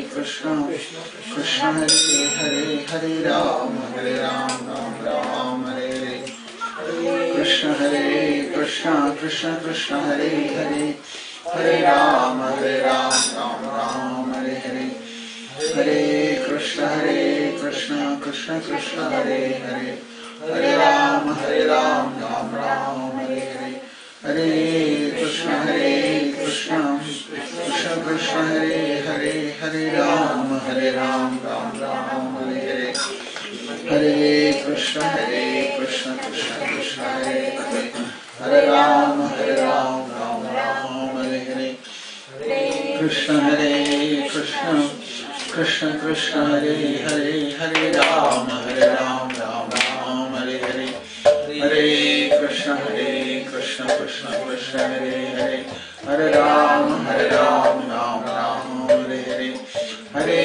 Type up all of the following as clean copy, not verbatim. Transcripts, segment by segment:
Krishna Krishna Hare Hare Hare Ram Ram Ram Hare Hare Krishna Krishna Krishna Krishna Hare Hare Hare Ram Ram Ram Hare Hare Hare Krishna Krishna Krishna Hare Hare Hare Ram Ram Ram Hare Hare Hare Krishna Krishna Krishna Hare Hare Hare Ram Ram Ram Hare Hare Hare Krishna Krishna Krishna Hare Hare Hare Ram Ram Ram Hare Hare Krishna Krishna Krishna Krishna Hare Hare Hare Ram Ram Ram Hare Hare Hare Krishna Krishna Krishna Hare Hare Hare Ram Ram Ram Hare Hare Hare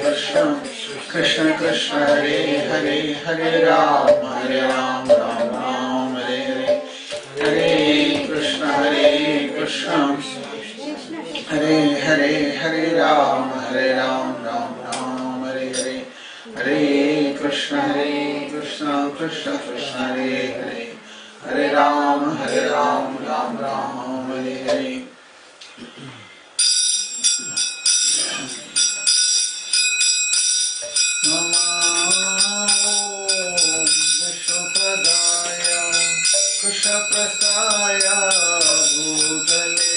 Krishna Krishna Krishna Hare Hare Hare Ram Ram Hare Hare Hare Krishna Krishna Hare Hare Ram Ram Hare Hare Hare Krishna Krishna Krishna Hare Hare Hare Ram Ram Hare Hare Namo Vishnupadaya Krishna Prasaya Bhutale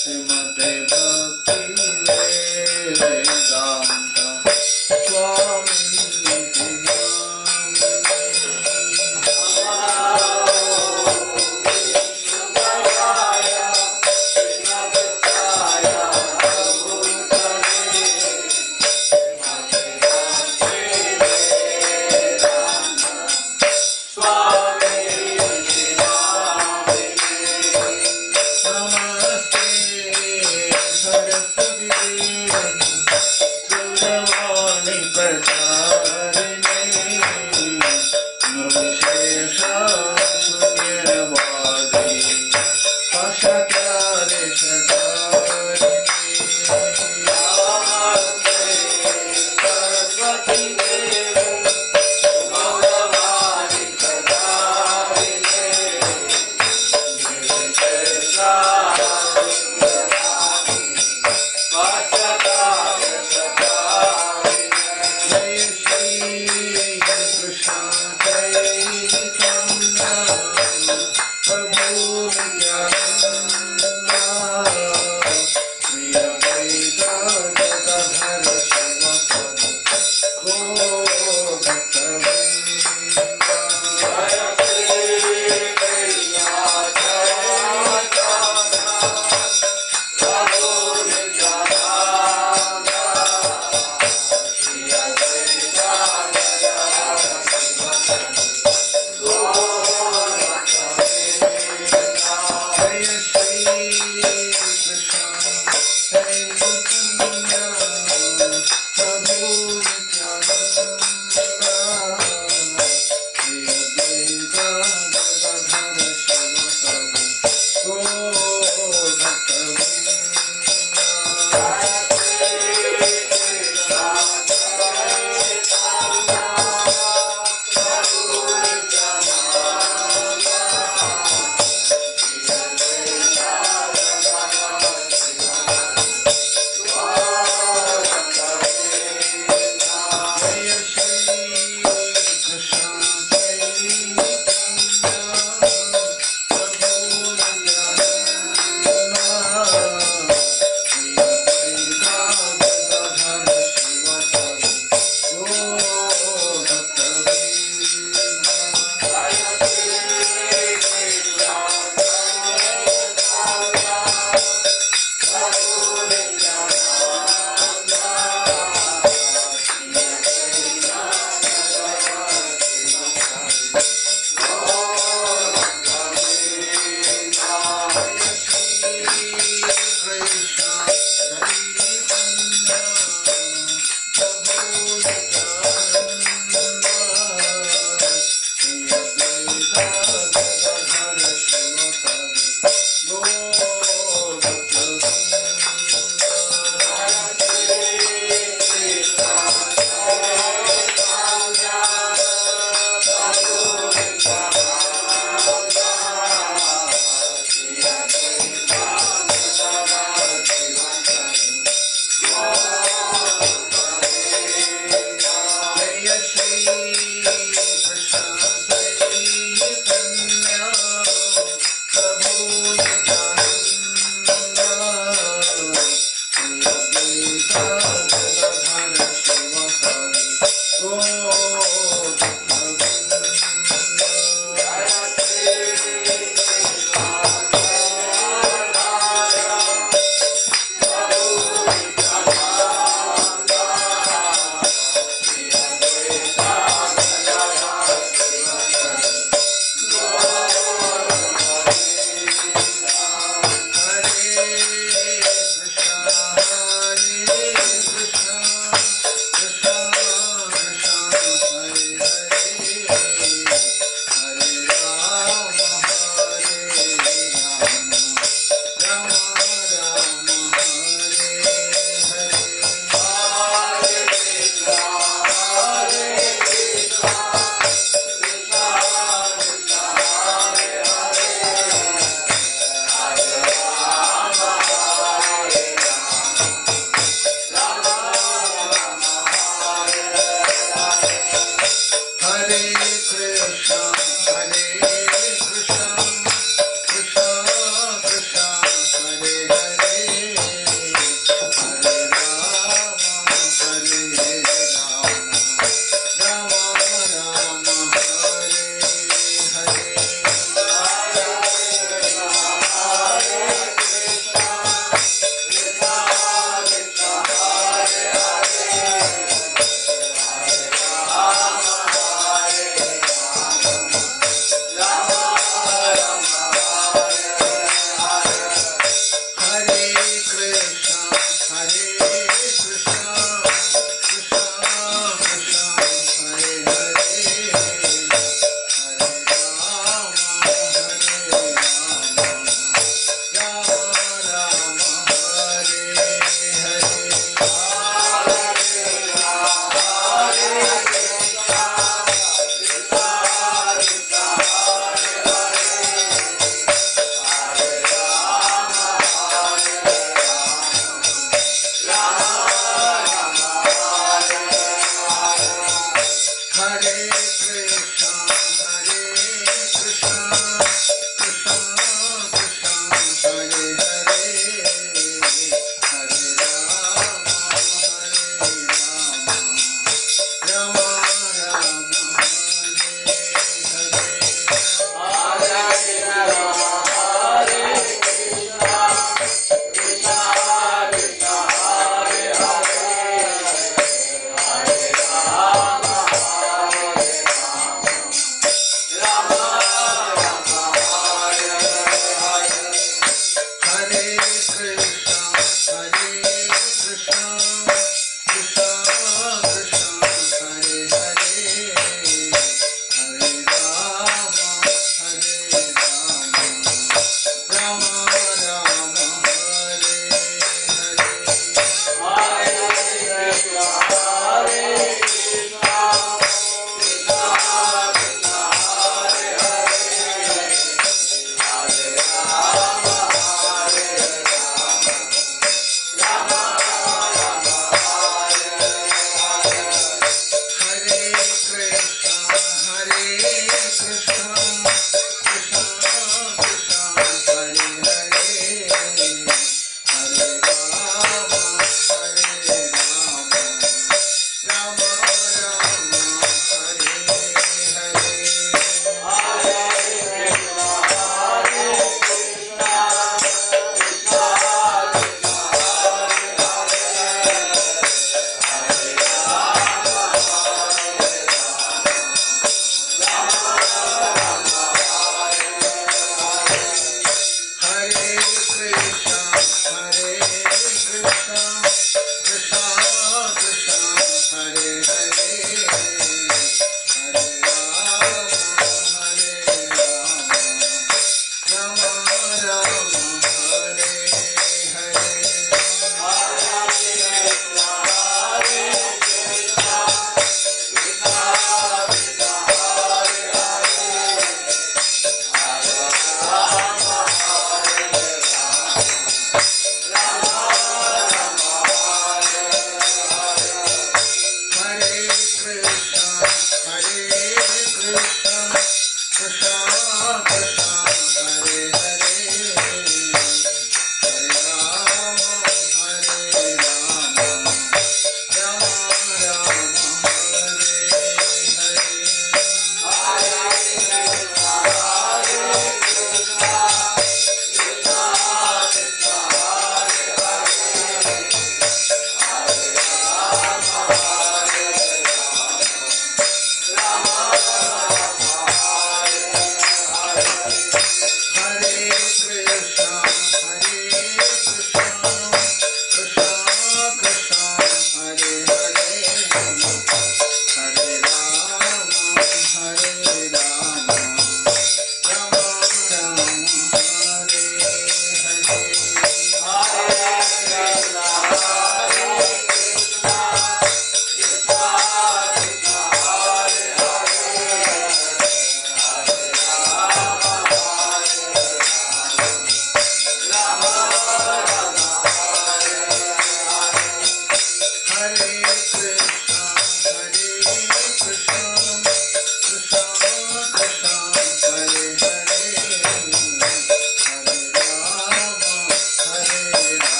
Srimate Bhakti Vedanta Swami Niti Oh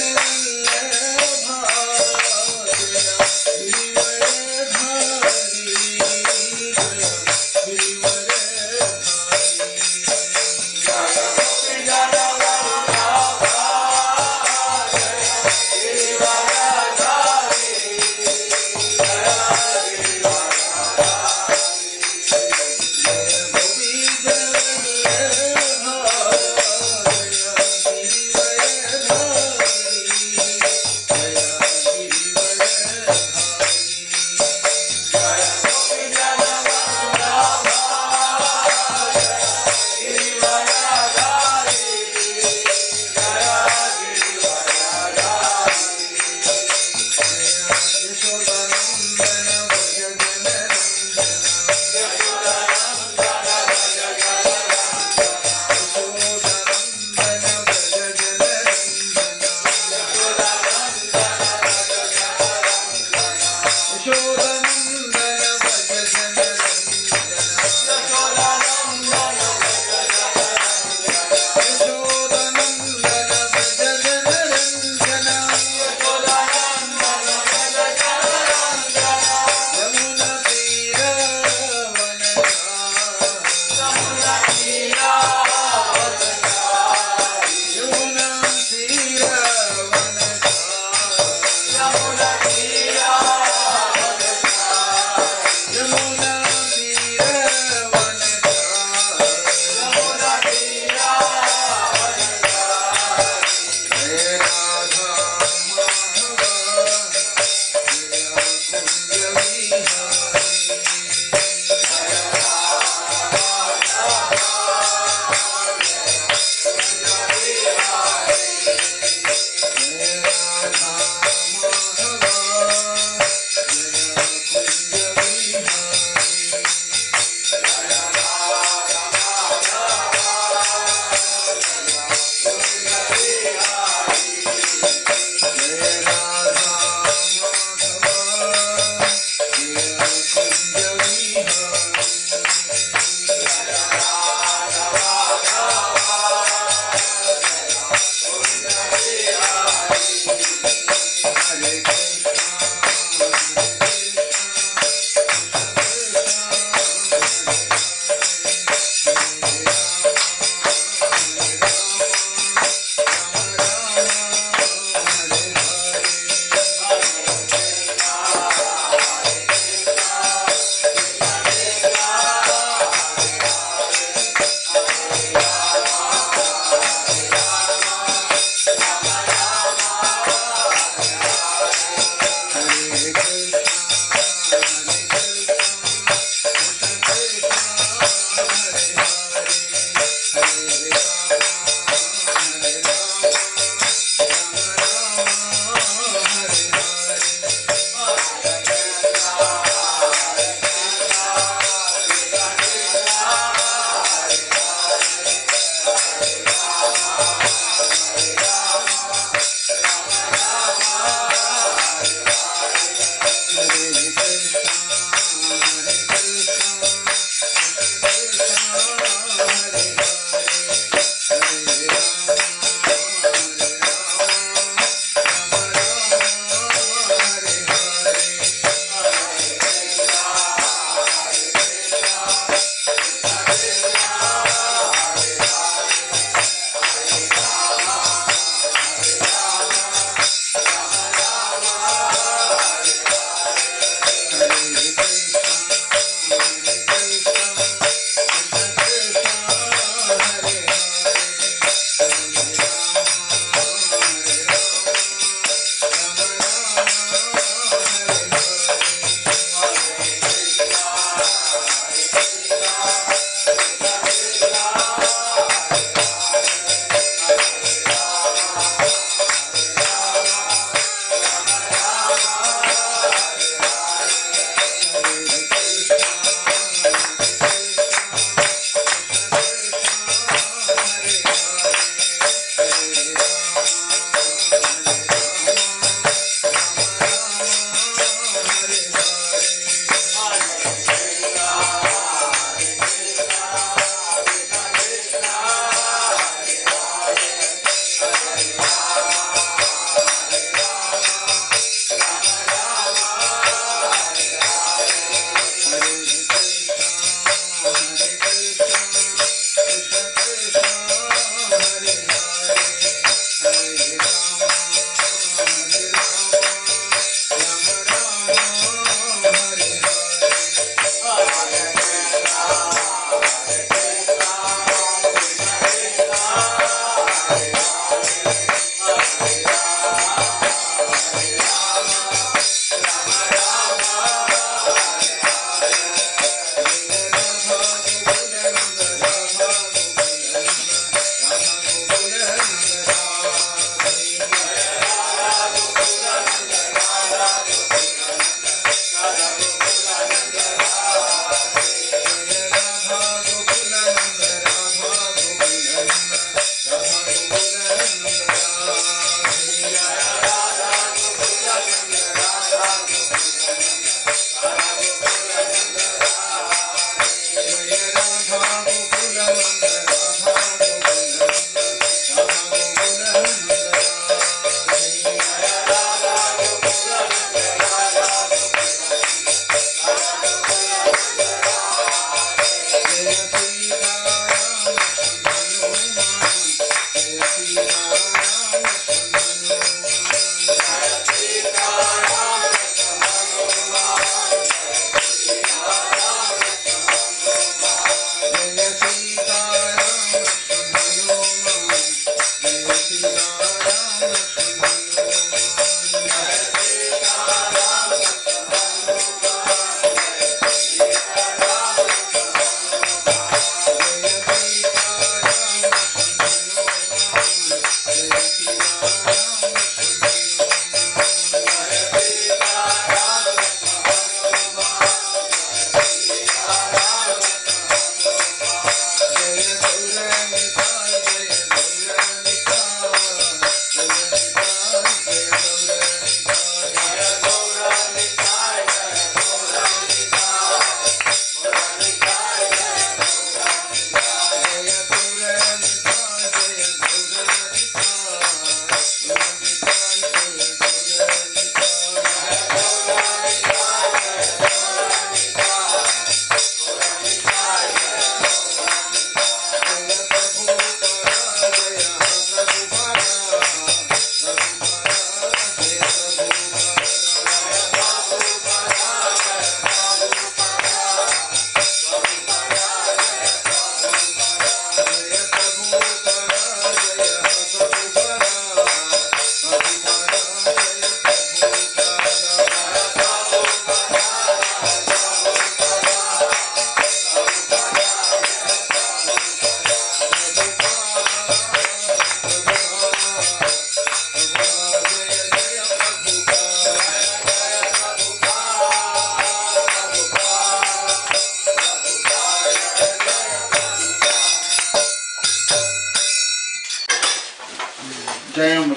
Hari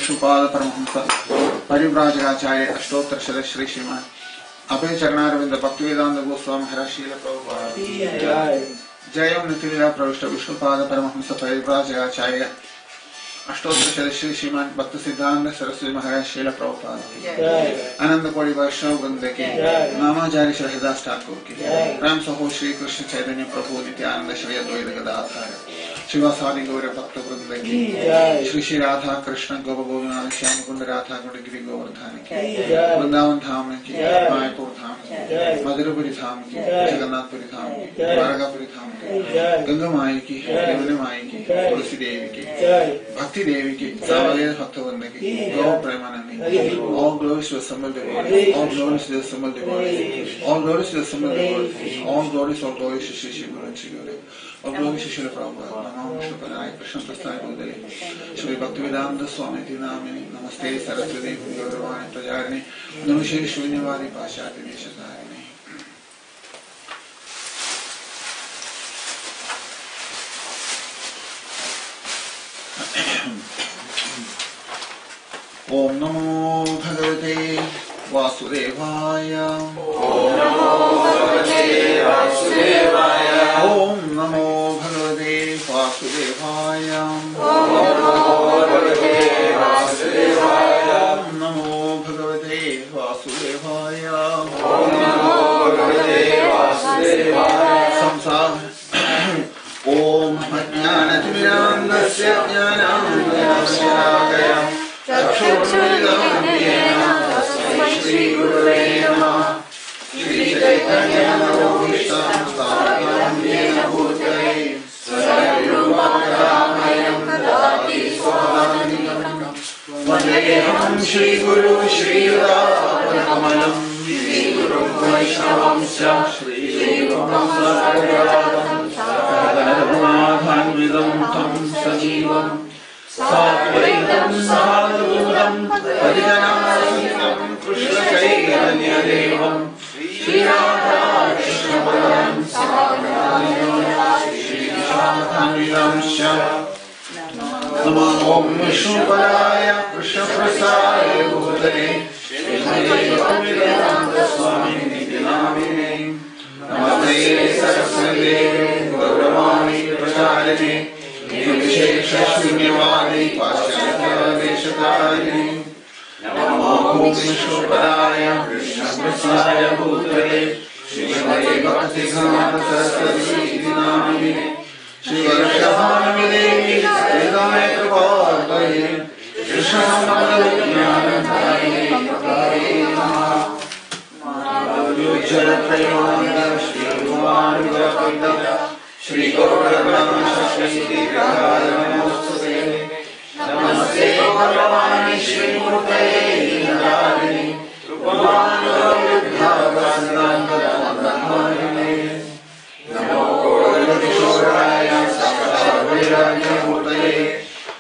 Vishnupad Paramhans परिव्राजकाचार्य अष्टोत्तर शतक श्री श्रीमान अभय चरणारविंद भक्तिवेदांत गोस्वामी महाराज शील प्रभुपाद जय ओम नितिलीला प्रविष्ट विष्णुपाद परमहंस परिव्राजकाचार्य अष्टोत्तर शतक श्री श्रीमान भक्त सिद्धांत सरस्वती महाराज शील प्रभुपाद आनंद कोड़ी वैष्णव वृंद के नामाचार्य श्री हरिदास ठाकुर की राम सहो श्री कृष्ण चैतन्य प्रभु नित्यानंद श्री अद्वैत गदाधर शिवासादि गौर भक्त वृंद की श्री श्री राधा कृष्ण गोप गोविंद श्याम कुंड राधा कुंड गिरी गोवर्धन की वृंदावन धाम की मायापुर धाम की मधुरपुरी धाम की जगन्नाथपुरी धाम की द्वारकापुरी धाम की गंगा माई की यमुना माई की तुलसी देवी की भक्ति देवी की सावधेय भक्त वृंद की गौ Premanandi all glories to assemble the world, all glories to assemble the world, all glories to assemble the world, all glories to Shri Shri Guru and Shri Guru, all glories to Shri Prabhupada, Namo Vishnupadaya, Krishna Prasthaya Bhudale, Shri Bhaktivedanta Swami Tinamini, Namaste Saraswati Gauravani Prajarini, Namaste Shunyavadi Pashati Deshatharini. Om Namo Bhagavate Vasudevaya. Om Namo Bhagavate Vasudevaya. Om Namo Bhagavate Vasudevaya. Om Namo Bhagavate Vasudevaya. Om Namo Bhagavate Vasudevaya. Om Namo Bhagavate Vasudevaya. Samsara Om Ajnanatimirandasya Jnanandasya चक्षुर्मिलितं तस्मै श्रीगुरवे नमः श्री चैतन्यमनोभीष्टं स्थापितं येन भूतले स्वयं रूपकदामयं ददाति स्वदानिकं वन्देऽहं श्रीगुरु श्रीयुतापदकमलं श्रीगुरुं वैष्णवंश्च श्रीरूपं सर्वगतं सकलगुणान्वितं तं सजीवम् सात्वैतं साधुतं परिजनासहितं कृष्णचैतन्यदेवं श्रीराधाकृष्णपदं श्रीशाखान्वितंश्च नमो ॐ विष्णुपदाय कृष्णप्रसादाय भूतले श्रीमते भक्तिवेदान्तस्वामिनिति नामिने नमस्ते सरस्वती गौरवाणी प्रचारिणे विशेषशून्यवादी पाश्चात्यदेशतारिणे नमो विष्णुपदाय कृष्णप्रसादाय भूतले श्रीमते भक्तिवेदान्त सरस्वती नामिने श्रीवर्षभानुदेवी हृदय कृपालये कृष्णमनोज्ञानदायिने प्रदाये नमः माधुर्योज्ज्वलत्रयानन्द श्रीकुमारगोविन्द श्री गौरगणशक्तिविग्रहाय नमोस्तुते नमस्ते भगवान् श्रीमूर्तये नारायणे कृपानुविद्यावसनान्तदानधारिणे नमो गौरकिशोराय साक्षाद्वैराग्यमूर्तये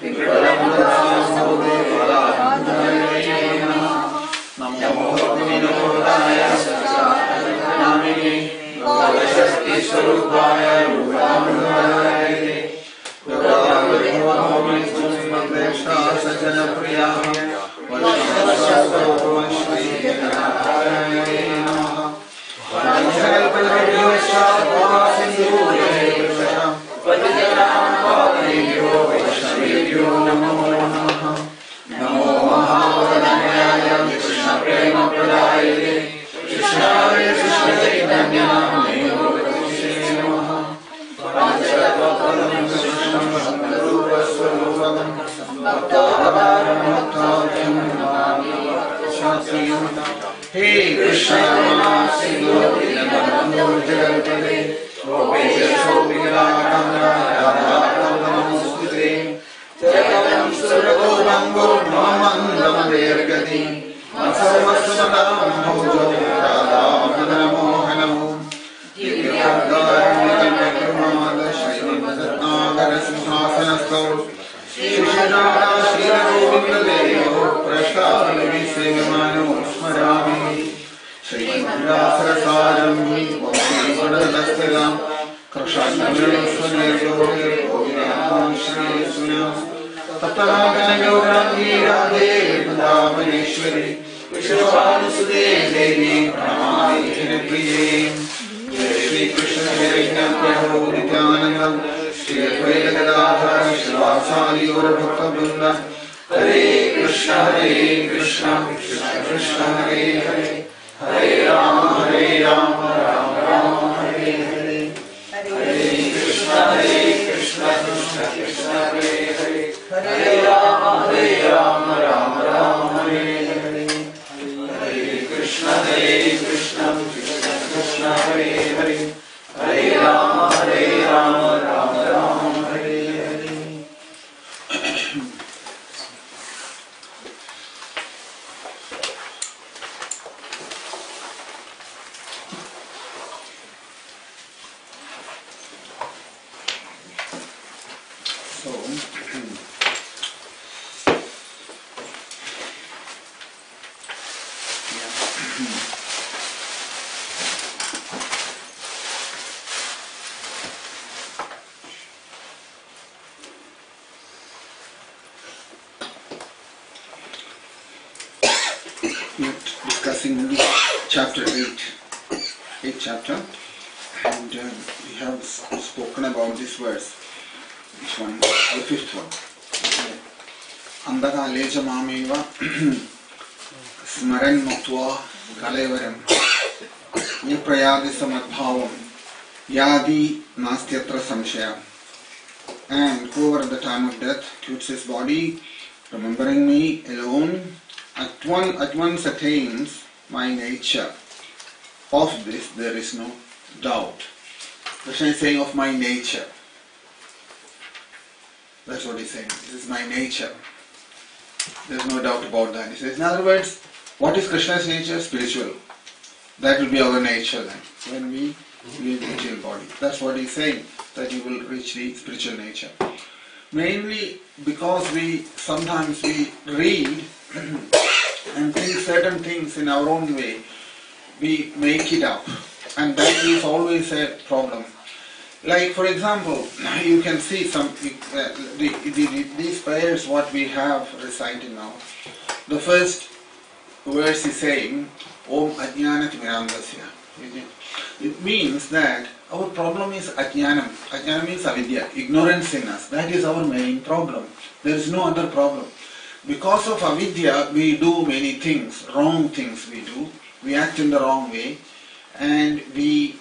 विग्रहमुद्रासमुदेवदानधारिणे नमो भक्तिविनोदाय सच्चिदानन्दनामिने शक्ति स्वरूपाय रूपानुगाय सज्जन प्रिया नमो महावदनाय कृष्ण प्रेम प्रदायिने कृष्णाय कृष्ण चैतन्यनामने हे कृष्ण जगन्पते जगतं सुरगोरङ्गो ममन्दमदेर्गति मत्सर्वस्वतः भोजो राधामदनमोहनमो श्रीमद्रत्नाकरसिंहासनस्थौ श्रीराधा श्रीरघुविन्ददेवो प्रसादविसेवमानो स्मरामि श्रीमद्व्यासरसारं कृष्णस्वनेर्गोविदां श्रीसुना Taptanagan Gaurangi Radhe Vrindavaneshwari Vishwanusude Devi Pranamami Janapriye Shri Krishna Chaitanya Prabhu Nityananda Shri Advaita Gadadhara Shivasadi Gaura Bhakta Vrinda Hare Krishna Krishna Krishna Hare Hare Hare Rama Rama Rama Hare Hare Hare Krishna Krishna Krishna Hare Hare Hare Rama Rama Rama Hare Hare Hare Krishna Krishna Krishna Hare Hare Hare Rama Rama Rama Hare Hare. Discussing chapter 8th chapter, and we have spoken about this verse. Which one? The fifth one. Andakaleja mameva smaran mukva kalevaram niprayadi samadbhavam yadi nastyatra samshaya. And whoever at the time of death quits his body, remembering me alone, at once attains my nature. Of this there is no doubt. Krishna is saying of my nature. That's what he's saying. This is my nature. There's no doubt about that. He says, in other words, what is Krishna's nature? Spiritual. That will be our nature then, when we leave the material body. That's what he's saying, that you will reach the spiritual nature. Mainly because sometimes we read and think certain things in our own way, we make it up, and that is always a problem. Like for example, you can see these prayers what we have recited now. The first verse is saying, Om Ajnanat Mirandasya. It means that our problem is Ajnanam. Ajnanam means avidya, ignorance in us. That is our main problem. There is no other problem. Because of avidya, we do many things, wrong things we do. We act in the wrong way, and we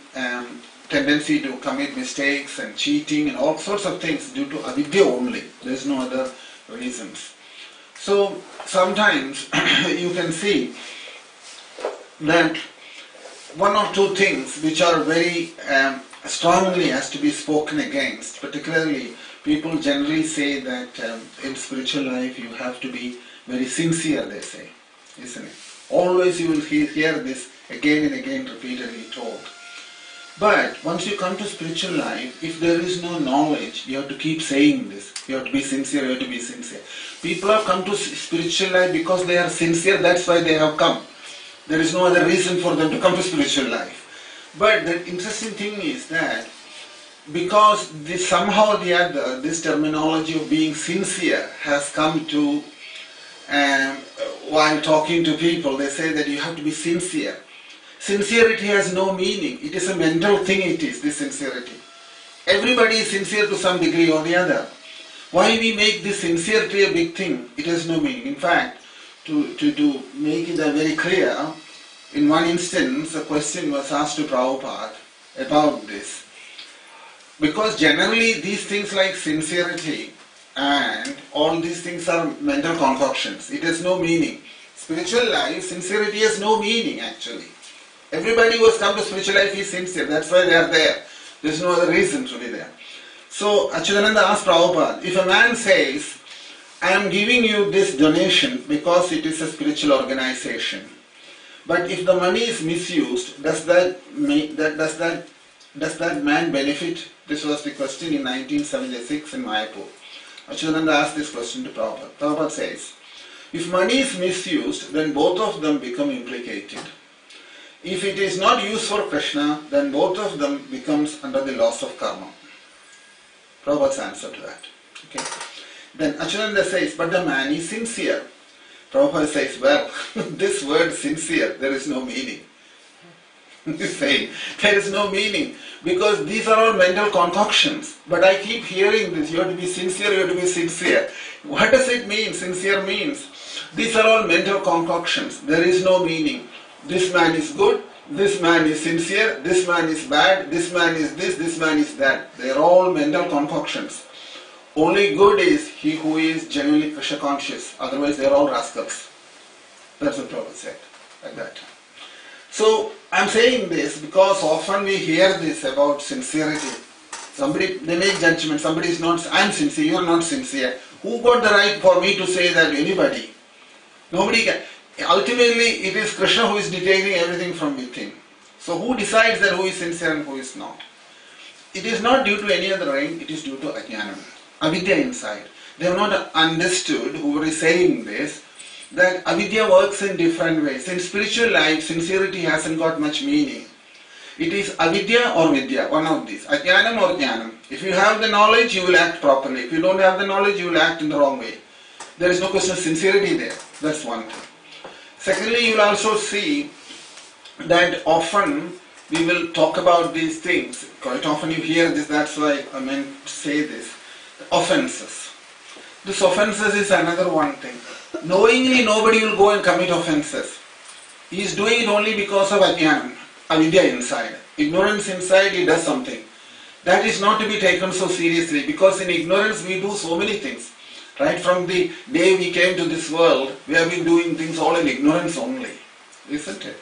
tendency to commit mistakes and cheating and all sorts of things due to avidya only. There is no other reasons. So sometimes you can see that one or two things which are very strongly has to be spoken against. Particularly, people generally say that in spiritual life you have to be very sincere, they say, isn't it? Always you will hear this again and again repeatedly told. But once you come to spiritual life, if there is no knowledge, you have to keep saying this. You have to be sincere, you have to be sincere. People have come to spiritual life because they are sincere, that's why they have come. There is no other reason for them to come to spiritual life. But the interesting thing is that because somehow or the other, this terminology of being sincere has come to, while talking to people, they say that you have to be sincere. Sincerity has no meaning. It is a mental thing, it is, this sincerity. Everybody is sincere to some degree or the other. Why we make this sincerity a big thing? It has no meaning. In fact, to make it very clear, in one instance, a question was asked to Prabhupada about this. Because generally these things like sincerity and all these things are mental concoctions. It has no meaning. Spiritual life, sincerity has no meaning actually. Everybody who has come to spiritual life is sincere. That's why they are there. There is no other reason to be there. So Achyutananda asked Prabhupada, if a man says, I am giving you this donation because it is a spiritual organization, but if the money is misused, does that man benefit? This was the question in 1976 in Mayapur. Achyutananda asked this question to Prabhupada. Prabhupada says, if money is misused, then both of them become implicated. If it is not used for Krishna, then both of them becomes under the laws of karma. Prabhupada's answer to that. Okay. Then Achyutananda says, but the man is sincere. Prabhupada says, well, this word sincere, there is no meaning. He's saying, there is no meaning, because these are all mental concoctions. But I keep hearing this, you have to be sincere, you have to be sincere. What does it mean, sincere means? These are all mental concoctions. There is no meaning. This man is good, this man is sincere, this man is bad, this man is this man is that. They are all mental concoctions. Only good is he who is genuinely Krishna conscious. Otherwise they are all rascals. That's what Prabhupada said at that time. So I'm saying this because often we hear this about sincerity. Somebody, they make judgment, somebody is not, I'm sincere, you are not sincere. Who got the right for me to say that to anybody? Nobody can. Ultimately, it is Krishna who is detailing everything from within. So who decides that who is sincere and who is not? It is not due to any other thing, it is due to ajnanam, avidya inside. They have not understood, whoever is saying this, that avidya works in different ways. In spiritual life, sincerity hasn't got much meaning. It is avidya or vidya, one of these, ajnanam or jnanam. If you have the knowledge, you will act properly. If you don't have the knowledge, you will act in the wrong way. There is no question of sincerity there. That's one thing. Secondly, you will also see that often we will talk about these things. Quite often you hear this, that's why I meant to say this. Offenses. This offenses is another one thing. Knowingly nobody will go and commit offenses. He is doing it only because of ajnanam, avidya inside. Ignorance inside, he does something. That is not to be taken so seriously, because in ignorance we do so many things. Right from the day we came to this world, we have been doing things all in ignorance only, isn't it?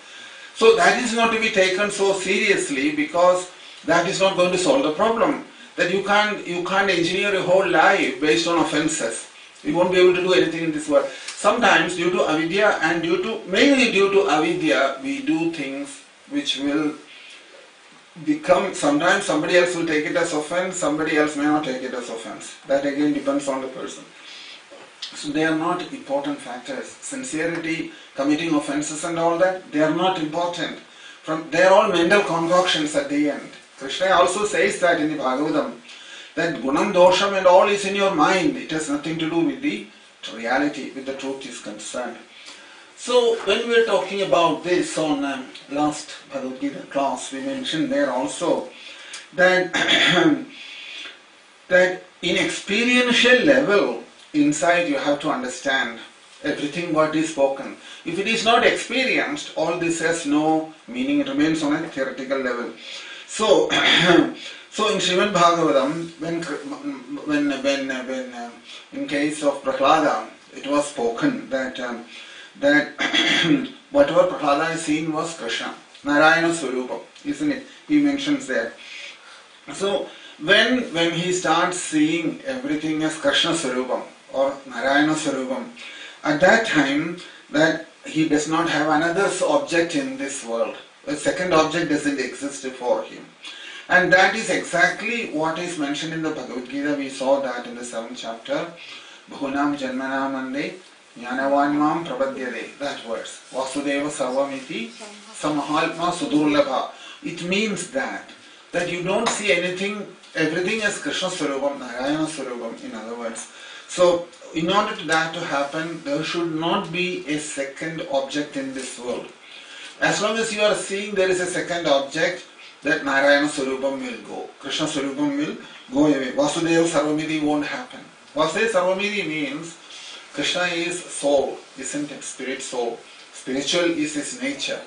So that is not to be taken so seriously, because that is not going to solve the problem. That you can't engineer your whole life based on offenses. You won't be able to do anything in this world. Sometimes due to avidya and mainly due to avidya, we do things which will become, sometimes somebody else will take it as offense, somebody else may not take it as offense. That again depends on the person. So they are not important factors. Sincerity, committing offenses and all that, they are not important. They are all mental concoctions at the end. Krishna also says that in the Bhagavatam, that gunam, dosham and all is in your mind. It has nothing to do with the reality, with the truth is concerned. So when we were talking about this on last Bhagavad Gita class, we mentioned there also that, that in experiential level, inside you have to understand everything what is spoken. If it is not experienced, all this has no meaning, it remains on a theoretical level. So, so in Srimad Bhagavatam, when in case of Prahlada, it was spoken that whatever Prahlada has seen was Krishna, Narayana Swarupa, isn't it? He mentions there. So when he starts seeing everything as Krishna Swarupam or Narayana Swarupam, at that time that he does not have another object in this world. A second object doesn't exist for him. And that is exactly what is mentioned in the Bhagavad Gita. We saw that in the 7th chapter. Bhunam Janmanam Ande Jnanavanimam Prabhadyade. That verse. Vasudeva Sarvamiti Samahalpma Sudurlabha. It means that you don't see everything as Krishna Swarupam, Narayana Swarupam, in other words. So, in order for that to happen, there should not be a second object in this world. As long as you are seeing there is a second object, that Narayana Swarupam will go. Krishna Swarupam will go away. Vasudeva Sarvamiti won't happen. Vasudeva Sarvamiti means Krishna is soul, isn't it? Spirit soul. Spiritual is his nature.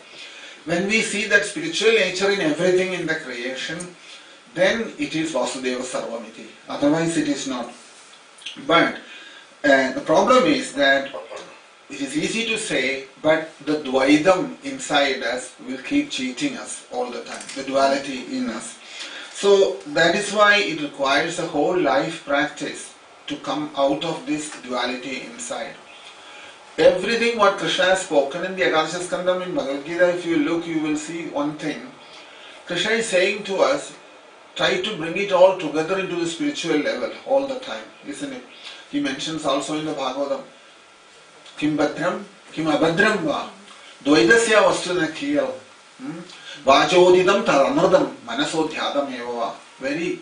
When we see that spiritual nature in everything in the creation, then it is Vasudeva Sarvamiti. Otherwise it is not. But the problem is that it is easy to say, but the Dvaidam inside us will keep cheating us all the time, the duality in us. So that is why it requires a whole life practice to come out of this duality inside. Everything what Krishna has spoken in the Ekadasha Skandam in Bhagavad Gita, if you look, you will see one thing. Krishna is saying to us, try to bring it all together into the spiritual level all the time, isn't it? He mentions also in the Bhagavatam, Kim Bhadram, Kim Abhadram Va, Dvaidasya Vastuna Kiyal, Vajodidam Taranardam, Manasodhyadam Eva. Very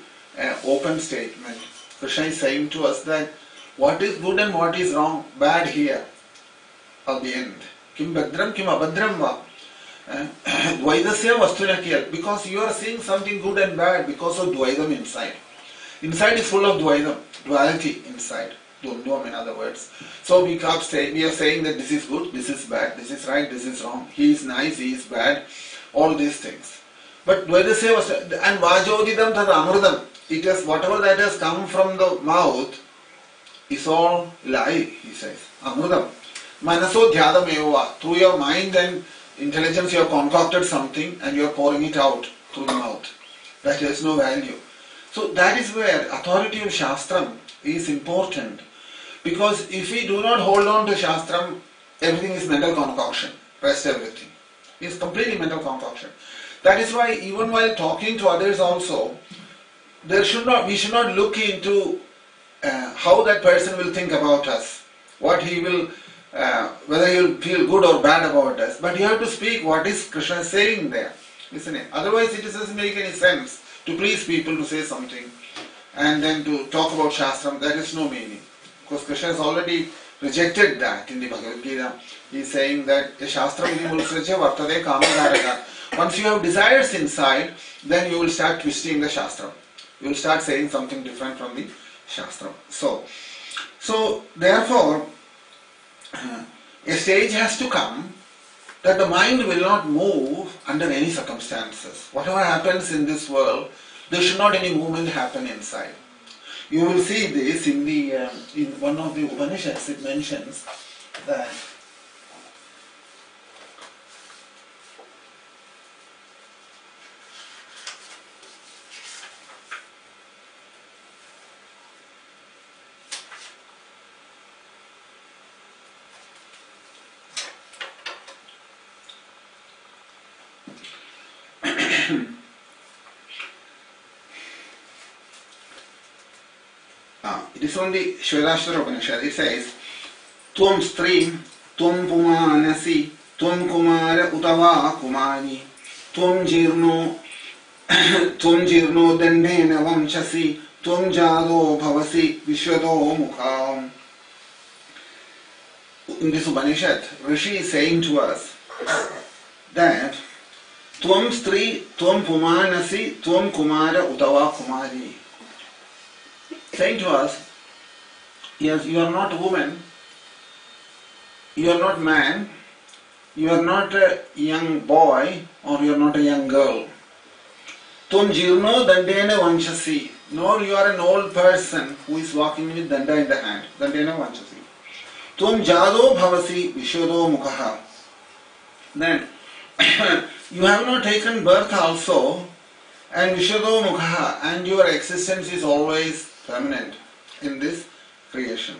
open statement. Krishna is saying to us that what is good and what is wrong, bad here, at the end. Kim Badram, Kim Abadram va. Dvaidasya Vastunakiyal. Because you are seeing something good and bad because of Dvaidam inside. Inside is full of Dvaidam, duality inside. Dvandvam in other words. So we are saying that this is good, this is bad, this is right, this is wrong, he is nice, he is bad, all these things. But Dvaidasya Vastunakiyal, and Vajodidam tad Amrudam, it is whatever that has come from the mouth is all lie, he says. Amrudam. Manaso dhyadam eva. Through your mind and intelligence you have concocted something and you are pouring it out through the mouth. That has no value. So that is where authority of Shastram is important. Because if we do not hold on to Shastram, everything is mental concoction. Rest everything is completely mental concoction. That is why even while talking to others also, we should not look into how that person will think about us, what he will, whether he will feel good or bad about us. But you have to speak what is Krishna saying there, isn't it? Otherwise it doesn't make any sense to please people to say something and then to talk about Shastram. That is no meaning. Because Krishna has already rejected that in the Bhagavad Gita. He is saying that Shastram vidimulsraja vartade kamadharaka. Once you have desires inside, then you will start twisting the Shastram. You will start saying something different from the Shastram. So therefore, a stage has to come that the mind will not move under any circumstances. Whatever happens in this world, there should not any movement happen inside. You will see this in one of the Upanishads. It mentions that it is on the Shvedashvara Upanishad. It says, Tvam Stri, Tvam Pumanasi, Tvam Kumara Utava Kumani, Tvam Jirno Dandena Vamchasi, Tvam Jado Bhavasi Vishwado Mukham. In this Upanishad, Rishi is saying to us that Tvam Stri, Tvam Pumanasi, Tvam Kumara Utava Kumari. Saying to us, yes, you are not a woman, you are not man, you are not a young boy, or you are not a young girl. Tvam jirno dandena vanchasi. Nor you are an old person who is walking with danda in the hand. Dandena vanchasi. Tvam jado bhavasi vishodo mukhaha. Then, you have not taken birth also, and vishodo mukhaha, and your existence is always permanent in this creation.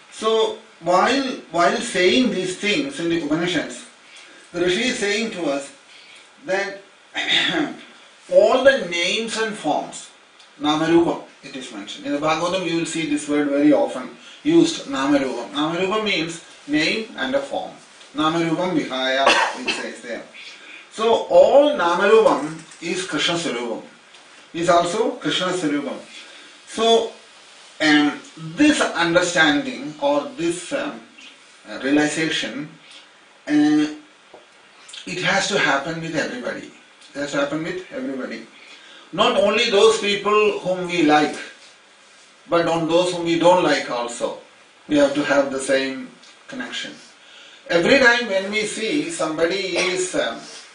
So while saying these things in the Upanishads, the Rishi is saying to us that all the names and forms, Namarupam, it is mentioned. In the Bhagavatam you will see this word very often used, Namarupam. Namarupam means name and a form. Namarupam Vihaya, it says there. So all Namarupam is Krishna Swarupam. Is also Krishna Swarupam. So, this understanding or this realization, it has to happen with everybody. It has to happen with everybody. Not only those people whom we like, but on those whom we don't like also. We have to have the same connection. Every time when we see somebody is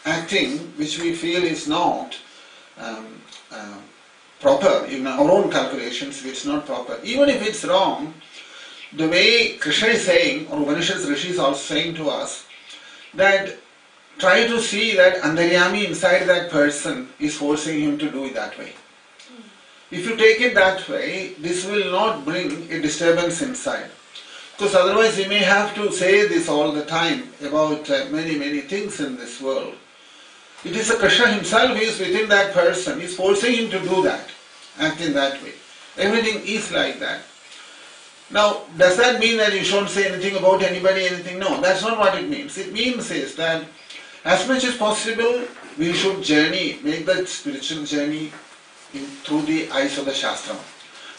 acting which we feel is not proper, in our own calculations, if it's not proper, even if it's wrong, the way Krishna is saying, or Upanishad's Rishi is also saying to us, that try to see that Antaryami inside that person is forcing him to do it that way. If you take it that way, this will not bring a disturbance inside. Because otherwise we may have to say this all the time about many things in this world. It is a Krishna himself who is within that person. He is forcing him to do that, act in that way. Everything is like that. Now, does that mean that you shouldn't say anything about anybody, anything? No, that's not what it means. It means is that as much as possible we should journey, make that spiritual journey through the eyes of the Shastra.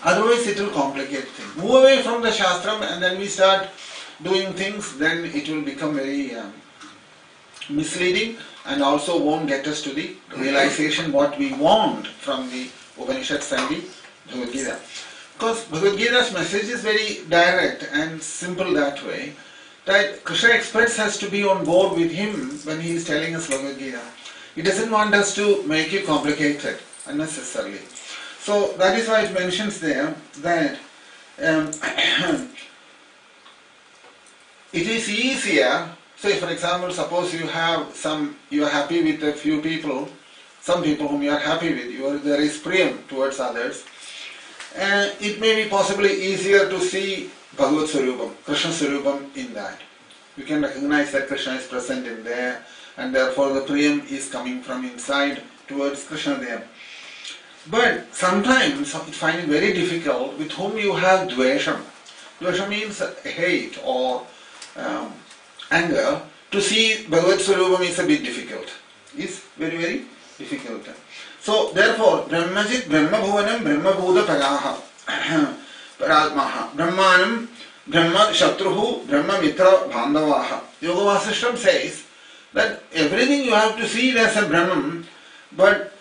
Otherwise it will complicate things. Move away from the Shastram and then we start doing things, then it will become very misleading and also won't get us to the realization what we want from the Upanishads and the Bhagavad Gita. Because Bhagavad Gita's message is very direct and simple that way, that Krishna expects us to be on board with him when he is telling us Bhagavad Gita. He doesn't want us to make it complicated unnecessarily. So that is why it mentions there that it is easier. Say for example, suppose you are happy with a few people, some people whom you are happy with, there is priyam towards others. It may be possibly easier to see Bhagavad Swarupam, Krishna Swarupam in that. You can recognize that Krishna is present in there and therefore the priyam is coming from inside towards Krishna there. But sometimes you find it very difficult with whom you have dvesham. Dvesham means hate or anger. To see Bhagavad Swarupam is a bit difficult. It's very, very difficult. So therefore, Brahmajit Brahma Bhuvanam Brahma Bhuta Paraha Paratmaha Brahmanam Brahma Shatruhu Brahma Mitra Bandavaha. Yoga Vasishtam says that everything you have to see it as a Brahman, but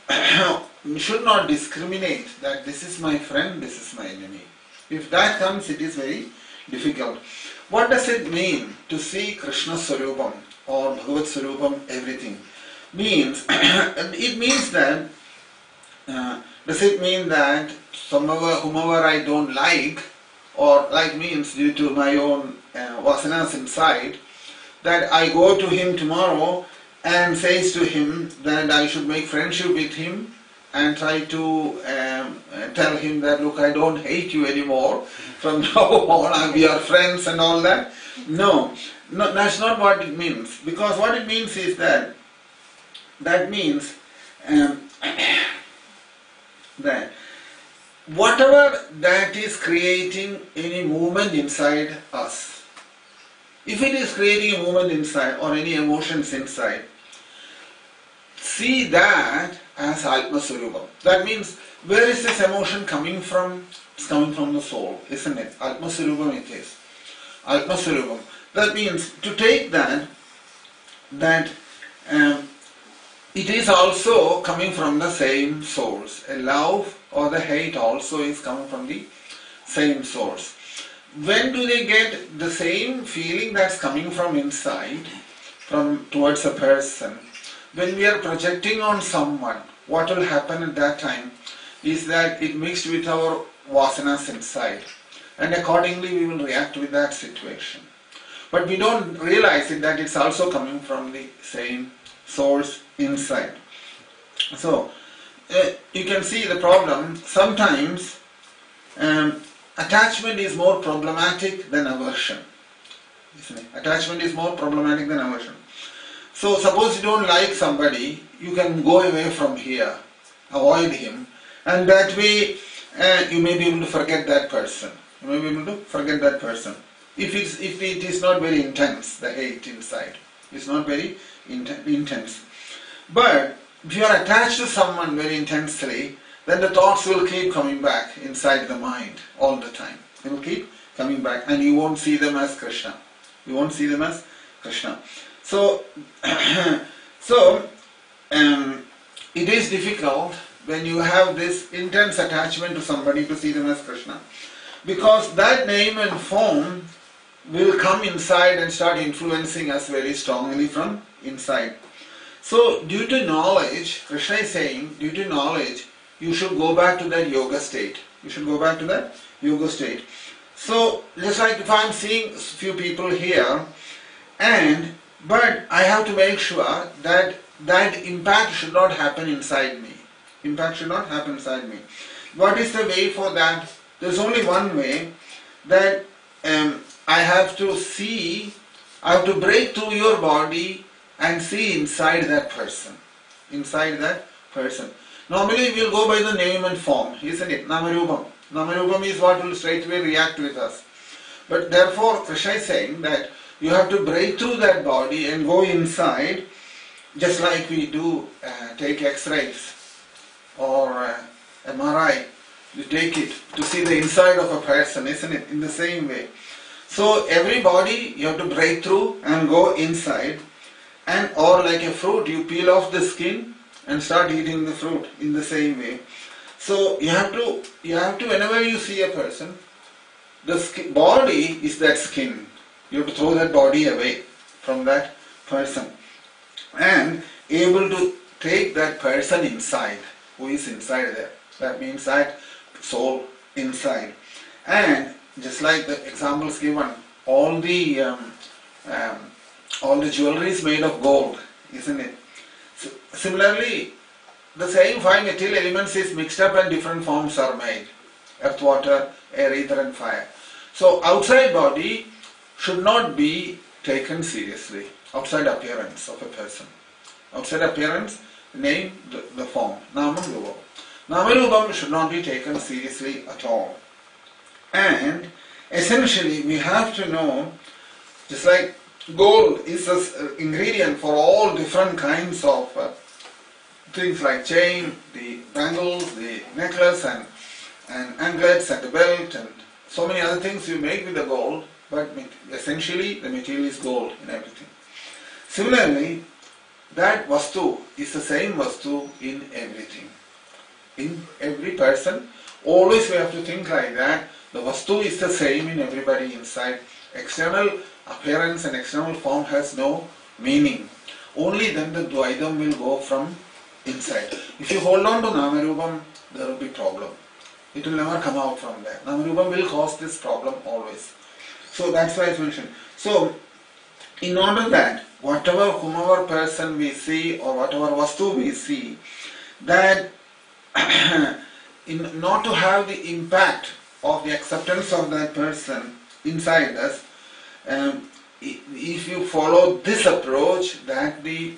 you should not discriminate that this is my friend, this is my enemy. If that comes, it is very difficult. What does it mean to see Krishna Swarupam or Bhagavad Swarupam, everything? It means that, does it mean that whomever I don't like, or like means due to my own vasanas inside, that I go to him tomorrow and says to him that I should make friendship with him and try to tell him that, look, I don't hate you anymore, from now on we are friends and all that. No, that's not what it means. Because what it means is that means that whatever that is creating any movement inside us, if it is creating a movement inside or any emotions inside, see that as Atma Swarupam. That means, where is this emotion coming from? It's coming from the soul, isn't it? Atma Swarupam it is. Atma Swarupam. That means, to take that it is also coming from the same source. A love or the hate also is coming from the same source. When do they get the same feeling that's coming from inside, towards a person? When we are projecting on someone, what will happen at that time is that it mixed with our vasanas inside, and accordingly we will react with that situation. But we don't realize it that it's also coming from the same source inside. So you can see the problem. Sometimes attachment is more problematic than aversion. Isn't it? Attachment is more problematic than aversion. So suppose you don't like somebody, you can go away from here, avoid him, and that way you may be able to forget that person. You may be able to forget that person. If it is not very intense, the hate inside, it's not very intense. But if you are attached to someone very intensely, then the thoughts will keep coming back inside the mind all the time. They will keep coming back, and you won't see them as Krishna. You won't see them as Krishna. So, it is difficult when you have this intense attachment to somebody to see them as Krishna, because that name and form will come inside and start influencing us very strongly from inside. So, due to knowledge, Krishna is saying, due to knowledge, you should go back to that yoga state. You should go back to that yoga state. So, just like if I am seeing few people here, but I have to make sure that that impact should not happen inside me. Impact should not happen inside me. What is the way for that? There is only one way, that I have to break through your body and see inside that person. Inside that person. Normally we will go by the name and form, isn't it? Namarupam. Namarupam is what will straightway react with us. But therefore Krishna is saying that you have to break through that body and go inside, just like we do take X-rays or MRI You take it to see the inside of a person, isn't it? In the same way. So every body you have to break through and go inside, and or like a fruit, you peel off the skin and start eating the fruit in the same way. So you have to whenever you see a person, the body is that skin. You have to throw that body away from that person and able to take that person inside, who is inside there. That means that soul inside. And just like the examples given, all the jewelry is made of gold, isn't it? So, similarly, the same five material elements is mixed up and different forms are made: earth, water, air, ether and fire. So outside body should not be taken seriously. Outside appearance of a person. Outside appearance, name, the form. Namam Rupam. Namarupam should not be taken seriously at all. And essentially we have to know, just like gold is an ingredient for all different kinds of things like chain, the bangles, the necklace and anklets and the belt and so many other things you make with the gold, but essentially the material is gold in everything. Similarly, that vastu is the same vastu in everything. In every person, always we have to think like that. The vastu is the same in everybody inside. External appearance and external form has no meaning. Only then the Dvaidam will go from inside. If you hold on to Namarupam, there will be problem. It will never come out from there. Namarupam will cause this problem always. So that's why it's mentioned. So, in order that whomever person we see or whatever vastu we see, that not to have the impact of the acceptance of that person inside us, if you follow this approach, that the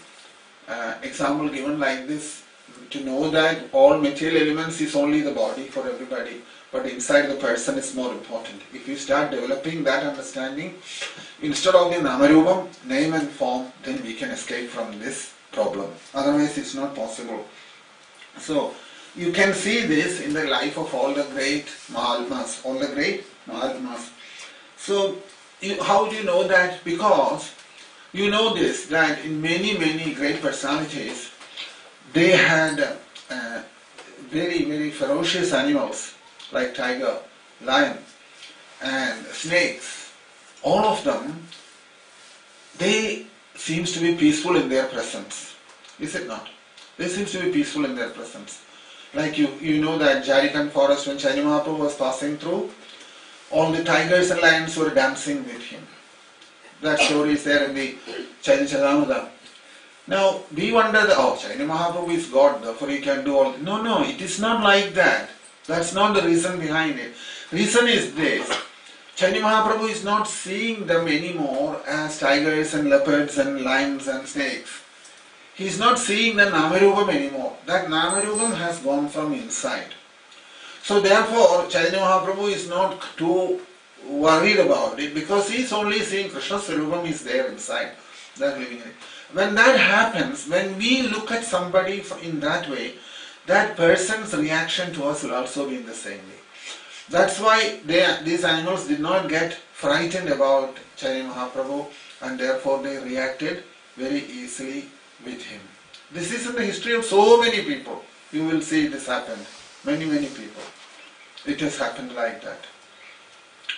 example given like this, to know that all material elements is only the body for everybody, but inside the person is more important. If you start developing that understanding, instead of the Namarupam, name and form, then we can escape from this problem. Otherwise it's not possible. So, you can see this in the life of all the great Mahatmas, So, how do you know that? Because you know this, that in many great personalities, they had very ferocious animals like tiger, lion and snakes. All of them, they seems to be peaceful in their presence. Is it not? They seems to be peaceful in their presence. Like you know that Jharkhand forest, when Chaitanya Mahaprabhu was passing through, all the tigers and lions were dancing with him. That story is there in the Chaitanya Charitamrita. Now, we wonder that, oh, Chaitanya Mahaprabhu is God, therefore he can do all. No, it is not like that. That's not the reason behind it. Reason is this. Chaitanya Mahaprabhu is not seeing them anymore as tigers and leopards and lions and snakes. He is not seeing the Namarupam anymore. That Namarupam has gone from inside. So therefore, Chaitanya Mahaprabhu is not too worried about it, because he is only seeing Krishna Swarupam is there inside. That living in it. When that happens, when we look at somebody in that way, that person's reaction to us will also be in the same way. That's why these animals did not get frightened about Chaitanya Mahaprabhu, and therefore they reacted very easily with him. This is in the history of so many people. You will see this happened. Many people. It has happened like that.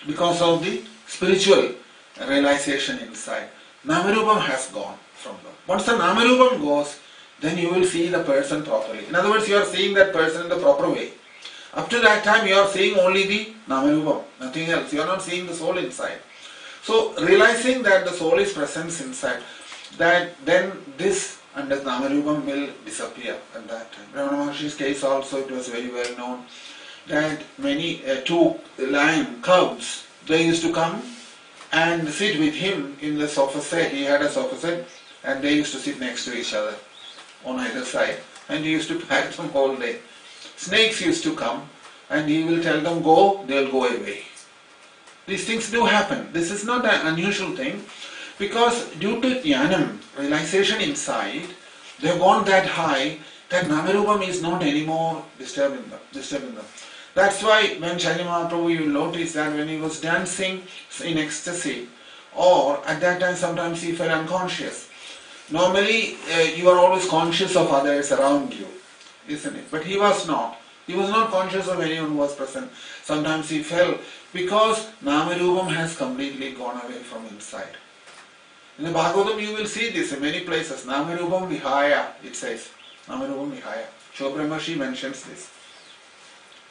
Because of the spiritual realization inside. Namarupam has gone from them. Once the Namarupam goes, then you will see the person properly. In other words, you are seeing that person in the proper way. Up to that time, you are seeing only the Namarupam, nothing else. You are not seeing the soul inside. So, realizing that the soul is present inside, that then this and the Namarupam will disappear at that time. Ramana Maharshi's case also, it was very well known that many two lion cubs, they used to come and sit with him in the sofa set. He had a sofa set and they used to sit next to each other on either side, and he used to pat them all day. Snakes used to come and he will tell them go, they'll go away. These things do happen. This is not an unusual thing, because due to jnanam, realization inside, they have gone that high that Namarupam is not anymore disturbing them. That's why when Chaitanya Mahaprabhu, you notice that when he was dancing in ecstasy, or at that time sometimes he felt unconscious. Normally you are always conscious of others around you, isn't it? But he was not. He was not conscious of anyone who was present. Sometimes he fell because Namarupam has completely gone away from inside. In the Bhagavatam you will see this in many places. Namarupam Vihaya, it says. Namarupam Vihaya. Shobrahmashi mentions this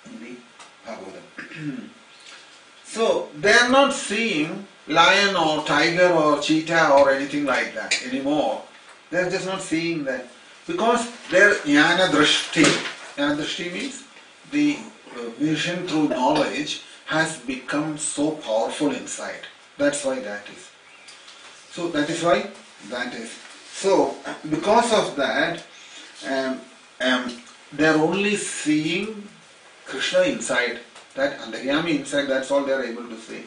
in the Bhagavatam. So they are not seeing lion or tiger or cheetah or anything like that anymore. They are just not seeing that. Because their jnana drishti. Jnana drishti means the vision through knowledge has become so powerful inside. That's why that is. So that is why that is. So because of that, they are only seeing Krishna inside. That Antaryami inside, that's all they are able to see.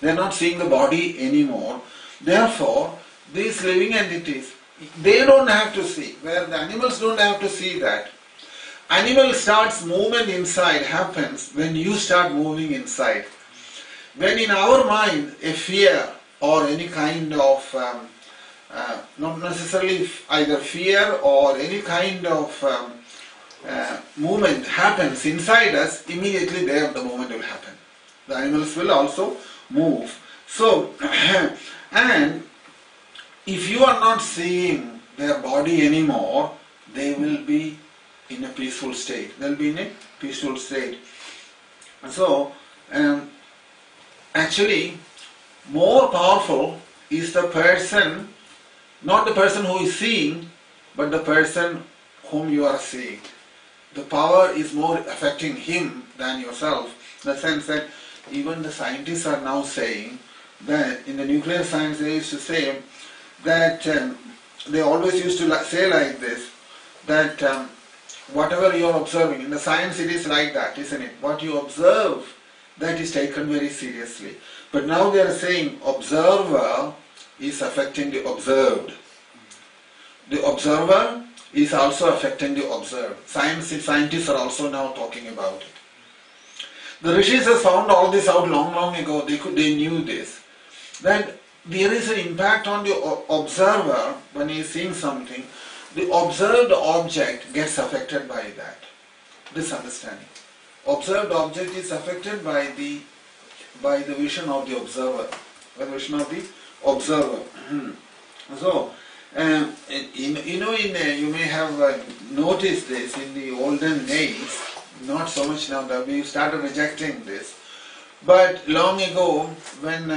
They are not seeing the body anymore. Therefore, these living entities, they don't have to see. Where the animals don't have to see that. Animal starts movement inside happens when you start moving inside. When in our mind a fear or any kind of, not necessarily either fear or any kind of movement happens inside us, immediately there the movement will happen. The animals will also move. So, and if you are not seeing their body anymore, they will be in a peaceful state. They will be in a peaceful state. So, actually, more powerful is the person, not the person who is seeing, but the person whom you are seeing. The power is more affecting him than yourself. In the sense that even the scientists are now saying that in the nuclear science they used to say that they always used to say like this, that whatever you are observing, in the science it is like that, isn't it? What you observe, that is taken very seriously. But now they are saying observer is affecting the observed. The observer is also affecting the observed. Scientists are also now talking about it. The rishis have found all this out long ago. They knew this. That there is an impact on the observer when he is seeing something. The observed object gets affected by that. This understanding. Observed object is affected by the vision of the observer. By the vision of the observer. So, you may have noticed this in the olden days, not so much now that we started rejecting this, but long ago when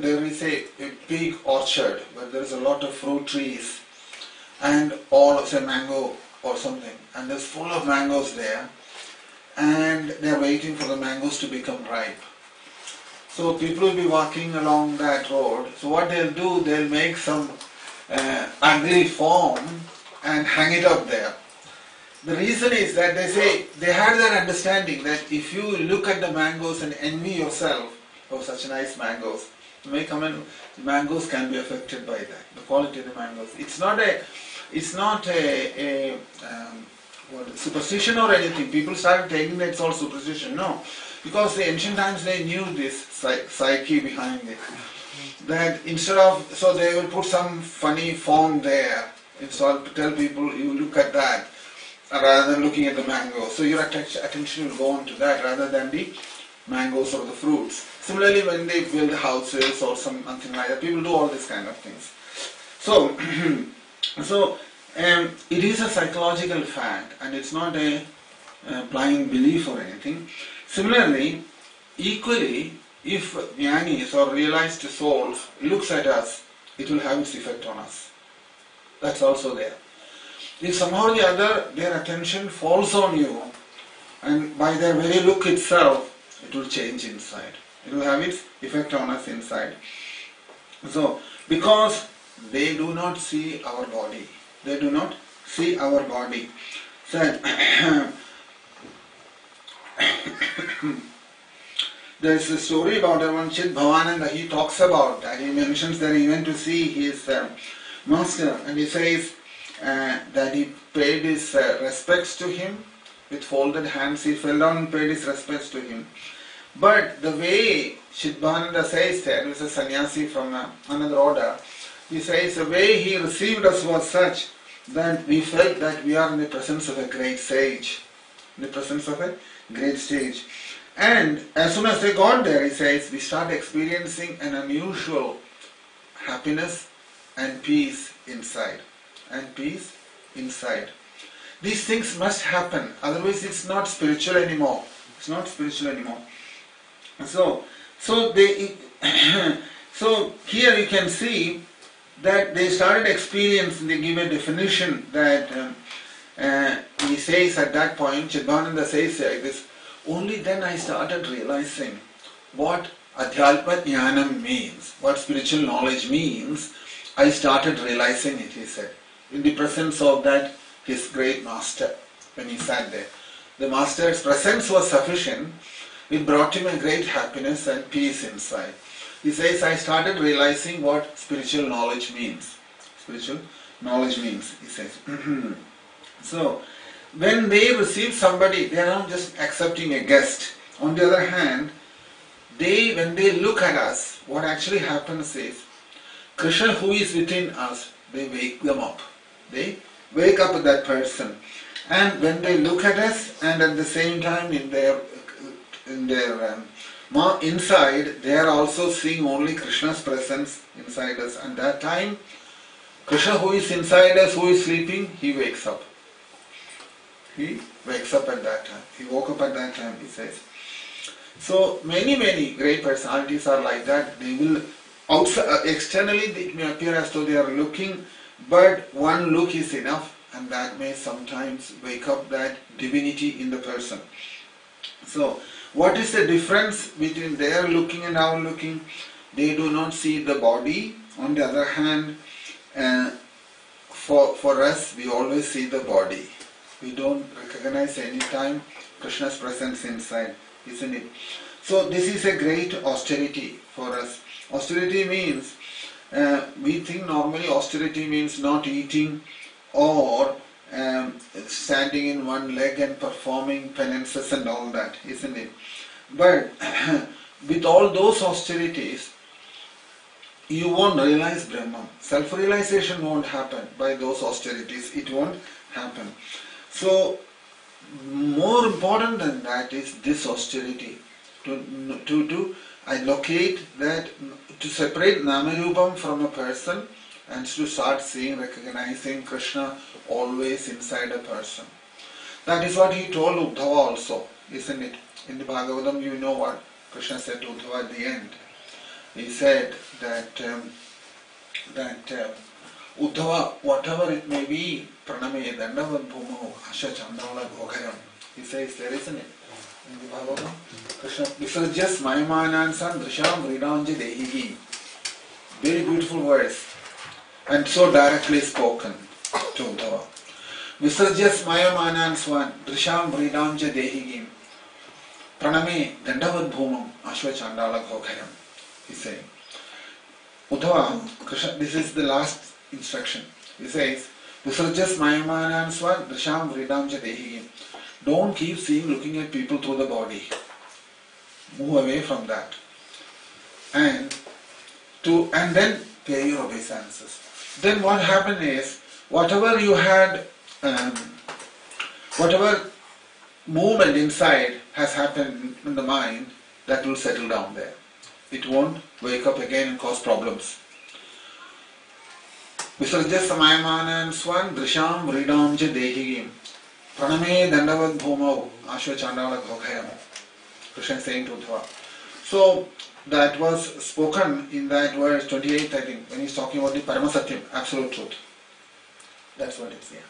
there is a big orchard where there is a lot of fruit trees and all, say mango or something, and there's full of mangoes there, and they are waiting for the mangoes to become ripe. So people will be walking along that road. So what they'll do, they'll make some ugly form and hang it up there. The reason is that they say, they had that understanding that if you look at the mangoes and envy yourself, oh such nice mangoes, you may come and the mangoes can be affected by that, the quality of the mangoes. It's not a superstition or anything. People started taking that it's all superstition. No, because the ancient times they knew this psyche behind it. That instead of, so they will put some funny form there, and so to tell people you look at that rather than looking at the mango. So your attention will go on to that rather than the mangoes or the fruits. Similarly, when they build houses or something like that, people do all these kind of things. So, it is a psychological fact, and it's not a blind belief or anything. Similarly, equally, if jnanis or realized souls looks at us, it will have its effect on us. That's also there. If somehow or the other their attention falls on you, and by their very look itself, it will change inside. It will have its effect on us inside. So, because they do not see our body. They do not see our body. So, there is a story about one Chit Bhavananda. He talks about that. He mentions that he went to see his master, and he says that he paid his respects to him, with folded hands, he fell down and paid his respects to him. But the way Chidbhananda says there, who is a sannyasi from another order, he says the way he received us was such that we felt that we are in the presence of a great sage. In the presence of a great sage. And as soon as they got there, he says, we start experiencing an unusual happiness and peace inside. And peace inside. These things must happen, otherwise it's not spiritual anymore. It's not spiritual anymore. So here you can see that they started experiencing, they give a definition that he says at that point, Chidbhananda says like this, only then I started realizing what Adhyalpa Jnanam means, what spiritual knowledge means. I started realizing it, he said, in the presence of that his great master, when he sat there. The master's presence was sufficient. It brought him a great happiness and peace inside. He says, I started realizing what spiritual knowledge means. Spiritual knowledge means, he says. So, when they receive somebody, they are not just accepting a guest. On the other hand, when they look at us, what actually happens is, Krishna who is within us, they wake them up. They wake up that person. And when they look at us, and at the same time in their inside, they are also seeing only Krishna's presence inside us. And that time, Krishna who is inside us, who is sleeping, he wakes up. He wakes up at that time. He woke up at that time, he says. So many great personalities are like that. They will externally it may appear as though they are looking, but one look is enough, and that may sometimes wake up that divinity in the person. So what is the difference between their looking and our looking? They do not see the body. On the other hand, for us, we always see the body. We don't recognize any time Krishna's presence inside, isn't it? So this is a great austerity for us. Austerity means, we think normally austerity means not eating or standing in one leg and performing penances and all that, isn't it? But with all those austerities, you won't realize Brahman. Self-realization won't happen by those austerities. It won't happen. So, more important than that is this austerity. To allocate that, to separate Namarupam from a person and to start seeing, recognizing Krishna always inside a person. That is what he told Uddhava also, isn't it? In the Bhagavatam, you know what Krishna said to Uddhava at the end. He said that Uddhava, whatever it may be, praname dandavad bhumau asha chandala bhogaram. He says there, isn't it? In the Bhagavatam, Krishna, Visarjas mayamanansan drisham vridanja dehihi. Very beautiful verse. And so directly spoken to Uddhava. Visarjas mayamanan drisham vridanja dehigim. Praname dandavad bhumam ashva chandala bhogaram. He's saying. Uddhava, Krishna, this is the last instruction. He says, Visarjas mayamanan drisham vridanja dehigim. Don't keep seeing, looking at people through the body. Move away from that. And then pay your obeisances. Then what happened is, whatever you had, whatever movement inside has happened in the mind, that will settle down there. It won't wake up again and cause problems. Visarjas samayamanan swan drisham vridamja dehigim. Praname dandavad bhumau ashva chandala bhogaram. Krishna is saying to Uddhava. So that was spoken in that verse 28, I think, when he's talking about the Paramasatyam, absolute truth. That's what it's here.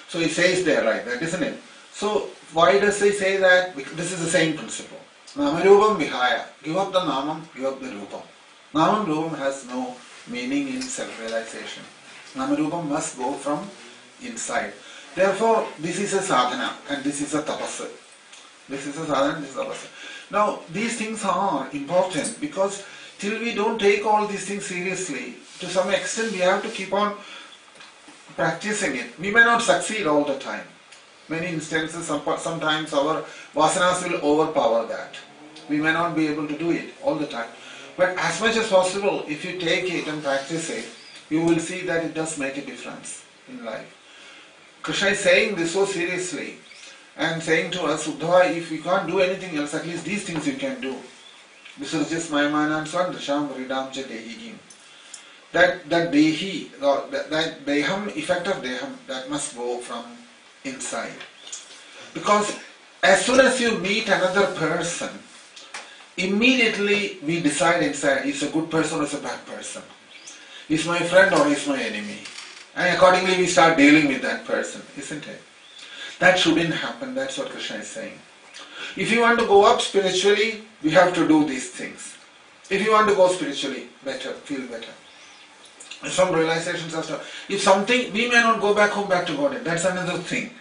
So he says there like that, isn't it? So why does he say that? Because this is the same principle. Namarupam vihaya. Give up the namam, give up the rupam. Namam rupam has no meaning in self-realization. Namarupam must go from inside. Therefore, this is a sadhana and this is a tapasa. This is a sadhana, this is a tapasa. Now, these things are important because till we don't take all these things seriously, to some extent we have to keep on practicing it. We may not succeed all the time. Many instances, sometimes our vasanas will overpower that. We may not be able to do it all the time. But as much as possible, if you take it and practice it, you will see that it does make a difference in life. Krishna is saying this so seriously and saying to us, Uddhava, if you can't do anything else, at least these things you can do. This is just Mayamana and Swandrisham Vridamcha Dehigim. That Dehi, that Deham, effect of Deham, that must go from inside. Because as soon as you meet another person, immediately we decide inside, is a good person or is a bad person. Is my friend or is my enemy? And accordingly we start dealing with that person, isn't it? That shouldn't happen, that's what Krishna is saying. If you want to go up spiritually, we have to do these things. If you want to go spiritually, better, feel better. Some realizations are stuff. If something, we may not go back home, back to Godhead, that's another thing.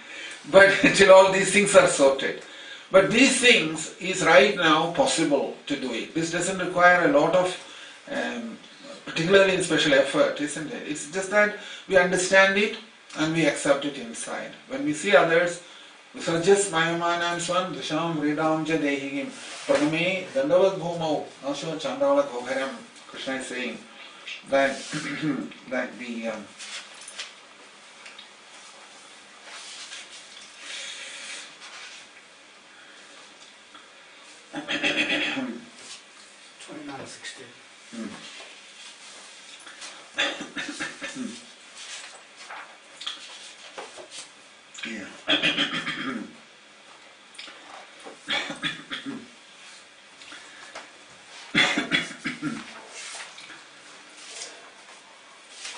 But till all these things are sorted. But these things is right now possible to do it. This doesn't require a lot of, particularly in special effort, isn't it? It's just that we understand it and we accept it inside. When we see others, Visarjas Mayamanam Swan Disham Vridam Jadehigim Praname Dandavad Bhumau Asho Chandala Ghoharam. Krishna is saying that the 29:16.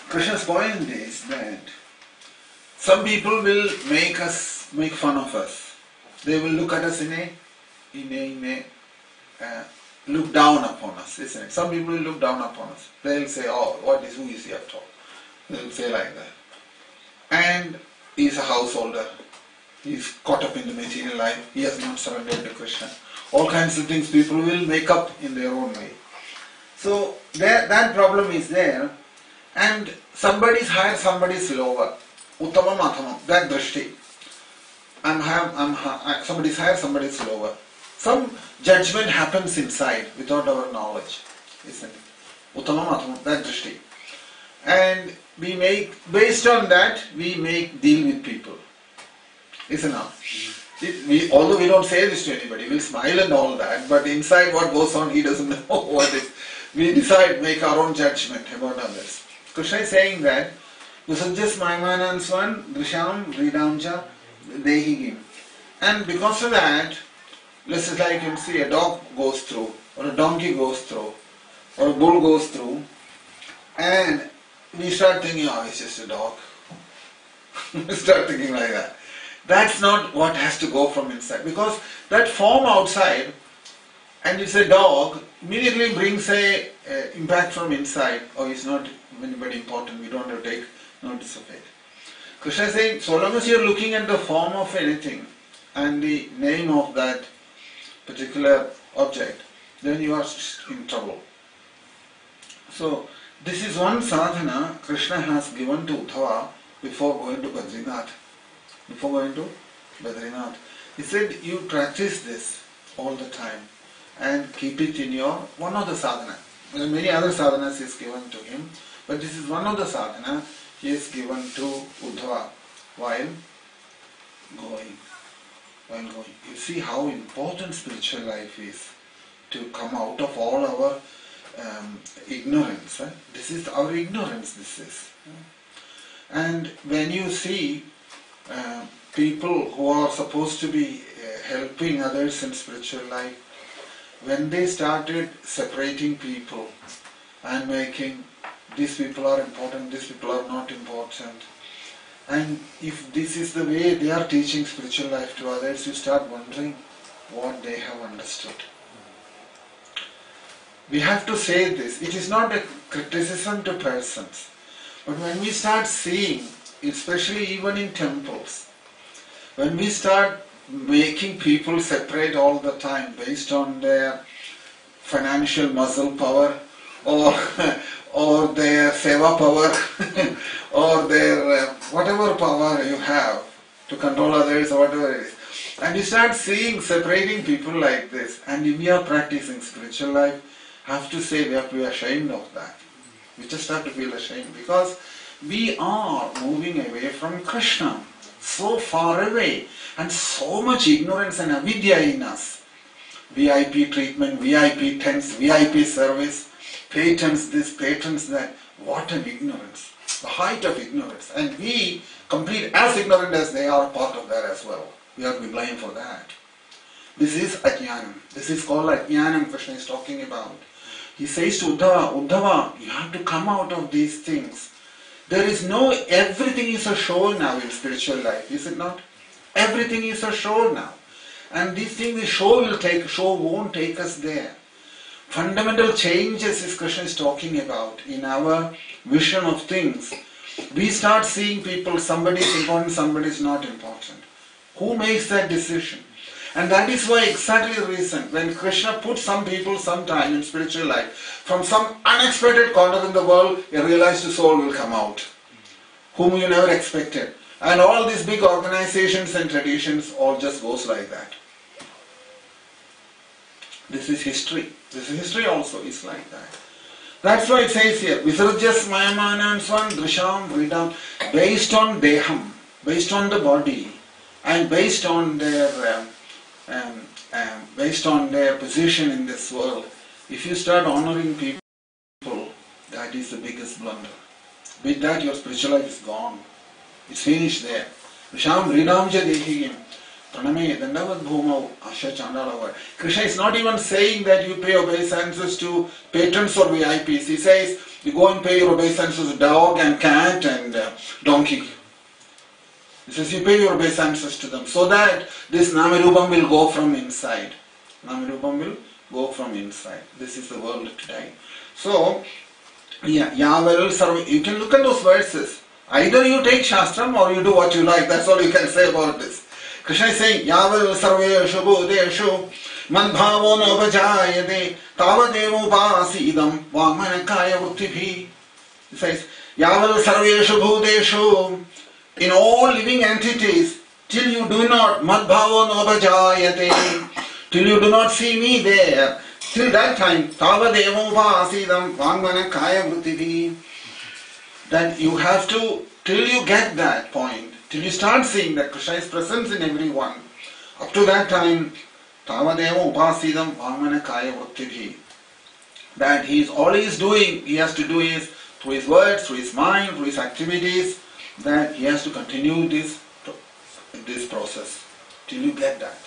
Krishna's point is that some people will make fun of us. They will look at us in a look down upon us, isn't it? Some people will look down upon us. They'll say, "Oh, who is he after all?" They'll say like that. And he's a householder. He's caught up in the material life. He has not surrendered to Krishna. All kinds of things people will make up in their own way. So that problem is there. And somebody is higher, somebody is lower. Uttamam, athamam. That drishti. Somebody is higher, somebody is lower. Some judgment happens inside without our knowledge, isn't it? Uttamam, athamam. That drishti. And we make, based on that, we make deal with people. Isn't it? Although we don't say this to anybody, we'll smile and all that, but inside what goes on, he doesn't know what is. We decide, make our own judgment about others. Krishna is saying that, Visajjas Maimanan Swan, Drisham, Vridamcha, Dehigim. And because of that, let's say like you see a dog goes through, or a donkey goes through, or a bull goes through, and we start thinking, oh, it's just a dog. We start thinking like that. That's not what has to go from inside. Because that form outside, and it's a dog, immediately brings a impact from inside. Oh, it's not anybody important, we don't have to take notice of it. Krishna is saying, so long as you're looking at the form of anything and the name of that particular object, then you are in trouble. So, this is one sadhana Krishna has given to Uddhava before going to Badrinath. He said, you practice this all the time and keep it in your, one of the sadhana. There are many other sadhanas is given to him, but this is one of the sadhana he is given to Uddhava while going. You see how important spiritual life is to come out of all our ignorance. This is our ignorance, this is. And when you see people who are supposed to be helping others in spiritual life, when they started separating people and making these people are important, these people are not important, and if this is the way they are teaching spiritual life to others, you start wondering what they have understood. We have to say this. It is not a criticism to persons, but when we start seeing, especially even in temples, when we start making people separate all the time based on their financial muscle power or their seva power or their whatever power you have, to control others or whatever it is. And you start seeing, separating people like this. And if we are practicing spiritual life, I have to say we have to be ashamed of that. We just have to feel ashamed because we are moving away from Krishna. So far away. And so much ignorance and avidya in us. VIP treatment, VIP tents, VIP service, patents this, patents that. What an ignorance. The height of ignorance. And we, complete as ignorant as they are, part of that as well. We are to be blamed for that. This is Ajnanam. This is called Ajnanam Krishna is talking about. He says to Uddhava, Uddhava, you have to come out of these things. There is no, everything is a show now in spiritual life, is it not? Everything is a show now. And these things, the show won't take us there. Fundamental changes is Krishna is talking about in our vision of things. We start seeing people, somebody is important, somebody is not important. Who makes that decision? And that is why exactly the reason when Krishna puts some people sometime in spiritual life, from some unexpected corner in the world, a realized soul will come out, whom you never expected. And all these big organizations and traditions all just goes like that. This is history. This is history also is like that. That's why it says here, Visarjas Mayamanam Swan Drisham Vridam, based on Deham, based on the body, and based on their position in this world. If you start honoring people, that is the biggest blunder. With that, your spiritual life is gone. It's finished there. Visham Vridam Jadehiyam. Krishna is not even saying that you pay obeisances to patrons or VIPs. He says you go and pay your obeisances to dog and cat and donkey. He says you pay your obeisances to them so that this Namarupam will go from inside. Namarupam will go from inside. This is the world today. So, yeah, you can look at those verses. Either you take Shastram or you do what you like. That's all you can say about this. Krishna is saying, Yaval sarveshu bhuteshu madbhavo nopajayate tavadevo pasidam vamanakaya vuttibhi. He says, Yaval sarveshu bhuteshu, in all living entities, till you do not madbhavo nopajayate, till you do not see me there, till that time, tavadevo pasidam vamanakaya vuttibhi. That you have to, till you get that point, till you start seeing that Krishna is present in everyone, up to that time, Tavadeva Upasidam Vamana Kaya Vrittibhi. That all he is doing, he has to do is, through his words, through his mind, through his activities, that he has to continue this process, till you get that.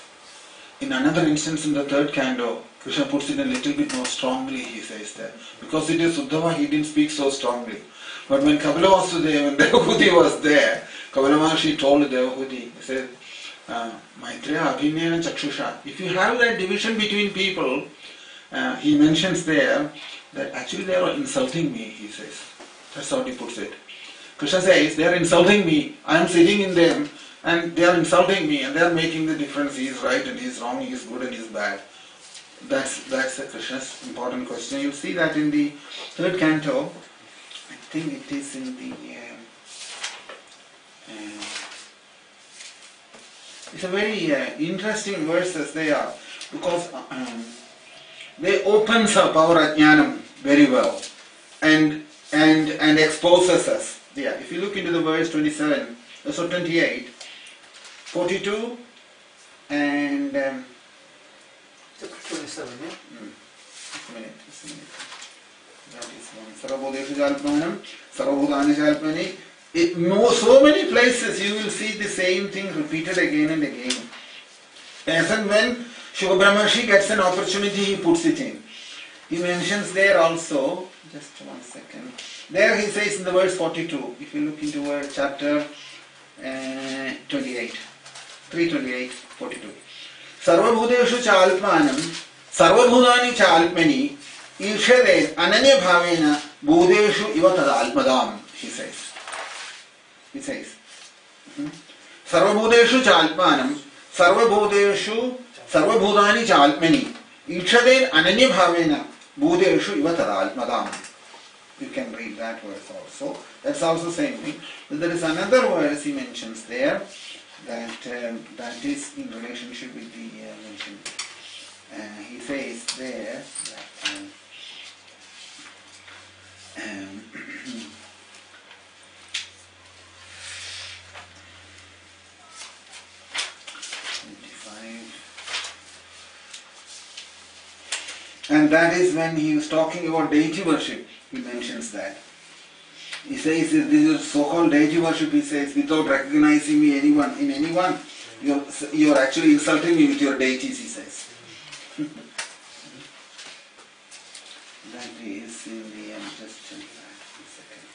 In another instance, in the third canto, Krishna puts it a little bit more strongly, he says that. Because it is Uddhava, he didn't speak so strongly. But when Kapila Vasudeva and Devahudi was there, Kapila Maharshi told Devahudi, he said, Maitreya Abhinena Chakshusha. If you have that division between people, he mentions there that actually they are insulting me, he says. That's how he puts it. Krishna says, they are insulting me. I am sitting in them and they are insulting me and they are making the difference. He is right and he is wrong, he is good and he is bad. That's Krishna's important question. You'll see that in the third canto. I think it is in the it's a very interesting verses they are, because they opens up our Ajnanam very well and exposes us. Yeah, if you look into the verse 27, so 28, 42 and 27, yeah? Just a minute. That is one. Sarvabhudeshu Jalpanam, Sarvabhudani Jalpani. So many places you will see the same thing repeated again and again. As and when Shiva Brahmarshi gets an opportunity, he puts it in. He mentions there also, just 1 second. There he says in the verse 42, if you look into chapter 28, 328, 42. Sarvabhudeshu Chalpanam, Sarvabhudani Chalpani, Irshade Ananya Bhavena, Bhudeshu Ivatadalpadam, he says. He says, Sarvabhudeshu Chalpanam, Sarvabhudeshu, Sarvabhudani Chalpani, Irshade Ananya Bhavena, Bhudeshu Ivatadalpadam. You can read that verse also. That's also same thing. There is another verse he mentions there. that is in relationship with the mention. He says there that 25. And that is when he was talking about deity worship, he mentions that. He says this is so-called deity worship, he says, without recognizing me in anyone, you're actually insulting me with your deities, he says. That is in the just check that a second.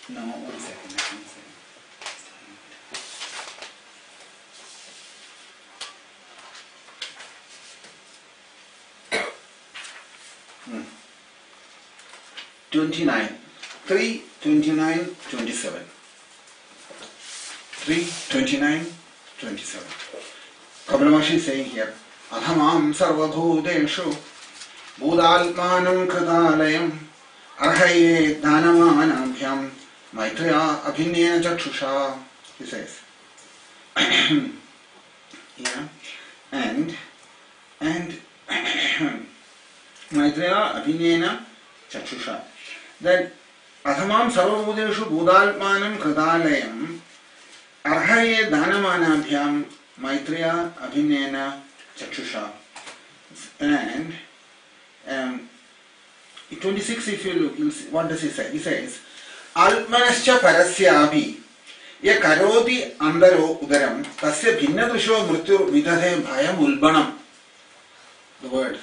No, 1 second, let me say. Hmm. 29. 3, 29, 27. 3, 29, 27. Kapila Maharshi is saying here, Adhamam sarvabhuteshu budalmanam kritalayam arhaye dhanamanabhyam maitreya abhinnena chakshusha, he says. Yeah, and maitreya abhinnena chakshusha, that Adhamam sarvabhuteshu budalmanam kritalayam arhaye dhanamanabhyam maitreya abhinnena chakshusha. And 26, if you look, you'll see, what does he say? He says, Almanascha parasyaabhi ye karoti andaro udaram tasya bhinnadrisho mrityur vidhate bhayam ulbanam. The word.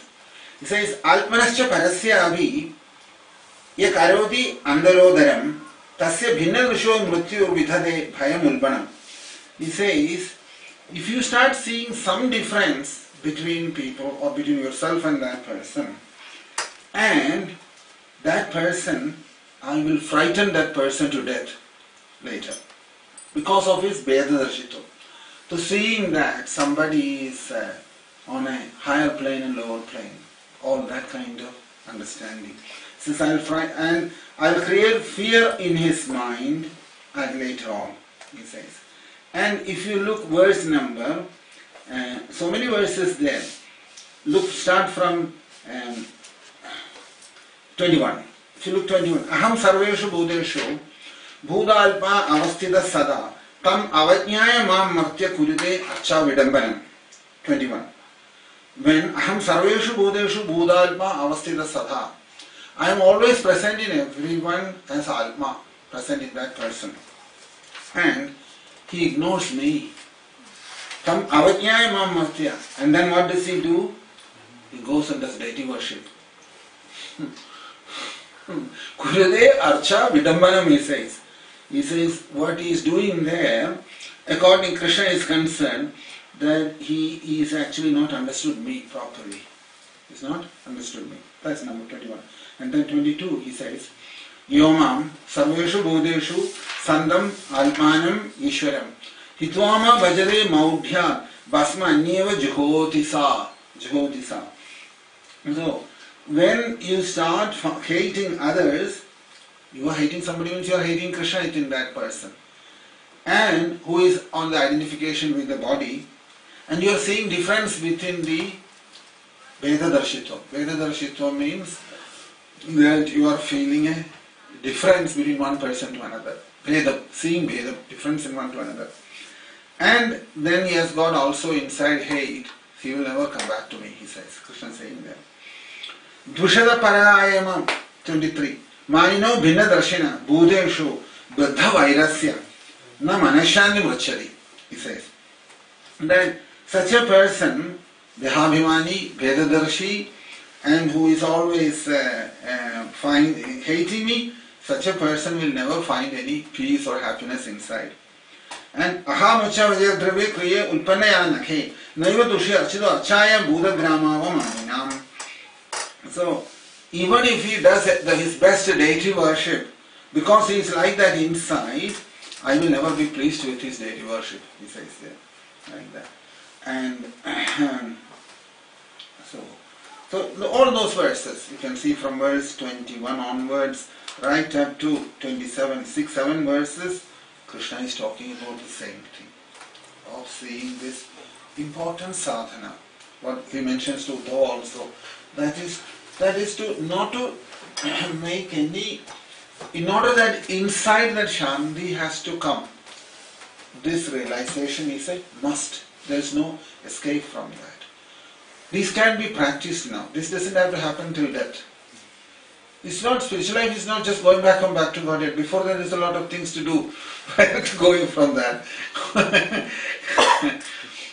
He says, Almanascha parasyaabhi ye karoti andaro udaram tasya bhinnadrisho mrityur vidhate bhayam ulbanam. He says, if you start seeing some difference between people or between yourself and that person, and that person, I will frighten that person to death later because of his Vedadarshito. So seeing that somebody is on a higher plane and lower plane, all that kind of understanding. Since I'll create fear in his mind at later on, he says. And if you look verse number, so many verses there. Look, start from 21. If you look 21, Aham sarveshu bhuteshu bhudalpa avasthita sada tam avajñāya mam martya kurite accha vidambanam. 21. When Aham sarveshu bhuteshu bhudalpa avasthita sada, I am always present in everyone as Alma, present in that person. And he ignores me. Tam avajñāya mam martya. And then what does he do? He goes and does deity worship. Kurade archa vidambanam, he says. He says what he is doing there, according to Krishna is concerned, that he is actually not understood me properly. He is not understood me. That's number 21. And then 22 he says, Yomam sarveshu bhuteshu sandam almanam ishwaram hitvama bhajare maudhya basma anyeva jhotisa. So, when you start hating others, you are hating somebody means you are hating Krishna in that person. And who is on the identification with the body, and you are seeing difference within the Vedadarshitva. Vedadarshitva means that you are feeling a difference between one person to another. Veda, seeing Veda, difference in one to another. And then he has got also inside hate. He will never come back to me, he says. Krishna saying there. Dvushada parayamam 23. Manino bhinna darshina bhudeshu baddha vairasya na manashani mrachari, he says. That such a person, Dehabhimani, Vedadarshi, and who is always hating me, such a person will never find any peace or happiness inside. And ahamucha vajradravya kriye ulpanaya nakhe naiva dushi archido archaya buddha gramava maninam. So, even if he does his best deity worship, because he is like that inside, I will never be pleased with his deity worship, he says there, like that. And so So all those verses, you can see from verse 21 onwards, right up to 27, 7 verses, Krishna is talking about the same thing, of seeing this important sadhana. What he mentions to Uddhava also, that is to not to make any, in order that inside that Shanti has to come, this realization is a must. There is no escape from that. This can be practiced now. This doesn't have to happen till death. It's not, spiritual life is not just going back to Godhead. Before that, there is a lot of things to do prior to going from that.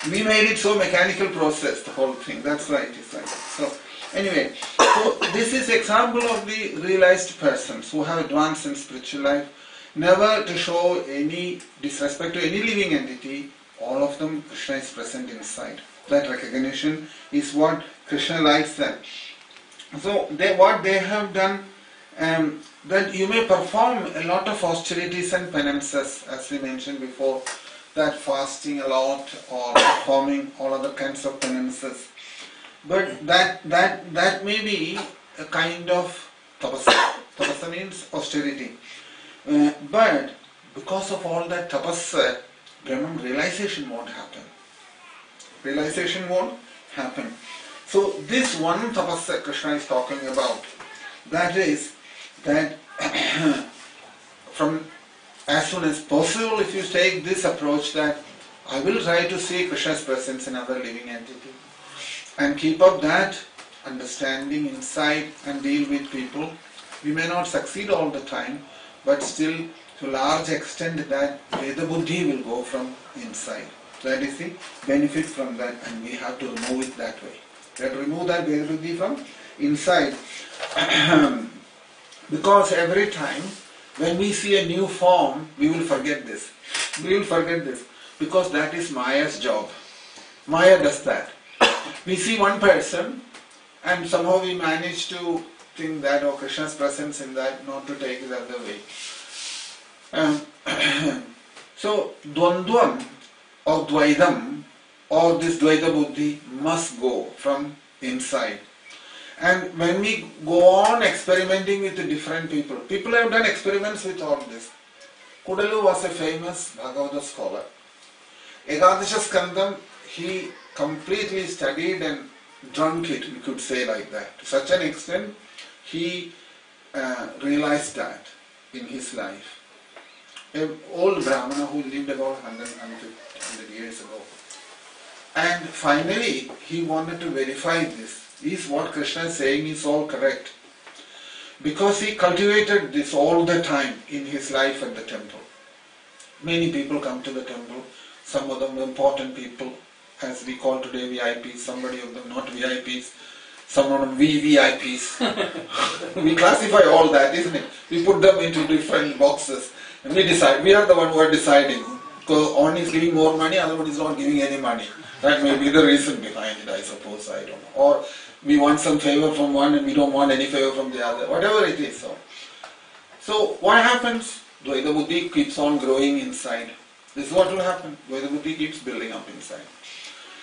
We made it so mechanical process, the whole thing. That's why it is like that. So, anyway, so this is example of the realized persons who have advanced in spiritual life, never to show any disrespect to any living entity. All of them, Krishna is present inside. That recognition is what Krishna likes them. So what they have done, that you may perform a lot of austerities and penances, as we mentioned before, that fasting a lot or performing all other kinds of penances. But that may be a kind of tapasya. Tapasya means austerity. But because of all that tapasya, Brahman realization won't happen. Realization won't happen. So this one tapasya Krishna is talking about, that is that from as soon as possible, if you take this approach that I will try to see Krishna's presence in other living entity and keep up that understanding inside and deal with people, we may not succeed all the time, but still to a large extent that Veda Buddhi will go from inside. That is the benefit from that, and we have to remove it that way. We have to remove that Veda Buddhi from inside. Because every time when we see a new form, we will forget this. We will forget this. Because that is Maya's job. Maya does that. We see one person and somehow we manage to think that, oh, Krishna's presence in that, not to take it the other way. So, Dvandvam or Dvaidam or this Dvaita Buddhi must go from inside. And when we go on experimenting with the different people, people have done experiments with all this. Kudalu was a famous Bhagavata scholar. Ekadasha Skandam, he completely studied and drunk it, we could say like that. To such an extent, he realized that in his life. An old Brahmana who lived about 100 years ago. And finally, he wanted to verify this. Is what Krishna is saying is all correct? Because he cultivated this all the time in his life at the temple. Many people come to the temple, some of them important people, as we call today VIPs, somebody of them not VIPs, some of them VVIPs. We classify all that, isn't it? We put them into different boxes and we decide. We are the one who are deciding. Because one is giving more money, other one is not giving any money. That may be the reason behind it, I suppose, I don't know. Or we want some favor from one and we don't want any favor from the other, whatever it is. So what happens? Dvaita Buddhi keeps on growing inside. This is what will happen. Dvaita Buddhi keeps building up inside.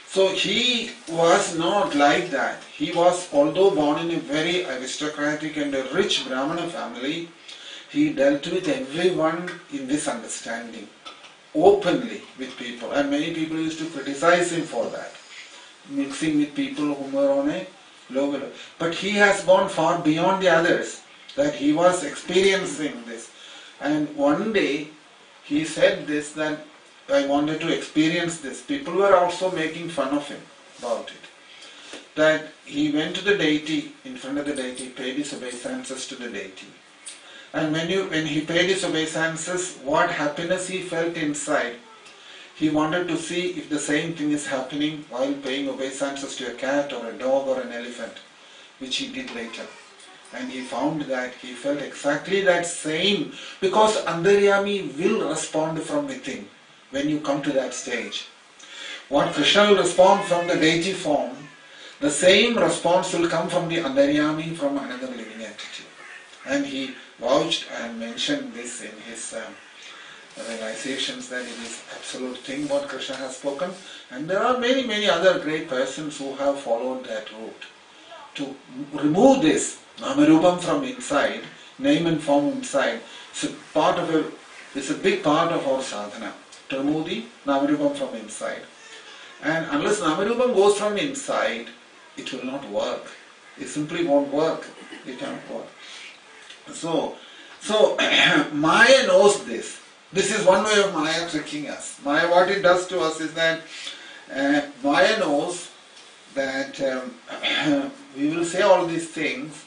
So he was not like that. He was, although born in a very aristocratic and a rich Brahmana family, he dealt with everyone in this understanding, openly with people. And many people used to criticize him for that, mixing with people who were on a low level. But he has gone far beyond the others, that he was experiencing this. And one day he said this, that I wanted to experience this. People were also making fun of him about it. That he went to the deity, in front of the deity, paid his obeisances to the deity. And when he paid his obeisances, what happiness he felt inside, he wanted to see if the same thing is happening while paying obeisances to a cat or a dog or an elephant, which he did later. And he found that he felt exactly that same, because Antaryami will respond from within when you come to that stage. What Krishna will respond from the deity form, the same response will come from the Antaryami from another living entity. And he vouched and mentioned this in his realizations, that it is absolute thing what Krishna has spoken. And there are many other great persons who have followed that route to remove this Namarupam from inside, name and form inside, it's a big part of our sadhana, to remove the Namarupam from inside. And unless Namarupam goes from inside, it will not work. It simply won't work. It can't work. So Maya knows this. This is one way of Maya tricking us. Maya, what it does to us is that Maya knows that we will say all these things,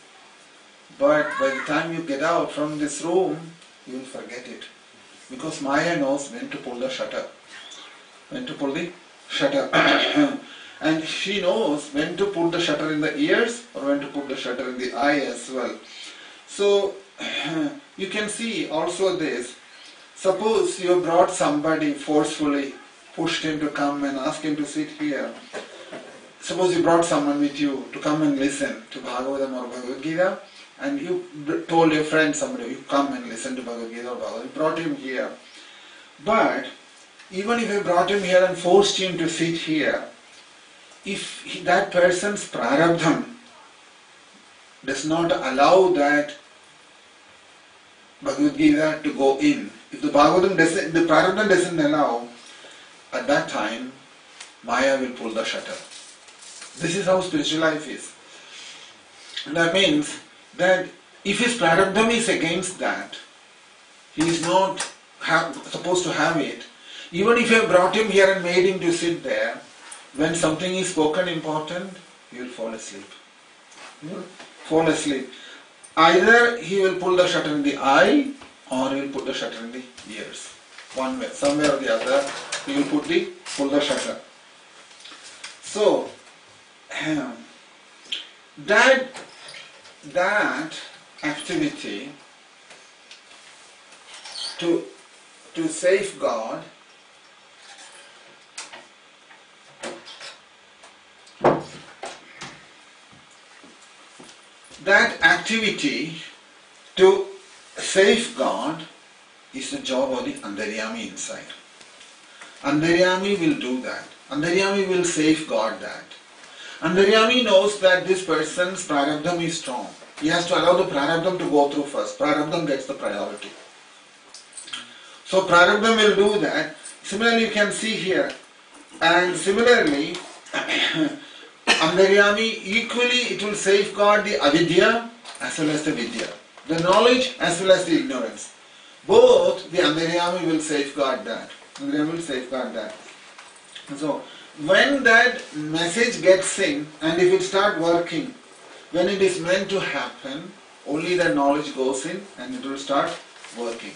but by the time you get out from this room, you will forget it. Because Maya knows when to pull the shutter. When to pull the shutter. And she knows when to put the shutter in the ears or when to put the shutter in the eye as well. So you can see also this. Suppose you brought somebody forcefully, pushed him to come and asked him to sit here. Suppose you brought someone with you to come and listen to Bhagavatam or Bhagavad Gita, and you told your friend, somebody, you come and listen to Bhagavad Gita or Bhagavad Gita. You brought him here. But even if you brought him here and forced him to sit here, if that person's prarabdham does not allow that Bhagavad Gita to go in, if the prarabdham doesn't allow, at that time Maya will pull the shutter. This is how spiritual life is. And that means that if his prarabdham is against that, he is not supposed to have it. Even if you have brought him here and made him to sit there, when something is spoken important, he will fall asleep. He will fall asleep. Either he will pull the shutter in the eye or he will put the shutter in the ears. One way, somewhere or the other, he will pull the shutter. So, that activity to safeguard is the job of the Antaryami inside. Antaryami will do that. Antaryami will safeguard that. Antaryami knows that this person's prarabdham is strong. He has to allow the prarabdham to go through first. Prarabdham gets the priority. So prarabdham will do that. Similarly, you can see here. And similarly, Antaryami, equally it will safeguard the avidya as well as the vidya. The knowledge as well as the ignorance. Both the Antaryami will safeguard that. Antaryami will safeguard that. So, when that message gets in and if it starts working, when it is meant to happen, only the knowledge goes in and it will start working.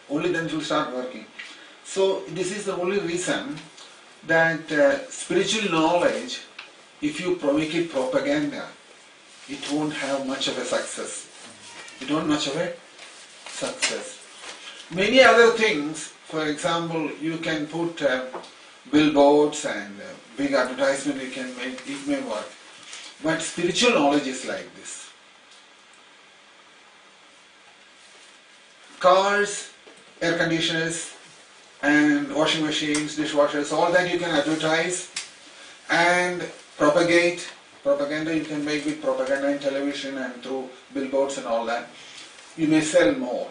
Only then it will start working. So, this is the only reason that spiritual knowledge, if you make it propaganda, it won't have much of a success. It won't much of a success. Many other things, for example, you can put billboards and big advertisement you can make, it may work. But spiritual knowledge is like this. Cars, air conditioners, and washing machines, dishwashers, all that you can advertise and propagate. Propaganda you can make with propaganda in television and through billboards and all that. You may sell more.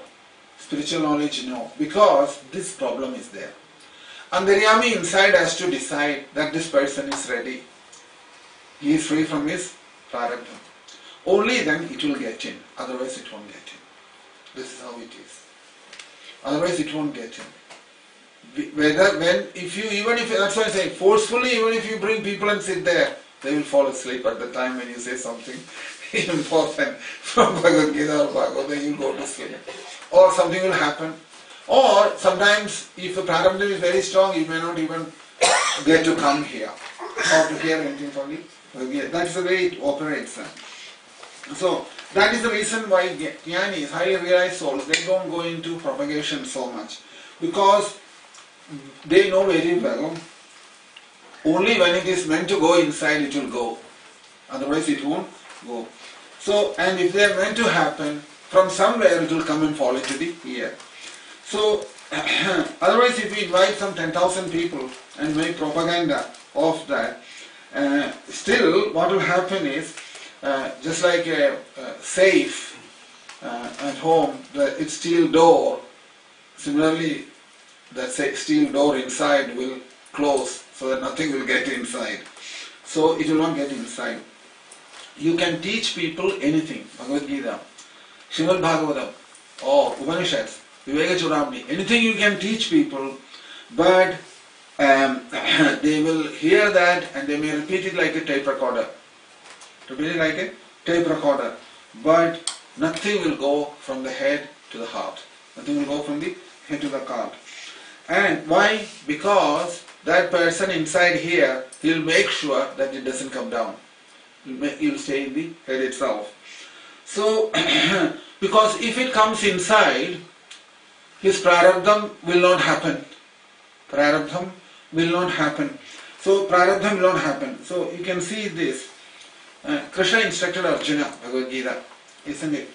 Spiritual knowledge, no. Because this problem is there. Antaryami inside has to decide that this person is ready. He is free from his prarabdha. Only then it will get in. Otherwise it won't get in. This is how it is. Otherwise it won't get in. That's why I say, forcefully, even if you bring people and sit there, they will fall asleep at the time when you say something important from Bhagavad Gita or Bhagavad, you go to sleep. Or something will happen. Or sometimes if the prarabdha is very strong, you may not even get to come here or to hear anything from the Bhagavad Gita. That is the way it operates. So that is the reason why jnanis, highly realized souls, they don't go into propagation so much. Because they know very well, only when it is meant to go inside it will go. Otherwise it won't go. So, and if they are meant to happen, from somewhere it will come and fall into the ear. So, otherwise if we invite some 10,000 people and make propaganda of that, still what will happen is, just like a safe at home, its steel door, similarly that steel door inside will close so that nothing will get inside. So it will not get inside. You can teach people anything, Bhagavad Gita, Srimad Bhagavatam, or Upanishads, Viveka Chudamani, anything you can teach people, but they will hear that and they may repeat it like a tape recorder. Repeat it like a tape recorder. But nothing will go from the head to the heart. Nothing will go from the head to the heart. And why? Because that person inside here, he'll make sure that it doesn't come down. He'll stay in the head itself. So, because if it comes inside, his prarabdham will not happen. Prarabdham will not happen. So, prarabdham will not happen. So, you can see this. Krishna instructed Arjuna, Bhagavad Gita, isn't it?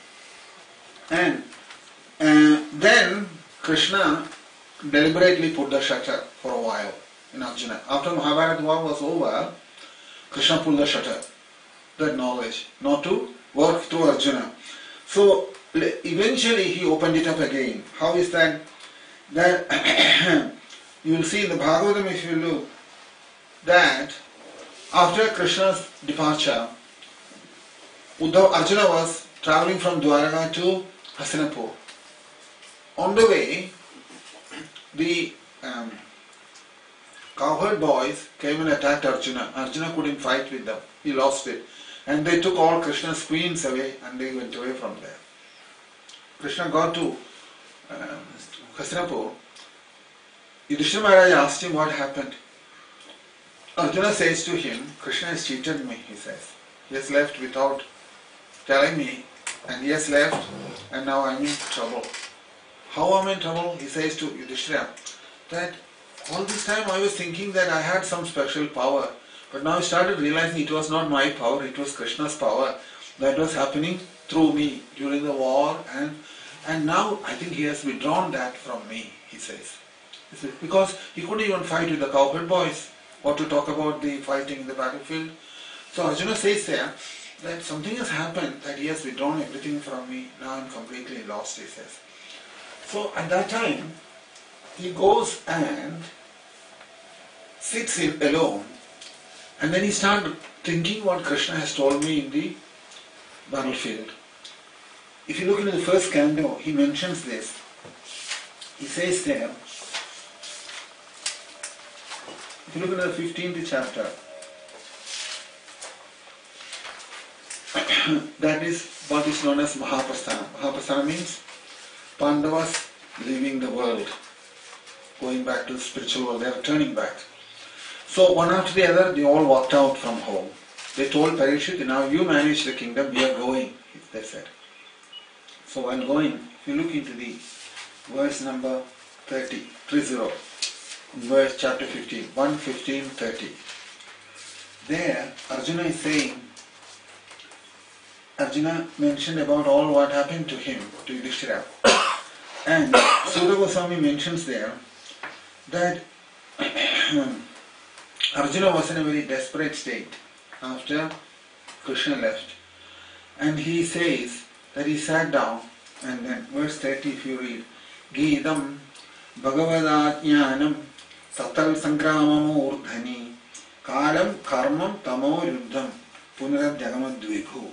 And then Krishna deliberately put the shutter for a while in Arjuna. After Mahabharata war was over, Krishna pulled the shutter, that knowledge, not to work through Arjuna. So eventually he opened it up again. How is that? That you will see in the Bhagavatam, if you look, that after Krishna's departure, Arjuna was traveling from Dwaraka to Hastinapur. On the way, the cowherd boys came and attacked Arjuna. Arjuna couldn't fight with them. He lost it. And they took all Krishna's queens away and they went away from there. Krishna got to Hastinapur. Yudhishthira Maharaj asked him what happened. Arjuna says to him, Krishna has cheated me, he says. He has left without telling me, and he has left, and now I'm in trouble. How am I in trouble? He says to Yudhishthira, that all this time I was thinking that I had some special power, but now I started realizing it was not my power, it was Krishna's power that was happening through me during the war, and now I think he has withdrawn that from me, he says. Because he couldn't even fight with the cowherd boys, or to talk about the fighting in the battlefield. So Arjuna says there that something has happened, that he has withdrawn everything from me, now I'm completely lost, he says. So at that time, he goes and sits alone, and then he started thinking what Krishna has told me in the battlefield. If you look into the first canto, he mentions this. He says there, if you look into the 15th chapter, that is what is known as Mahaprasthana. Mahaprasthana means Pandavas leaving the world, going back to the spiritual world, they are turning back. So one after the other, they all walked out from home. They told Parikshit, now you manage the kingdom, we are going, they said. So while going, if you look into the verse number 30, in verse chapter 15, 1:15:30, there Arjuna is saying, Arjuna mentioned about all what happened to him, to Yudhishthira. And Sudha Goswami mentions there that Arjuna was in a very desperate state after Krishna left. And he says that he sat down, and then verse 30 if you read, Geetam Bhagavadajnanam Satal Sankramam Urdhani Kalam Karmam Tamo Yuddham Punarad Jagamadvibhu.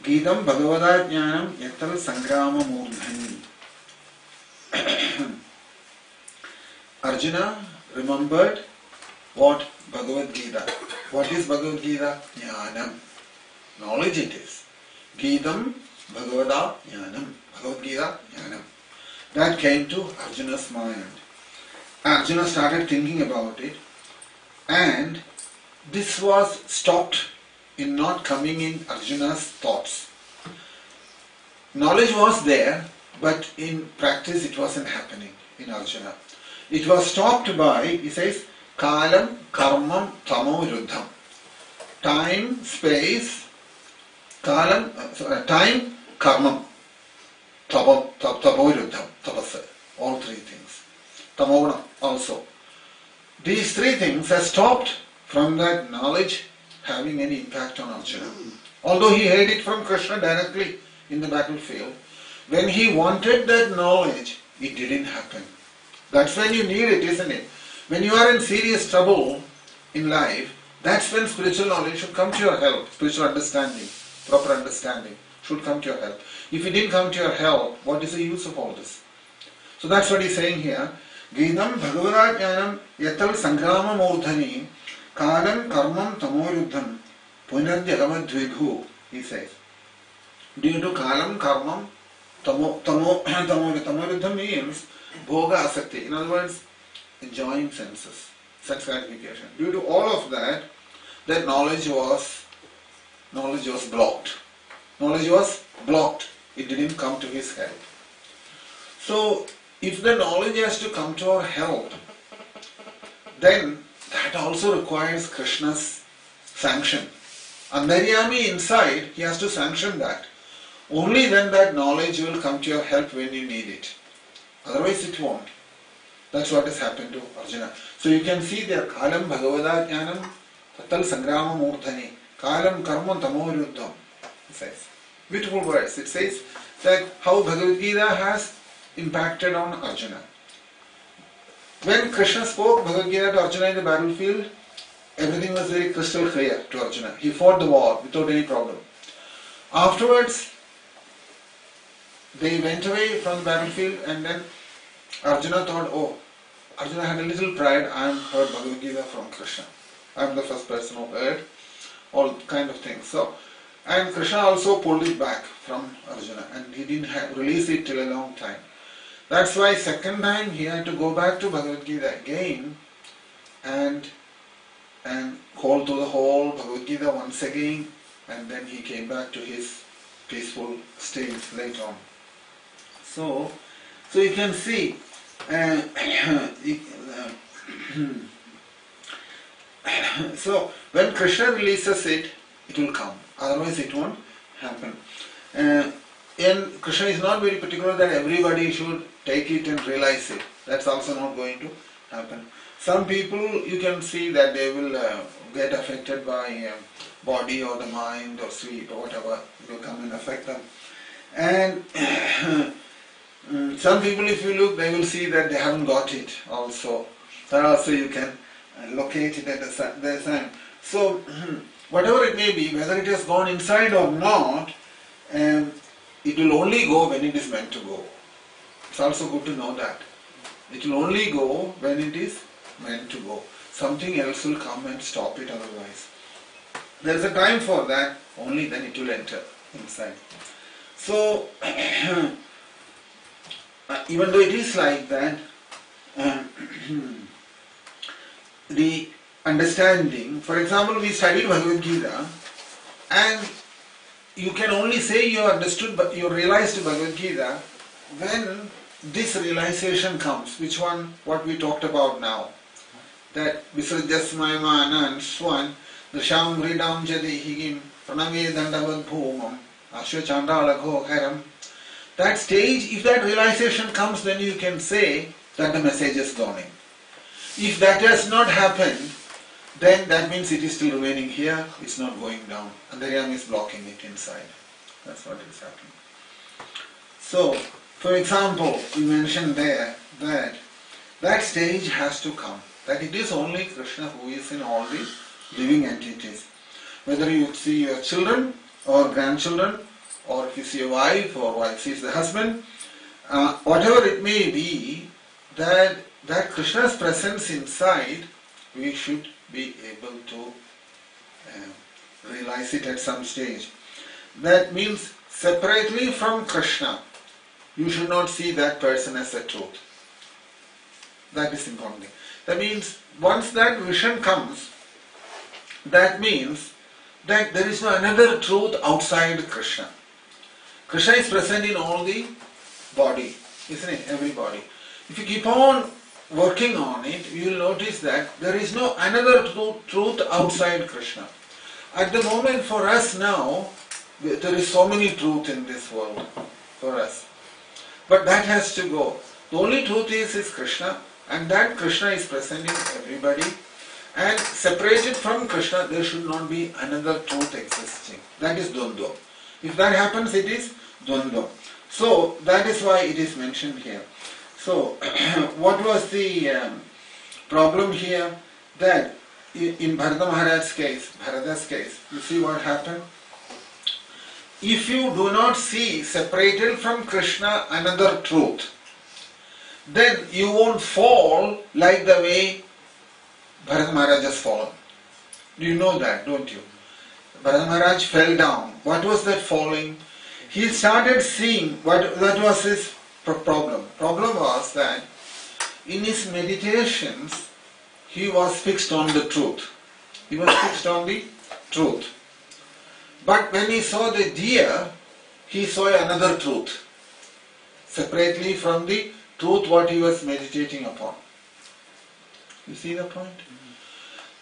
Geetam Bhagavadajnanam Yatal Sankramam Urdhani. Arjuna remembered what Bhagavad Gita. What is Bhagavad Gita? Jnanam. Knowledge it is. Geetam Bhagavada Jnanam. Bhagavad Gita Jnanam. That came to Arjuna's mind. Arjuna started thinking about it, and this was stopped in not coming in Arjuna's thoughts. Knowledge was there, but in practice it wasn't happening in Arjuna. It was stopped by, he says, Kalam, Karmam, Tamo, Ruddham. Time, space, Kalam, time, Karmam, Tamo, Ruddham, Tapasa. All three things. Tamoguna also. These three things are stopped from that knowledge having any impact on Arjuna. Although he heard it from Krishna directly in the battlefield, when he wanted that knowledge, it didn't happen. That's when you need it, isn't it? When you are in serious trouble in life, that's when spiritual knowledge should come to your help. Spiritual understanding, proper understanding should come to your help. If it didn't come to your help, what is the use of all this? So that's what he's saying here. Gītam bhagavata jnanam yatal sangrama murdhani kalam karmam tamoruddham punarjagamadvighu, he says. Due to kalam karmam tamoruddham means bhoga asakti. In other words, enjoying senses, sense gratification. Due to all of that, that knowledge was blocked. Knowledge was blocked. It didn't come to his help. So, if the knowledge has to come to our help, then that also requires Krishna's sanction. Antaryami inside, he has to sanction that. Only then that knowledge will come to your help when you need it. Otherwise it won't. That's what has happened to Arjuna. So you can see there, Kalam Bhagavata Jnanam Tatal Sangrama Murdhani Kalam Karma Tamoruddham. It says. Beautiful words. It says that how Bhagavad Gita has impacted on Arjuna. When Krishna spoke Bhagavad Gita to Arjuna in the battlefield, everything was very crystal clear to Arjuna. He fought the war without any problem. Afterwards, they went away from the battlefield, and then Arjuna thought, oh, Arjuna had a little pride, I am heard Bhagavad Gita from Krishna. I am the first person who heard all kind of things. So, and Krishna also pulled it back from Arjuna, and he didn't release it till a long time. That's why second time he had to go back to Bhagavad Gita again and call to the whole Bhagavad Gita once again, and then he came back to his peaceful state later on. So you can see, so when Krishna releases it, it will come. Otherwise it won't happen. And Krishna is not very particular that everybody should take it and realize it. That's also not going to happen. Some people, you can see that they will get affected by body or the mind or sleep or whatever. It will come and affect them. And some people, if you look, they will see that they haven't got it also. That also you can locate it at the same. So, whatever it may be, whether it has gone inside or not, it will only go when it is meant to go. It's also good to know that. It will only go when it is meant to go. Something else will come and stop it otherwise. There is a time for that, only then it will enter inside. So, even though it is like that, the understanding, for example, we studied Bhagavad Gita, and you can only say you understood, but you realized Bhagavad Gita when this realization comes. Which one? What we talked about now. That Visrajasmayamanan Swan, the Sham Ridam Jadi Higim, Praname Dandavad Bhumam, Ashwa Chandalagho Haram. That stage, if that realization comes, then you can say that the message is gone in. If that has not happened, then that means it is still remaining here, it's not going down. And the Antaryami is blocking it inside. That's what is happening. So, for example, we mentioned there that that stage has to come. That it is only Krishna who is in all the living entities. Whether you see your children or grandchildren, or if you see a wife or wife sees the husband, whatever it may be, that Krishna's presence inside, we should be able to realize it at some stage. That means separately from Krishna, you should not see that person as a truth. That is important. That means once that vision comes, that means that there is no another truth outside Krishna. Krishna is present in all the body, isn't it? Every body. If you keep on working on it, you will notice that there is no another truth outside Krishna. At the moment for us now, there is so many truth in this world for us. But that has to go. The only truth is Krishna, and that Krishna is present in everybody. And separated from Krishna, there should not be another truth existing. That is Dvandva. If that happens, it is Dvandva. So that is why it is mentioned here. So what was the problem here? That in Bharata Maharaj's case, Bharata's case, you see what happened? If you do not see separated from Krishna another truth, then you won't fall like the way Bharata Maharaj has fallen. You know that, don't you? Bharata Maharaj fell down. What was that falling? He started seeing that was his problem. Problem was that in his meditations he was fixed on the truth. He was fixed on the truth. But when he saw the deer, he saw another truth, separately from the truth what he was meditating upon. You see the point?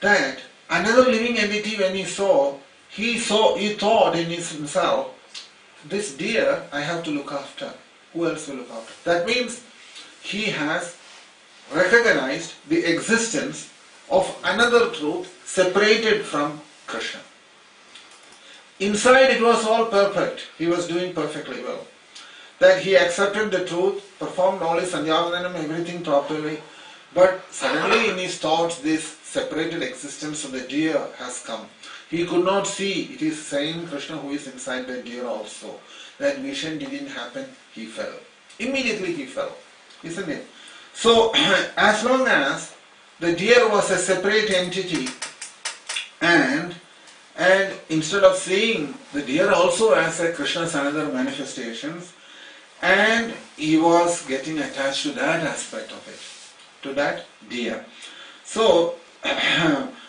That another living entity, when he thought in himself, this deer I have to look after. Who else will look after? That means he has recognized the existence of another truth separated from Krishna. Inside it was all perfect. He was doing perfectly well. That he accepted the truth, performed all his sandhyavandanam, everything properly. But suddenly in his thoughts this separated existence of the deer has come. He could not see it is same Krishna who is inside the deer also. That vision didn't happen, he fell. Immediately he fell. Isn't it? So as long as the deer was a separate entity and instead of seeing the deer also as a Krishna's another manifestations, and he was getting attached to that aspect of it, to that deer. So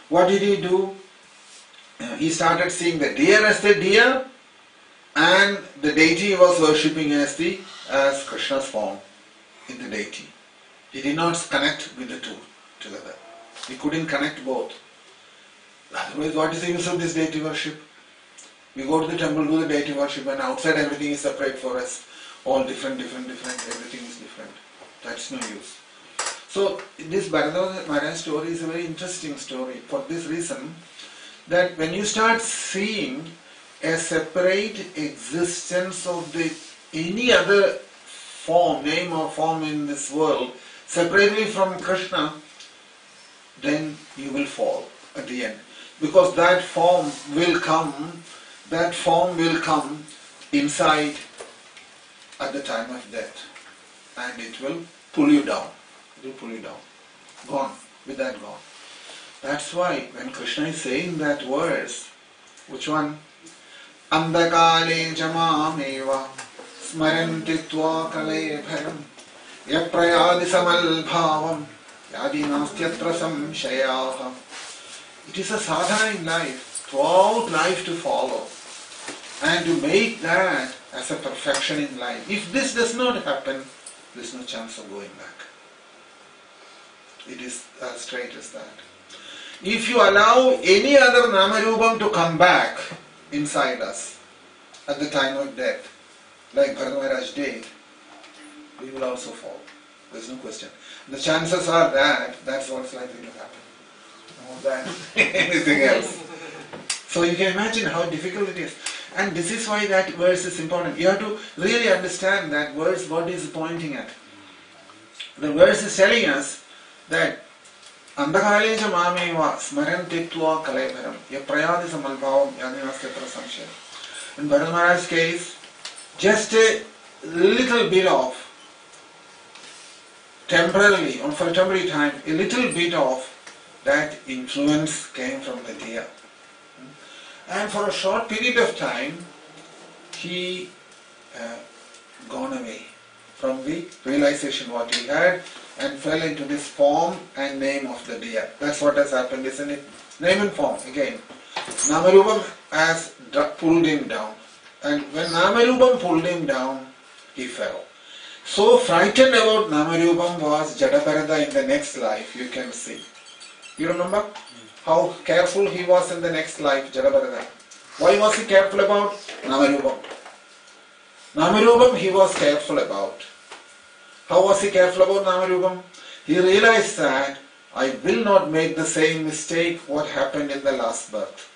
what did he do? He started seeing the deer as the deer, and the deity he was worshipping as Krishna's form in the deity. He did not connect with the two together. He couldn't connect both. Otherwise, what is the use of this deity worship? We go to the temple, do the deity worship, and outside everything is separate for us. All different, everything is different. That's no use. So this Bharata Maharaj story is a very interesting story for this reason, that when you start seeing a separate existence of any other form, name or form in this world, separately from Krishna, then you will fall at the end. Because that form will come inside at the time of death, and it will pull you down. It will pull you down. Gone. With that gone. That's why when Krishna is saying that verse, which one? Andakale jamameva smaranti tva kalebharam yaprayadi samal bhavam yadi nastyatra samshayaha. It is a sadhana in life, throughout life to follow, and to make that as a perfection in life. If this does not happen, there is no chance of going back. It is as straight as that. If you allow any other Namarubam to come back inside us at the time of death, like Bharata Maharaj did, we will also fall. There is no question. The chances are that that's what's likely to happen, more than anything else. So you can imagine how difficult it is. And this is why that verse is important. You have to really understand that verse, what is pointing at. The verse is telling us that Andakaleja mameva smarantitva kalebharam yaprayadi samalbhavam yadinastyatra samshaya. In Bharata Maharaj's case, just a little bit of, temporarily, or for a temporary time, a little bit of that influence came from the deer. And for a short period of time, he gone away from the realization what he had and fell into this form and name of the deer. That's what has happened, isn't it? Name and form, again. Namarubam has pulled him down. And when Namarubam pulled him down, he fell. So frightened about Namarubam was Jadabharata in the next life, you can see. You remember how careful he was in the next life, Jadabharata. Why was he careful about Namarubam? Namarubam he was careful about. How was he careful about Namarubam? He realized that I will not make the same mistake what happened in the last birth.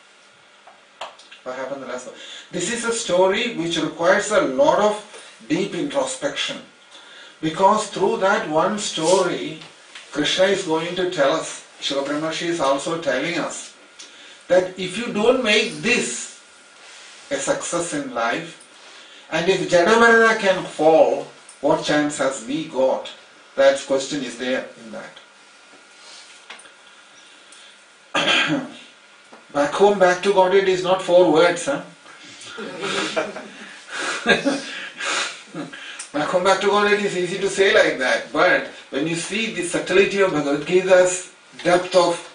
What happened in the last birth? This is a story which requires a lot of deep introspection. Because through that one story, Krishna is going to tell us, Srila Brahmarshi is also telling us, that if you don't make this a success in life, and if Jadavarana can fall, what chance has we got? That question is there in that. Back home, back to Godhead is not 4 words, huh? Back home, back to Godhead is easy to say like that, but when you see the subtlety of Bhagavad Gita's depth of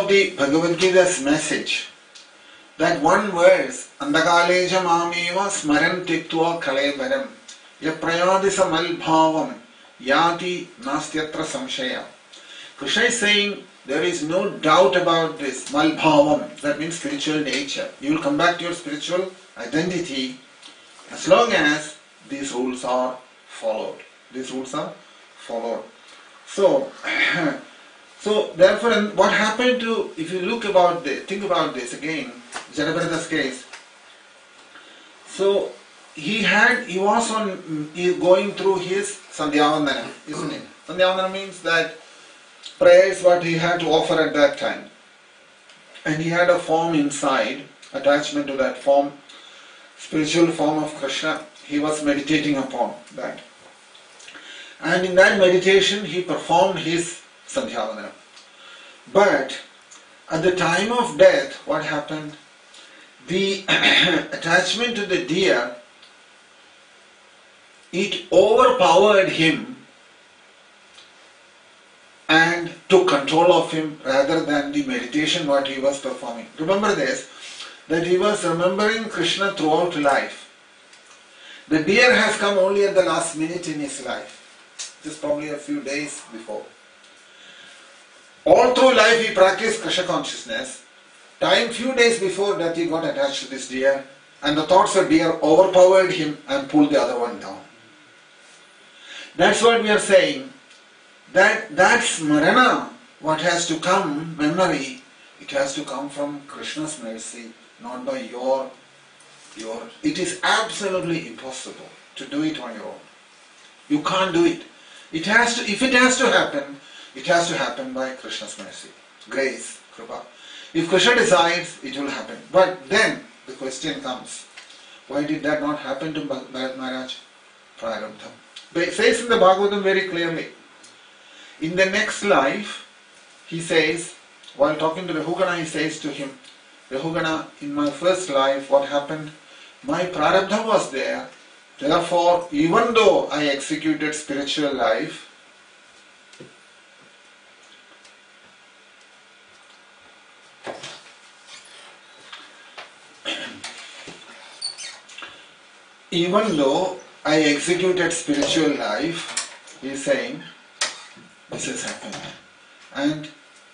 the Bhagavad Gita's message, that one verse, Andakaleja mameva smaran tiktva kalevaram yaprayadisa malbhavam yati nastyatra samshaya. Krishna is saying there is no doubt about this malbhavam, that means spiritual nature. You will come back to your spiritual identity as long as these rules are followed. These rules are followed. So therefore, what happened to, if you look about this, think about this again, Jadavarana's case. So he was going through his Sandhyavandana, isn't it? Sandhyavandana means that prayers what he had to offer at that time. And he had a form inside, attachment to that form, spiritual form of Krishna. He was meditating upon that. And in that meditation he performed his Sandhyavandana. But at the time of death, what happened? The attachment to the deer, it overpowered him and took control of him rather than the meditation what he was performing. Remember this, that he was remembering Krishna throughout life. The deer has come only at the last minute in his life, just probably a few days before. All through life he practiced Krishna consciousness. Few days before that he got attached to this deer, and the thoughts of deer overpowered him and pulled the other one down. That's what we are saying. That's Smarana, what has to come, memory, it has to come from Krishna's mercy, not by your. It is absolutely impossible to do it on your own. You can't do it. If it has to happen, it has to happen by Krishna's mercy, grace, Kripa. If Krishna decides, it will happen. But then the question comes, why did that not happen to Bharat Maharaj? Prarabdha. It says in the Bhagavatam very clearly. In the next life, he says, while talking to Rahugana, he says to him, Rahugana, in my first life, what happened? My Prarabdha was there. Therefore, even though I executed spiritual life, he is saying, this has happened. And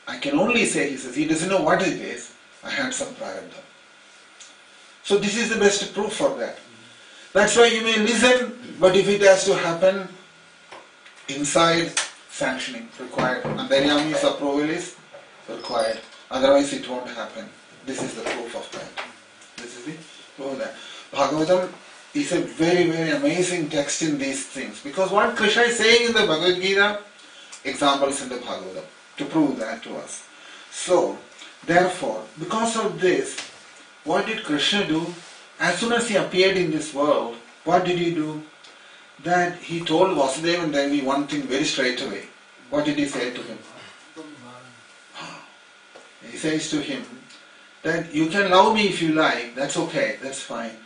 I can only say, he says, he doesn't know what it is, I had some prarabdha. So this is the best proof for that. That's why you may listen, but if it has to happen, inside sanctioning required. Antaryami's approval is required. Otherwise it won't happen. This is the proof of that. This is the proof of that. Bhagavatam is a very, very amazing text in these things. Because what Krishna is saying in the Bhagavad Gita, examples in the Bhagavatam to prove that to us. So, therefore, because of this, what did Krishna do? As soon as he appeared in this world, what did he do? That he told Vasudeva and Devi one thing very straight away. What did he say to him? He says to him that you can love me if you like, that's okay, that's fine.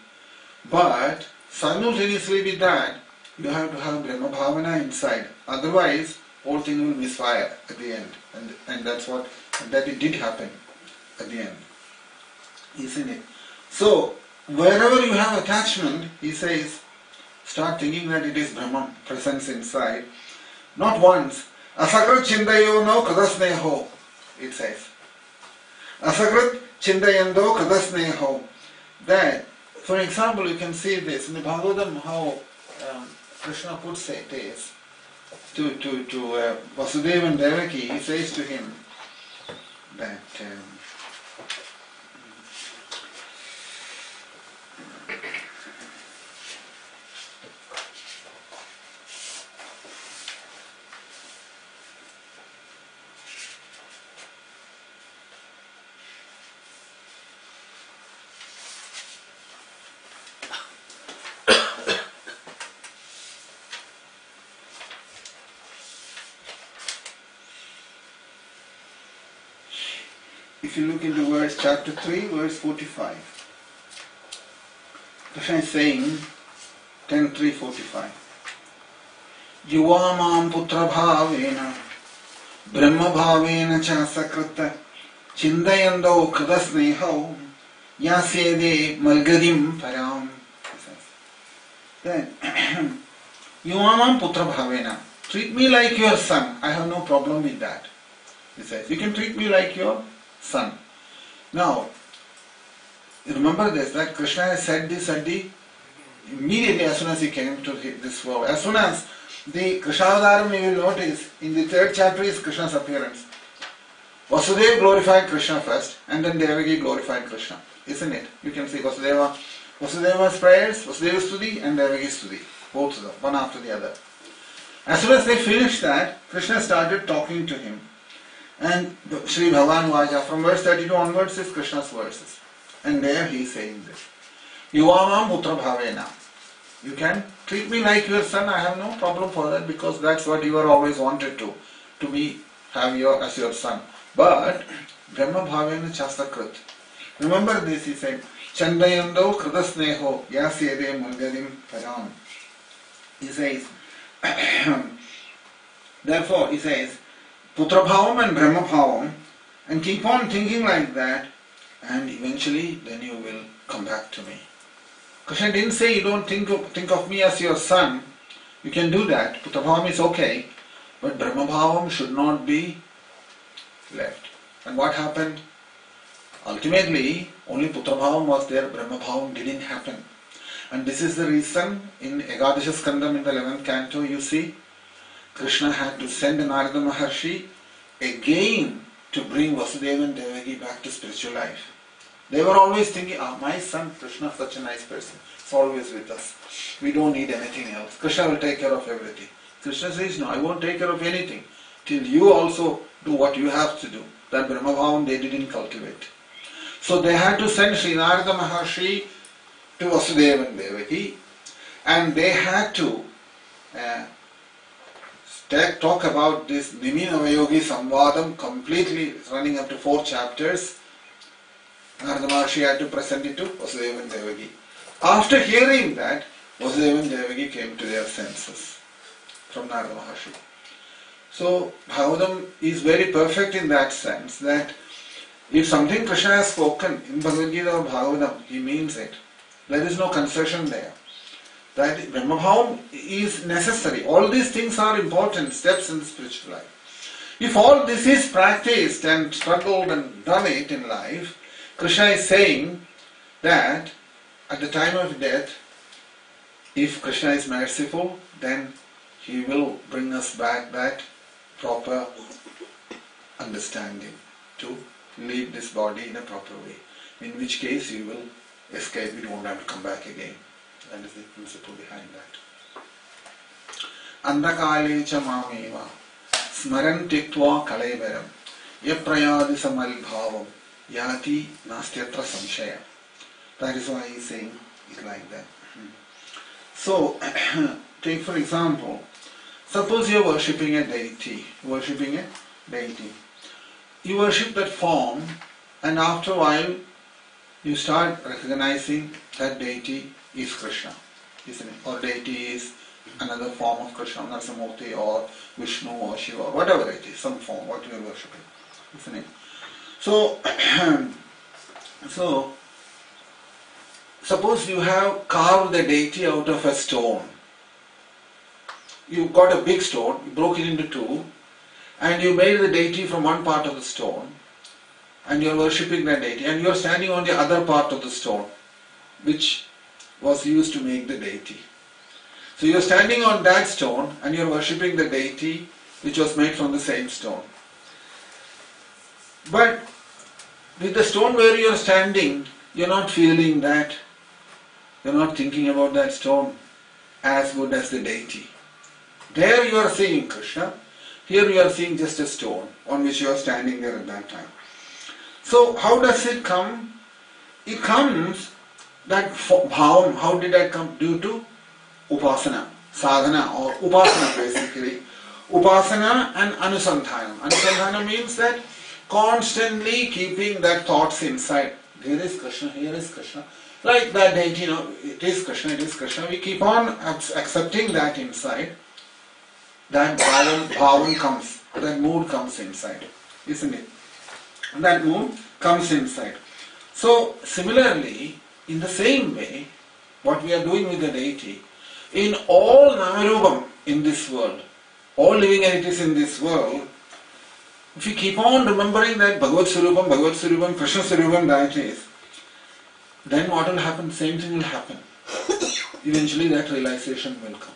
But simultaneously with that, you have to have Brahma Bhavana inside. Otherwise, whole thing will misfire at the end. And that's what, that it did happen at the end. Isn't it? So, wherever you have attachment, he says, start thinking that it is Brahman, presence inside. Not once. Asakrit Chindayano Kadasneho, it says. Asakrit Chindayando Kadasneho. That, for example, you can see this in the Bhagavatam, how Krishna puts it is to Vasudeva and Devaki. He says to him that if you look into verse chapter 3, verse 45, Krishna is saying 10:3:45. Yuvamam putra bhavena brahma bhavena cha sakrita chindayando kadasneho yasyede malgadim param. Then Yuvamam putra bhavena, treat me like your son. I have no problem with that. He says, you can treat me like your son. Now, remember this, that Krishna has said this at the immediately as soon as he came to this world. As soon as the Krishnavadaram, you will notice in the 3rd chapter is Krishna's appearance. Vasudeva glorified Krishna first, and then Devaki glorified Krishna, isn't it? You can see Vasudeva's prayers, Vasudeva's Stuti and Devaki's Stuti, both of them, one after the other. As soon as they finished that, Krishna started talking to him. And Sri Bhagavan Vaja, from verse 32 onwards is Krishna's verses. And there he is saying this. Yuvamam putra bhavena. You can treat me like your son, I have no problem for that, because that's what you were always wanted to have as your son. But Brahma bhavena chasakrit. Remember this, he said, Chandayando kridasneho yasyede mulgadim param. He says, therefore he says, Putra bhavam and Brahma bhavam, and keep on thinking like that, and eventually then you will come back to me. Krishna didn't say you don't think of me as your son. You can do that. Putra bhavam is okay, but Brahma bhavam should not be left. And what happened? Ultimately, only Putra bhavam was there, Brahma bhavam didn't happen. And this is the reason in Egadasha Skandam in the 11th canto, you see, Krishna had to send Narada Maharshi again to bring Vasudeva and Devaki back to spiritual life. They were always thinking, my son Krishna is such a nice person. He's always with us. We don't need anything else. Krishna will take care of everything. Krishna says, no, I won't take care of anything till you also do what you have to do. That Brahma bhavam they didn't cultivate. So they had to send Sri Narada Maharshi to Vasudeva and Devaki, and they had to talk about this Nimi Navayogi Samvadam completely, running up to 4 chapters. Narada Maharshi had to present it to Vasudeva and Devaki. After hearing that, Vasudeva and Devaki came to their senses from Narada Maharshi. So Bhagavatam is very perfect in that sense, that if something Krishna has spoken in Bhagavad Gita or Bhagavatam, he means it. There is no concession there. That Brahma bhavam is necessary. All these things are important steps in the spiritual life. If all this is practiced and struggled and done it in life, Krishna is saying that at the time of death, if Krishna is merciful, then he will bring us back that proper understanding to leave this body in a proper way. In which case you will escape, you won't have to come back again. That is the principle behind that. Andakale cha mameva smaran tiktva kalaivaram yaprayadi samal bhavam yati nastyatra samshaya. That is why he is saying it like that. So, take for example, suppose you are worshipping a deity. You worship that form, and after a while you start recognizing that deity is Krishna, isn't it? Or deity is another form of Krishna, Narasimurti or Vishnu or Shiva, or whatever it is, some form, what you are worshipping, isn't it? So, suppose you have carved the deity out of a stone. You got a big stone, you broke it into 2, and you made the deity from one part of the stone, and you are worshipping that deity, and you are standing on the other part of the stone, which was used to make the deity. So you are standing on that stone, and you are worshipping the deity, which was made from the same stone. But with the stone where you are standing, you are not feeling that, you are not thinking about that stone as good as the deity. There you are seeing Krishna, here you are seeing just a stone on which you are standing there at that time. So how does it come? It comes, that bhavam, how did that come? Due to upasana, sadhana or upasana basically. Upasana and anusandhanam. Anusandhanam means that constantly keeping that thoughts inside. There is Krishna, here is Krishna. Like that deity, it is Krishna, it is Krishna. We keep on accepting that inside. That bhavan comes, that mood comes inside, isn't it? That mood comes inside. So similarly, in the same way, what we are doing with the deity, in all namarubam in this world, all living entities in this world, if we keep on remembering that Bhagavad Swarupam, Krishna Swarupam that is, then what will happen? Same thing will happen. Eventually that realization will come.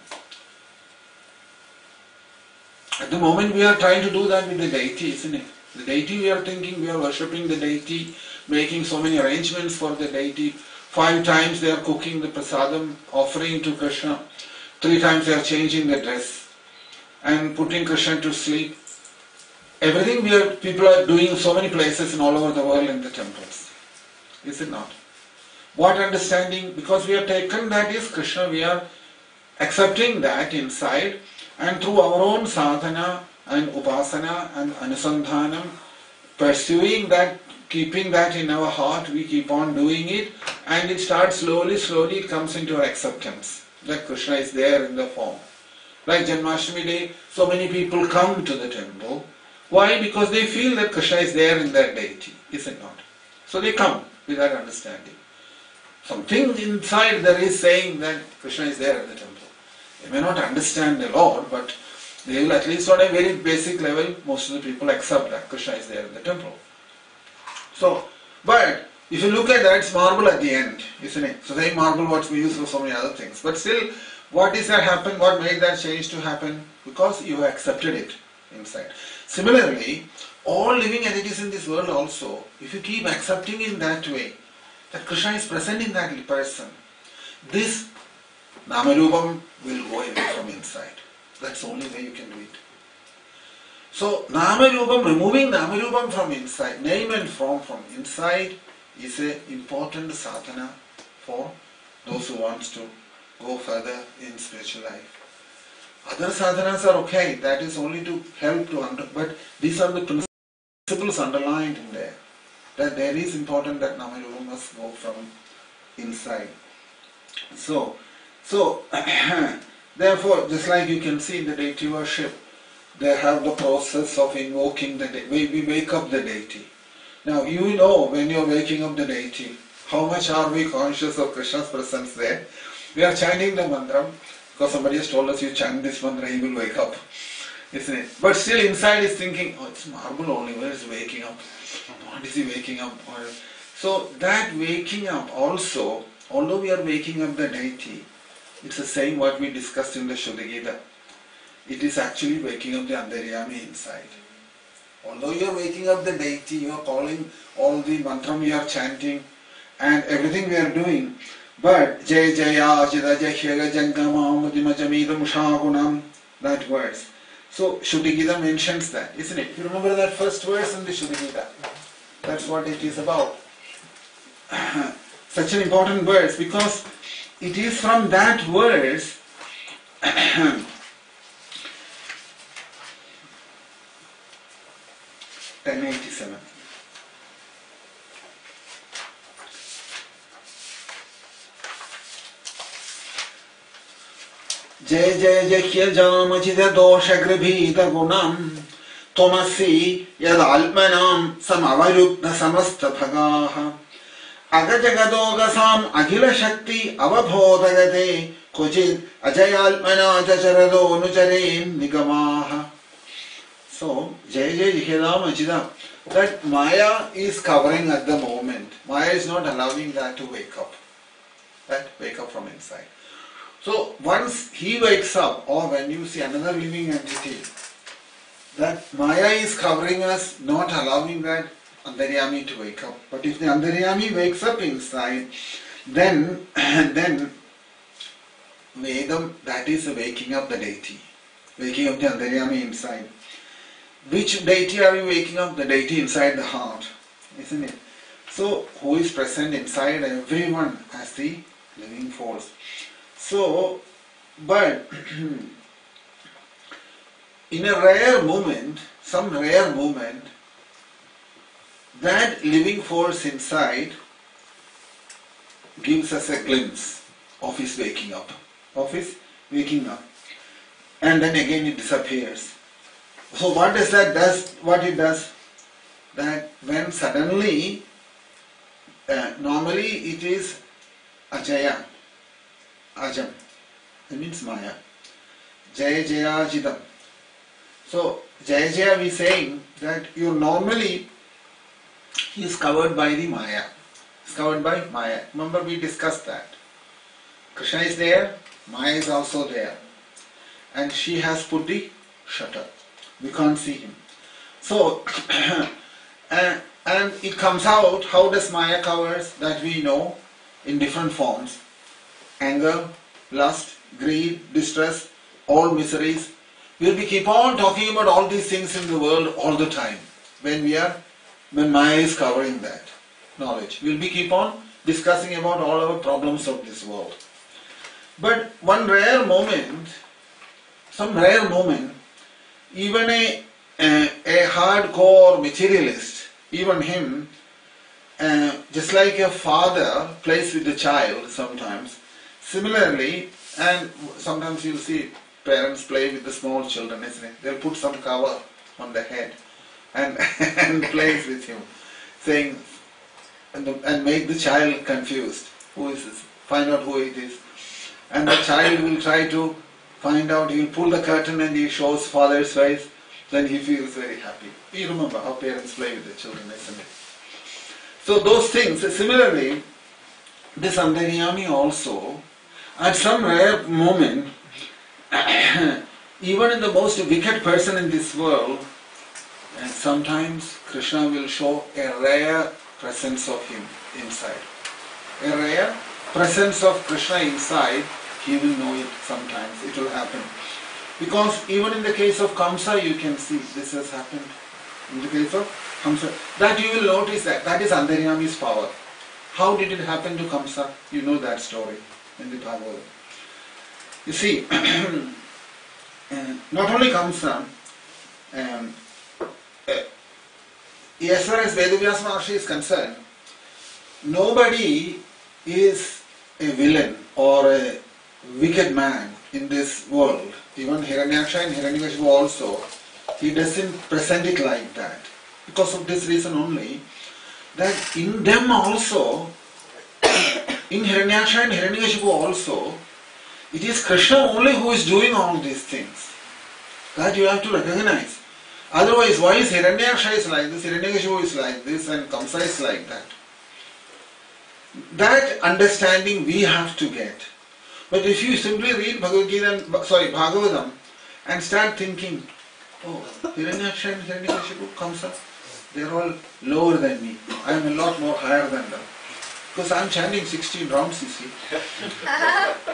At the moment we are trying to do that with the deity, isn't it? The deity we are thinking, we are worshipping the deity, making so many arrangements for the deity. 5 times they are cooking the prasadam, offering to Krishna. 3 times they are changing the dress and putting Krishna to sleep. Everything people are doing in so many places and all over the world in the temples. Is it not? What understanding? Because we have taken that is Krishna, we are accepting that inside, and through our own sadhana and upasana and anusandhanam, pursuing that, keeping that in our heart, we keep on doing it, and it starts slowly, it comes into our acceptance that Krishna is there in the form. Like Janmashtami Day, so many people come to the temple. Why? Because they feel that Krishna is there in that deity, is it not? So they come with that understanding. Something inside there is saying that Krishna is there at the temple. They may not understand a lot, but they will, at least on a very basic level, most of the people accept that Krishna is there in the temple. So, but if you look at that, it's marble at the end, isn't it? So same marble what we use for so many other things. But still, what is that happen? What made that change to happen? Because you have accepted it inside. Similarly, all living entities in this world also, if you keep accepting in that way, that Krishna is present in that person, this namarubam will go away from inside. That's the only way you can do it. So namarubam, removing namarubam from inside, name and form from inside, is an important sadhana for those who want to go further in spiritual life. Other sadhanas are okay, that is only to help to but these are the principles underlined in there. That there is important that namarubam must go from inside. So therefore, just like you can see in the deity worship, they have the process of invoking the deity. We wake up the deity. Now you know when you are waking up the deity, how much are we conscious of Krishna's presence there? We are chanting the mantra, because somebody has told us you chant this mantra, he will wake up. Isn't it? But still inside is thinking, oh, it's marble only, where is he waking up? What is he waking up? So that waking up also, although we are waking up the deity, it's the same what we discussed in the Shuddha Gita. It is actually waking up the Antaryami inside. Although you are waking up the deity, you are calling all the mantra we are chanting and everything we are doing, but Jai Jaya Jida Jahyaga Jangama Mudimajamidam Shagunam, that verse. So Shuddha Gita mentions that, isn't it? You remember that first verse in the Shuddha Gita? That's what it is about. Such an important verse, because it is from that verse 1087. Jai Jai Jahya Jamachida Dosha Grabhita Gunam Tomasi Yad Almanam Samavarukta Samasta Bhagaha Agajagadogasam Akhila Shakti Avabhodagate Kochid Ajayalmana Jacharado Nuchareem Nigamaha. So, Jai Jai Jihedam Ajidam, that Maya is covering at the moment. Maya is not allowing that to wake up. That wake up from inside. So, once he wakes up, or when you see another living entity, that Maya is covering us, not allowing that Antaryami to wake up. But if the Antaryami wakes up inside, then Vedam, that is waking up the deity. Waking up the Antaryami inside. Which deity are you waking up? The deity inside the heart, isn't it? So, who is present inside everyone as the living force. So, but in a rare moment, some rare moment, that living force inside gives us a glimpse of his waking up. And then again it disappears. So what does that does? What it does? That when suddenly, normally it is Ajaya, Ajam, that means Maya. Jaya Jaya Jidam. So Jaya Jaya we saying that you normally he is covered by the Maya. He is covered by Maya. Remember we discussed that. Krishna is there, Maya is also there. And she has put the shutter. We can't see him. So, and it comes out, how does Maya covers that we know in different forms. Anger, lust, greed, distress, all miseries. We'll be keep on talking about all these things in the world all the time. When Maya is covering that knowledge. We'll be keep on discussing about all our problems of this world. But one rare moment, even a hardcore materialist, even him, just like a father plays with the child sometimes, similarly, and sometimes you'll see parents play with the small children, isn't it? They'll put some cover on the head and plays with him, saying, and make the child confused. Who is this? Find out who it is. And the child will try to find out, he will pull the curtain and he shows father's face, then he feels very happy. You remember how parents play with the children, isn't it? So those things, similarly, this Antaryami also, at some rare moment, even in the most wicked person in this world, and sometimes Krishna will show a rare presence of him inside. A rare presence of Krishna inside, he will know it sometimes. It will happen. Because even in the case of Kamsa, you can see this has happened. In the case of Kamsa, that you will notice that is Antaryami's power. How did it happen to Kamsa? You know that story in the Bhagavad. You see, not only Kamsa, as far as Vedavyasa Maharshi is concerned, nobody is a villain or a wicked man in this world. Even Hiranyaksha and Hiranyakashipu also, he doesn't present it like that. Because of this reason only, that in them also, in Hiranyaksha and Hiranyakashipu also, it is Krishna only who is doing all these things. That you have to recognize. Otherwise, why is Hiranyaksha is like this, Hiranyakashipu is like this, and Kamsa is like that? That understanding we have to get. But if you simply read Bhagavatam and start thinking, oh, Hiranyaksha and Hiranyakashipu, Kamsa, they are all lower than me. I am a lot more higher than them. Because I am chanting 16 rounds, you see.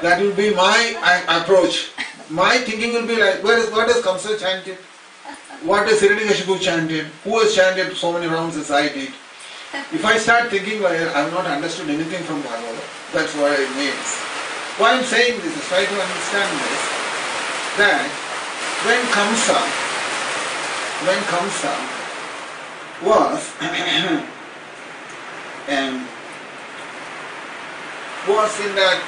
That will be my approach. My thinking will be like, what does Kamsa chanted? What does Hiranyakashipu chanted? Who has chanted so many rounds as I did? If I start thinking like I have not understood anything from Bhagavatam, that's what it means. Why I am saying this is try to understand this, that when Kamsa was in that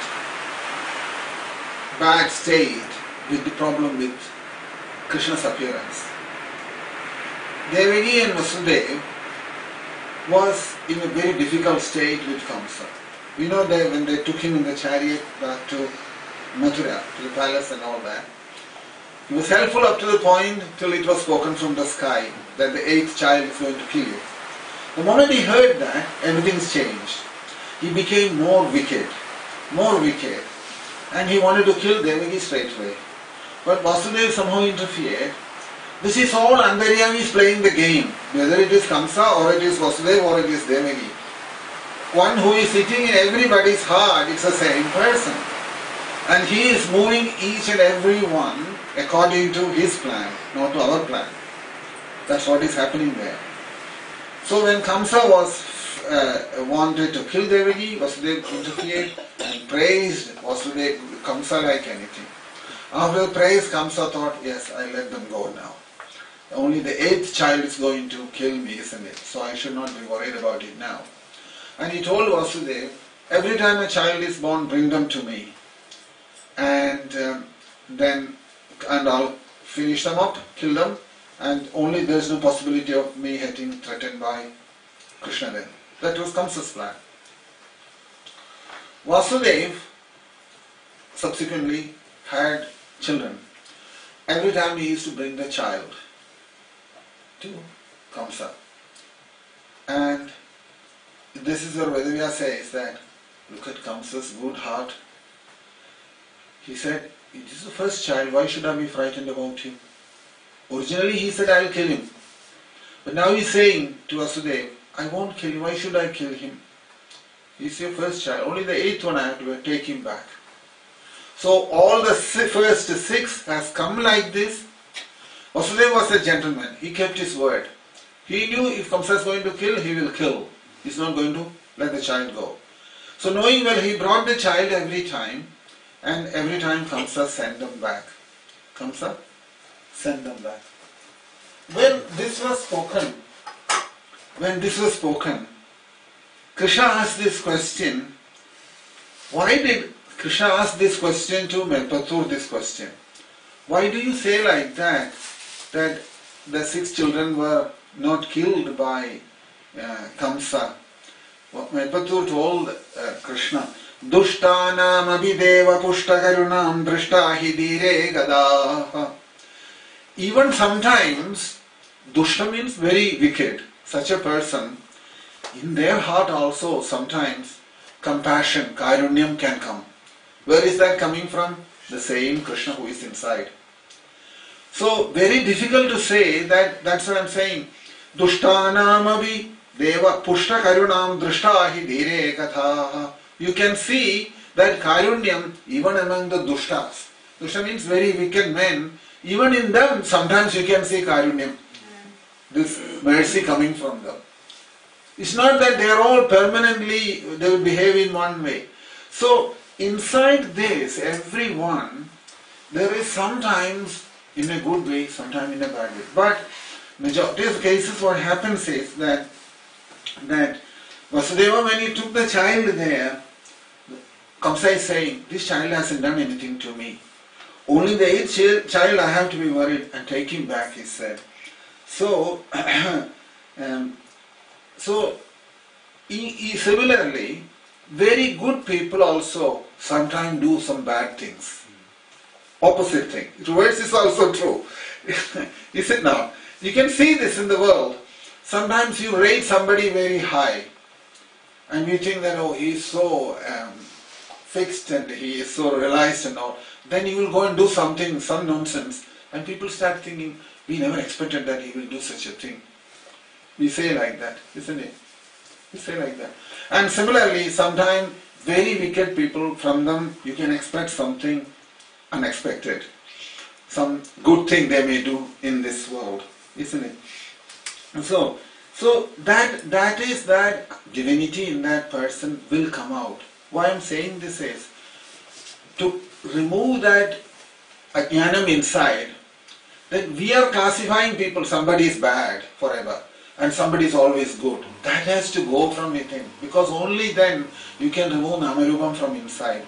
bad state with the problem with Krishna's appearance, Devaki and Vasudeva was in a very difficult state with Kamsa. We know that when they took him in the chariot back to Mathura, to the palace and all that, He was helpful up to the point till it was spoken from the sky that the 8th child is going to kill you. The moment he heard that, everything's changed. He became more wicked, and he wanted to kill Devaki straight away. But Vasudeva somehow interfered. This is all Antaryami is playing the game, whether it is Kamsa or it is Vasudeva or it is Devaki. One who is sitting in everybody's heart, it's the same person. And he is moving each and every one according to his plan, not to our plan. That's what is happening there. So when Kamsa was wanted to kill Devaki, Vasudeva interfered and praised Vasudeva, Kamsa like anything. After the praise, Kamsa thought, yes, I let them go now. Only the 8th child is going to kill me, isn't it? So I should not be worried about it now. And he told Vasudeva, every time a child is born, bring them to me. And I'll finish them up, kill them, and only there's no possibility of me getting threatened by Krishna then. That was Kamsa's plan. Vasudeva subsequently had children. Every time he used to bring the child to Kamsa. And this is where Vedavyasa says that, look at Kamsa's good heart. He said, it is the first child, why should I be frightened about him? Originally he said, I'll kill him. But now he's saying to Vasudeva, I won't kill him, why should I kill him? He's your first child, only the 8th one I have to take him back. So all the first 6 has come like this. Vasudeva was a gentleman, he kept his word. He knew if Kamsa is going to kill, he will kill. He's not going to let the child go. So knowing well, he brought the child every time, and every time Kamsa sent them back. Kamsa sent them back. When this was spoken, Krishna asked this question. Why did Krishna ask this question to Melpathur, this question? Why do you say like that the 6 children were not killed by Kamsa? Melpathur told Krishna, Dushtanam abhideva pushtakarunam drishtahi dire gadaha. Even sometimes, dushta means very wicked. Such a person, in their heart also sometimes compassion, karunyam can come. Where is that coming from? The same Krishna who is inside. So, very difficult to say that, that's what I'm saying. Dushtanam abhideva pushtakarunam drishtahi dire gadaha. You can see that karunyam even among the dushtas. Dushta means very wicked men. Even in them, sometimes you can see karunyam. This mercy coming from them. It's not that they are all permanently, they will behave in one way. So, inside this, everyone, there is sometimes in a good way, sometimes in a bad way. But majority of cases, what happens is that Vasudeva, when he took the child there, Kamsa is saying, this child hasn't done anything to me. Only the 8th child I have to be worried and take him back, he said. So, similarly, very good people also sometimes do some bad things. Opposite thing. Reverse is also true. Is it not? You can see this in the world. Sometimes you rate somebody very high and you think that, oh, he is so fixed and he is so realized and all. Then he will go and do something, some nonsense, and people start thinking, we never expected that he will do such a thing. We say like that, isn't it? We say like that. And similarly, sometimes very wicked people, from them you can expect something unexpected. Some good thing they may do in this world, isn't it? And so that is that divinity in that person will come out. Why I'm saying this is, to remove that ajnanam inside, that we are classifying people, somebody is bad forever and somebody is always good. That has to go from within, because only then you can remove Namarupam from inside.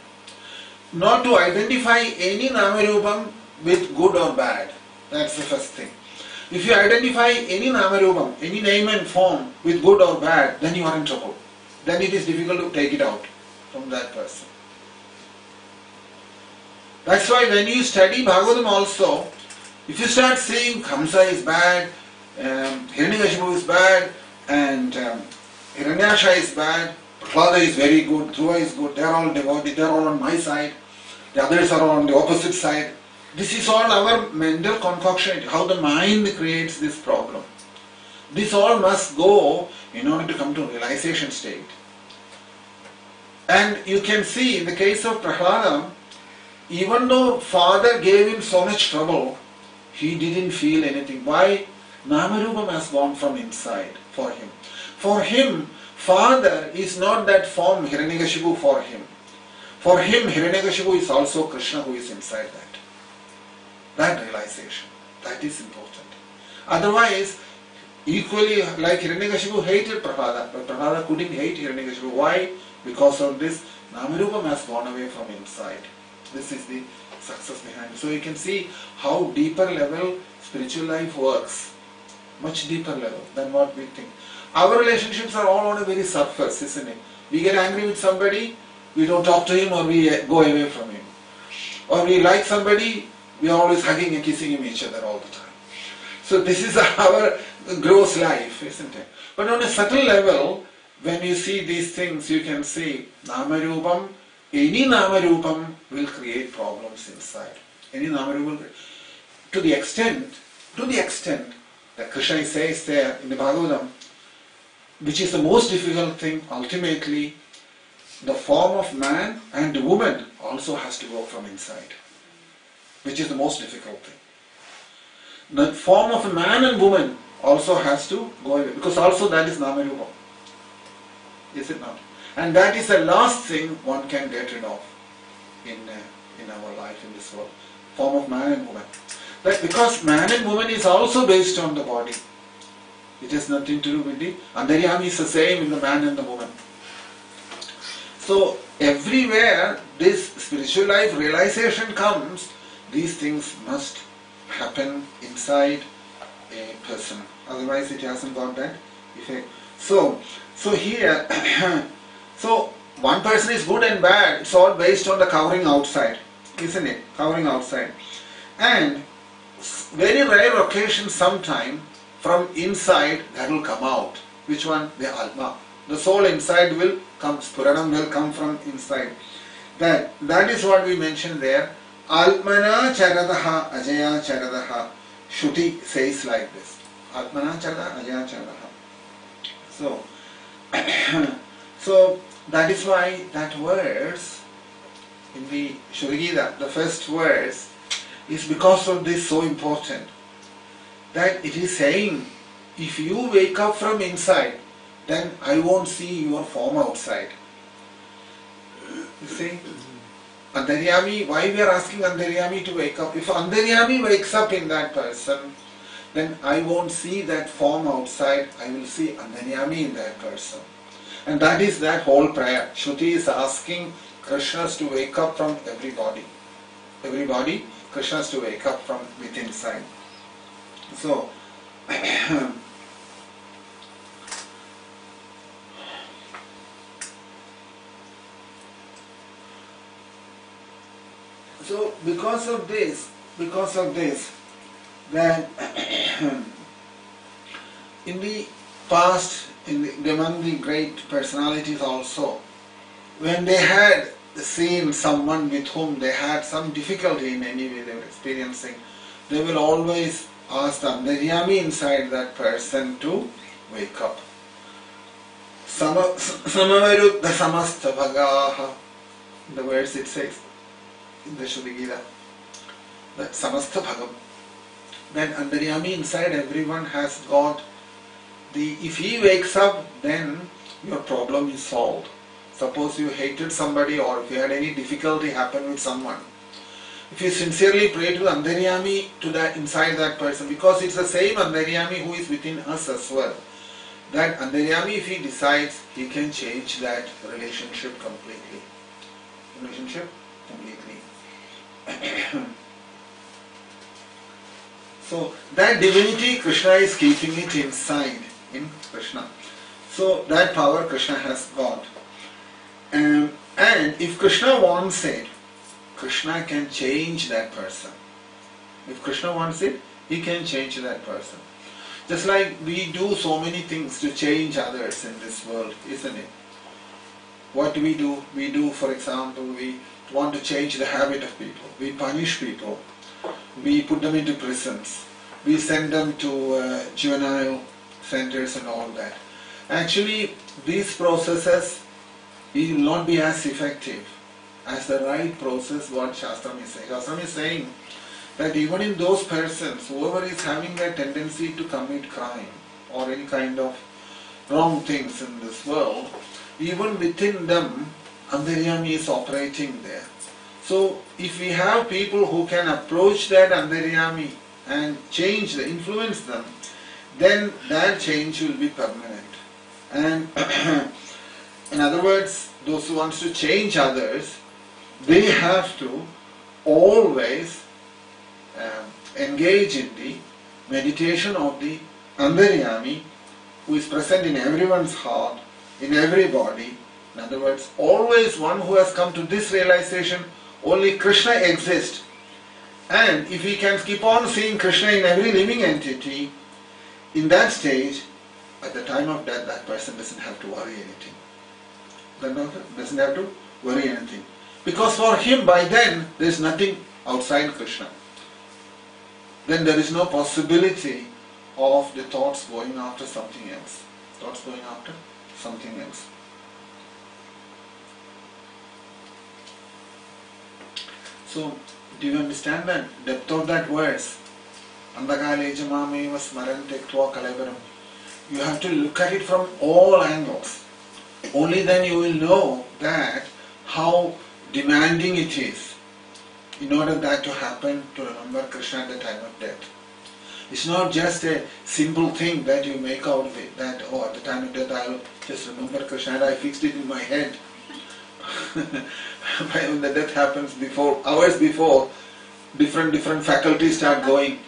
Not to identify any Namarupam with good or bad. That's the first thing. If you identify any Namarupam, any name and form with good or bad, then you are in trouble. Then it is difficult to take it out from that person. That's why when you study Bhagavatam also, If you start saying Kamsa is bad, Hiranyakashipu is bad, and Hiranyasha is bad, Prahlada is very good, Dhruva is good, they are all devotees, they are all on my side, the others are on the opposite side. This is all our mental concoction, how the mind creates this problem. This all must go in order to come to realization state. And you can see in the case of Prahlada, even though father gave him so much trouble, he didn't feel anything. Why? Namarupam has gone from inside for him. For him, father is not that form Hiranyakashipu for him. For him, Hiranyakashipu is also Krishna who is inside that. That realization, that is important. Otherwise, equally like Hiranyakashipu hated Prahlada, but Prahlada couldn't hate Hiranyakashipu. Why? Because of this, Namarupam has gone away from inside. This is the success behind it. So you can see how deeper level spiritual life works. Much deeper level than what we think. Our relationships are all on a very surface, isn't it? We get angry with somebody, we don't talk to him or we go away from him. Or we like somebody, we are always hugging and kissing each other all the time. So this is our gross life, isn't it? But on a subtle level, when you see these things, you can see Namarupam, any Namarupam will create problems inside. Any Namarupam will. To the extent that Krishna says there in the Bhagavatam, which is the most difficult thing, ultimately, the form of man and woman also has to go from inside. Which is the most difficult thing. The form of a man and woman also has to go away, because also that is Namarupam. Is it not? And that is the last thing one can get rid of in our life in this world. Form of man and woman. But because man and woman is also based on the body. It has nothing to do with the Antaryami is the same in the man and the woman. So everywhere this spiritual life realization comes, these things must happen inside a person. Otherwise it hasn't got that effect. So here, so one person is good and bad, it's all based on the covering outside, isn't it? Covering outside. And very rare occasion sometime from inside that will come out. Which one? The Atma. The soul inside will come, Spuranam will come from inside. That is what we mentioned there. Atmana charadaha ajaya charadaha. Shruti says like this. Atmana charadaha ajaya charadaha. So that is why that verse in the Shruti Gita, the first verse, is because of this so important. That it is saying, if you wake up from inside, then I won't see your form outside. You see? Antaryami, why we are asking Antaryami to wake up? If Antaryami wakes up in that person, then I won't see that form outside, I will see Antaryami in that person. And that is that whole prayer. Shruti is asking Krishnas to wake up from everybody. Everybody, Krishnas to wake up from within inside. So, so because of this, that in the past, among the great personalities also, when they had seen someone with whom they had some difficulty in any way they were experiencing, they will always ask the Antaryami inside that person to wake up. Samavarudha samastha bhagaha. The verse it says in the Shruti Gita, that samastha bhagam. That Antaryami inside everyone has got if he wakes up, then your problem is solved. Suppose you hated somebody or if you had any difficulty happen with someone. If you sincerely pray to the Antaryami to that inside that person, because it's the same Antaryami who is within us as well. That Antaryami, if he decides, he can change that relationship completely. So that divinity, Krishna is keeping it inside in Krishna. So that power Krishna has got. And if Krishna wants it, Krishna can change that person. If Krishna wants it, he can change that person. Just like we do so many things to change others in this world, isn't it? What do? We do, for example, we want to change the habit of people. We punish people. We put them into prisons. We send them to juvenile centers and all that. Actually, these processes will not be as effective as the right process what Shastram is saying. Shastram is saying that even in those persons, whoever is having a tendency to commit crime or any kind of wrong things in this world, even within them, Antaryami is operating there. So, if we have people who can approach that Antaryami and influence them, then that change will be permanent. And in other words, those who want to change others, they have to always engage in the meditation of the Antaryami, who is present in everyone's heart, in everybody. In other words, always one who has come to this realization, only Krishna exists. And if we can keep on seeing Krishna in every living entity, in that stage, at the time of death, that person doesn't have to worry anything. Doesn't have to worry anything. Because for him, by then, there is nothing outside Krishna. Then there is no possibility of the thoughts going after something else. Thoughts going after something else. So, do you understand that depth of that verse? Andakale jamameva smaran tektva kalevaram. You have to look at it from all angles. Only then you will know that how demanding it is in order that to happen, to remember Krishna at the time of death. It's not just a simple thing that you make out of it, that at the time of death I will just remember Krishna and I fixed it in my head. When the death happens hours before, different faculties start going.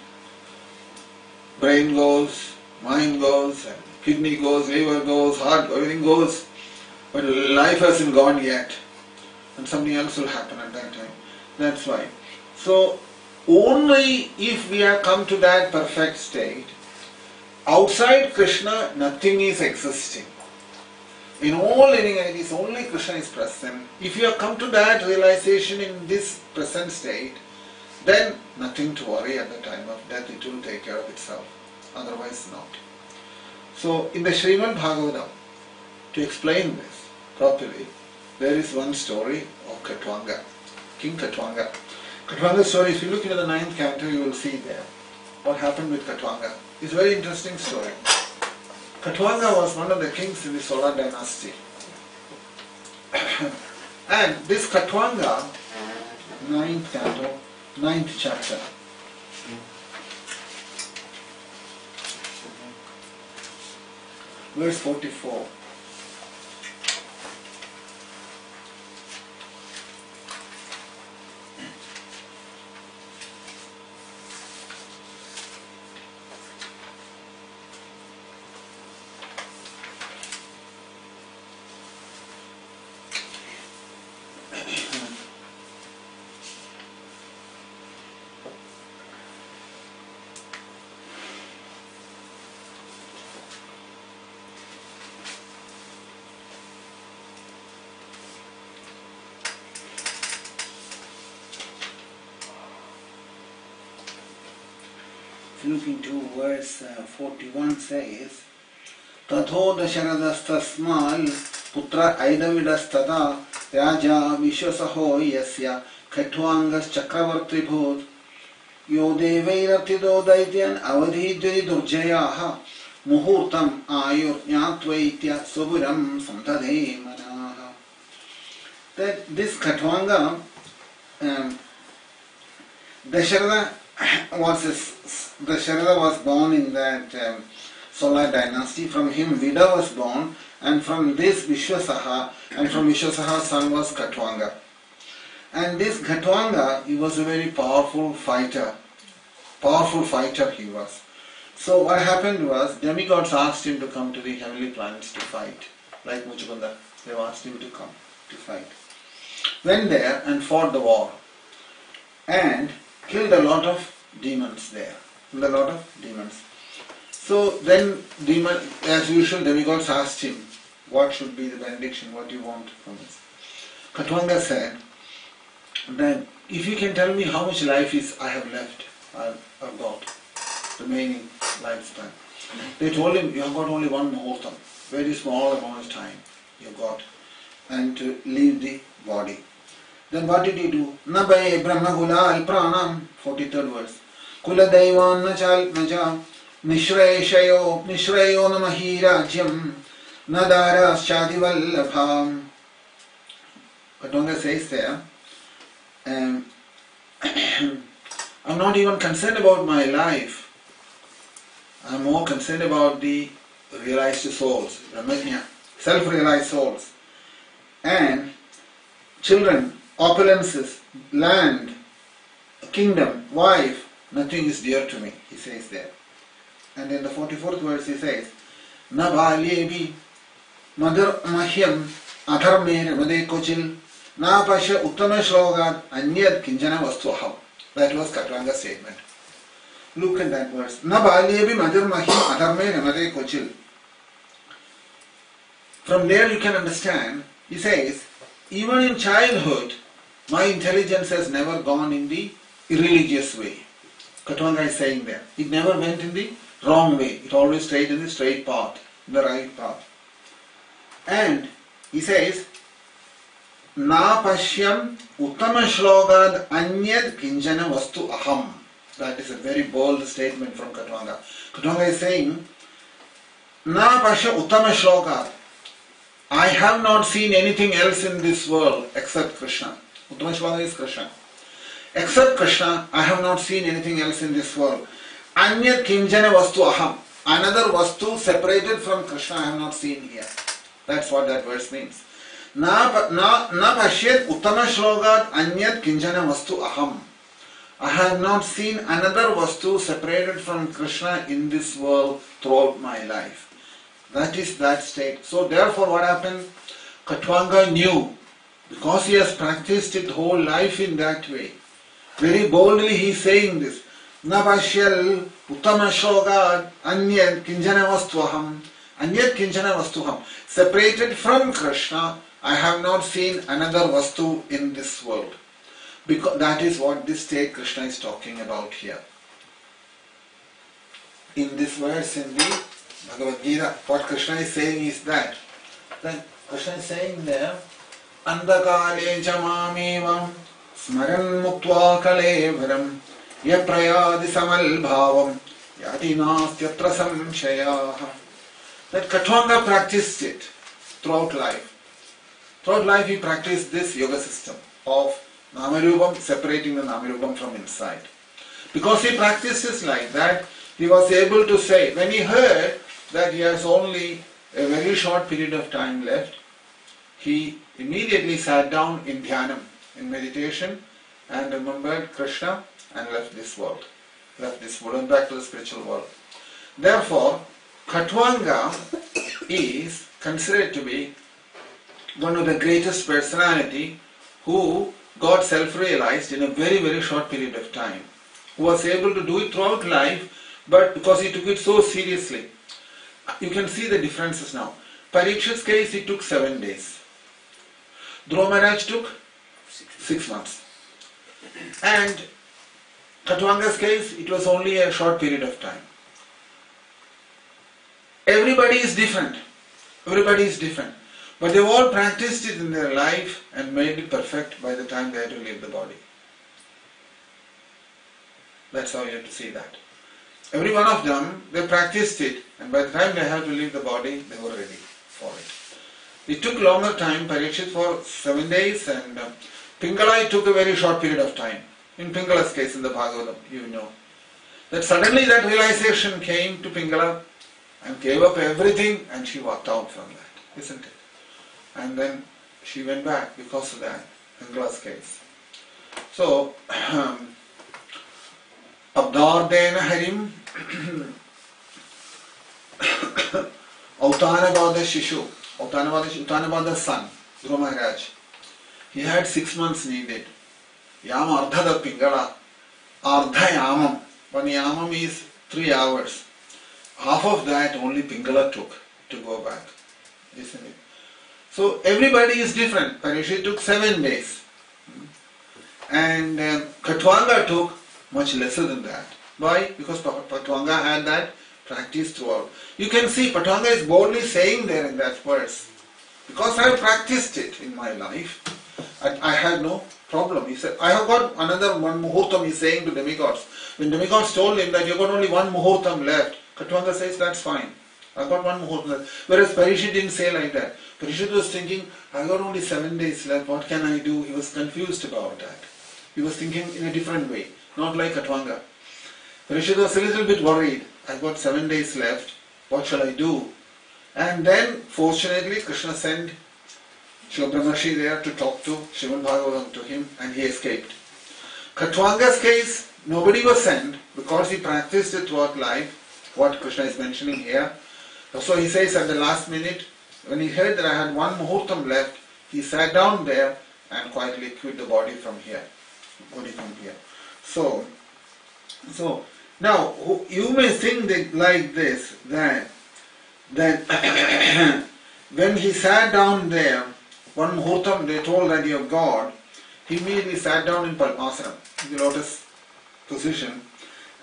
Brain goes, mind goes, and kidney goes, liver goes, heart, everything goes. But life hasn't gone yet. And something else will happen at that time. That's why. So, only if we have come to that perfect state, outside Krishna, nothing is existing. In all living entities, only Krishna is present. If you have come to that realization in this present state, then nothing to worry at the time of death, it will take care of itself. Otherwise not. So, in the Srimad Bhagavatam, to explain this properly, there is one story of Khatwanga, King Khatwanga. Khatwanga's story, if you look into the 9th canto, you will see there what happened with Khatwanga. It's a very interesting story. Khatwanga was one of the kings in the Solar dynasty. And this Khatwanga, 9th canto, 9th chapter. Verse 44. Looking to verse 41 says, Tatho dasharadastasmal putra aidavidastata raja vishwasaho yasya khatwangas chakravarti bhut yo devairatido daityan avadhijari durjayaha muhurtam ayur nyatvaitya suburam samtadhe manaha. That this Khatwanga, Dasharada was born in that Solar dynasty. From him Vida was born, and from this Vishwasaha, and from Vishwasaha's son was Khatwanga. And this Khatwanga, he was a very powerful fighter. Powerful fighter he was. So what happened was, demigods asked him to come to the heavenly planets to fight. Like Muchukunda, they asked him to come to fight. Went there and fought the war. And killed a lot of demons there. There are a lot of demons. So then, as usual, demigods asked him, what should be the benediction, what do you want from us? Khatvanga said, then if you can tell me how much life I have left, I've got, remaining lifespan. They told him, you have got only one muhurtam, very small amount of time you got, and to leave the body. Then what did he do? Nabaye brahmagula alpranam, 43rd verse. Kula daivan naja nishrayo namahi rajyam nadara shadivallabham. Khatvanga says there, I'm not even concerned about my life. I'm more concerned about the realized souls, Brahmajna, self-realized souls. And children, opulences, land, kingdom, wife, nothing is dear to me, he says there. And in the 44th verse he says, Na balyebi madar mahyam adharme ramade kochil na pasha uttama shlogat anyad kinjana vastuaham. That was Khatvanga's statement. Look at that verse. Na balyebi madar mahyam adharme ramade kochil. From there you can understand, he says, even in childhood, my intelligence has never gone in the irreligious way. Khatvanga is saying there. It never went in the wrong way. It always stayed in the straight path, the right path. And he says, Na pashyam uttama shlogad anyad kinjana vastu aham. That is a very bold statement from Khatvanga. Khatvanga is saying, Na pasya uttama shlogad. I have not seen anything else in this world except Krishna. Uttama shloka is Krishna. Except Krishna, I have not seen anything else in this world. Anyat kinjana vastu aham. Another vastu separated from Krishna I have not seen here. That's what that verse means. Na pashyat uttama shlokat anyat kinjana vastu aham. I have not seen another vastu separated from Krishna in this world throughout my life. That is that state. So therefore what happened? Khatvanga knew, because he has practiced it whole life in that way. Very boldly he is saying this. Na pashyal uttama shlokat anyat kinjana vastuaham. Anyat kinjana vastuham. Separated from Krishna, I have not seen another vastu in this world. Because that is what this state Krishna is talking about here. In this verse in the Bhagavad Gita, what Krishna is saying is that Krishna is saying there, Andakale jamamevam smaran muktva kalevaram yaprayadi samal bhavam yati nastyatra samshayaha. That Khatvanga practiced it throughout life. Throughout life he practiced this yoga system of Namarupam, separating the Namarupam from inside. Because he practiced it like that, he was able to say, when he heard that he has only a very short period of time left, he immediately sat down in dhyanam, in meditation, and remembered Krishna and left this world. Went back to the spiritual world. Therefore, Khatvanga is considered to be one of the greatest personality who got self-realized in a very, very short period of time. Who was able to do it throughout life, but because he took it so seriously. You can see the differences now. Parikshit's case, it took 7 days. Dhruva Maharaj took 6 months. And Khatvanga's case, it was only a short period of time. Everybody is different. But they've all practiced it in their life and made it perfect by the time they had to leave the body. That's how you have to see that. Every one of them, they practiced it, and by the time they had to leave the body, they were ready for it. It took longer time, Parikshit for 7 days, and Pingala, it took a very short period of time. In Pingala's case in the Bhagavatam, you know. That suddenly that realization came to Pingala and gave up everything, and she walked out from that, isn't it? And then she went back because of that, Pingala's case. So, Abdardena Harim Autanavada Shishu, Autanavada's son, Dhruva Maharaj. He had 6 months needed. Yama Ardhada Pingala, Ardha Yamam, one yamam is 3 hours. Half of that only Pingala took to go back, isn't it? So everybody is different. Parikshit took 7 days. And Khatwanga took much lesser than that. Why? Because Khatwanga had that practice throughout. You can see Khatwanga is boldly saying there in that verse, because I have practiced it in my life, I had no problem. He said, I have got another one muhurtam, he's saying to demigods. When demigods told him that you've got only one muhurtam left, Khatwanga says, that's fine. I've got one muhurtam left. Whereas Parikshit didn't say like that. Parikshit was thinking, I've got only 7 days left, what can I do? He was confused about that. He was thinking in a different way, not like Khatwanga. Parikshit was a little bit worried. I've got 7 days left, what shall I do? And then, fortunately, Krishna sent Shubhramarshi there to talk to Srimad Bhagavatam to him, and he escaped. Khatwanga's case, nobody was sent because he practiced it throughout life, what Krishna is mentioning here. So he says at the last minute, when he heard that I had one muhurtam left, he sat down there and quietly quit the body from here. So now you may think that like this, that when he sat down there, one muhurtam they told that you are God, he immediately sat down in Padmasana, in the lotus position,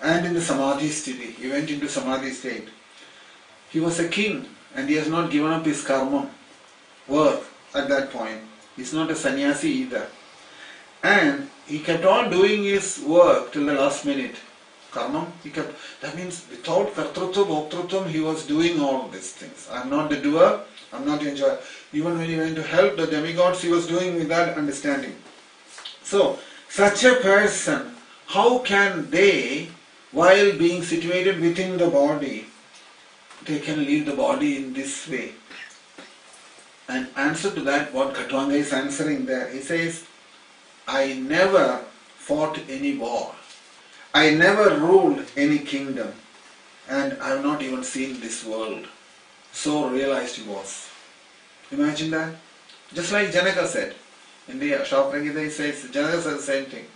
and in the Samadhi sthiti. He went into Samadhi state. He was a king and he has not given up his karma work at that point. He's not a sannyasi either. And he kept on doing his work till the last minute. Karma, that means without kartrutva, bhoktrutvam, he was doing all these things. I'm not the doer, I'm not the enjoyer. Even when he went to help the demigods, he was doing with that understanding. So, such a person, how can they, while being situated within the body, they can leave the body in this way? And answer to that, what Khatwanga is answering there, he says, I never fought any war. I never ruled any kingdom, and I have not even seen this world. So realized he was. Imagine that. Just like Janaka said. In the Shaupragita he says, Janaka said the same thing.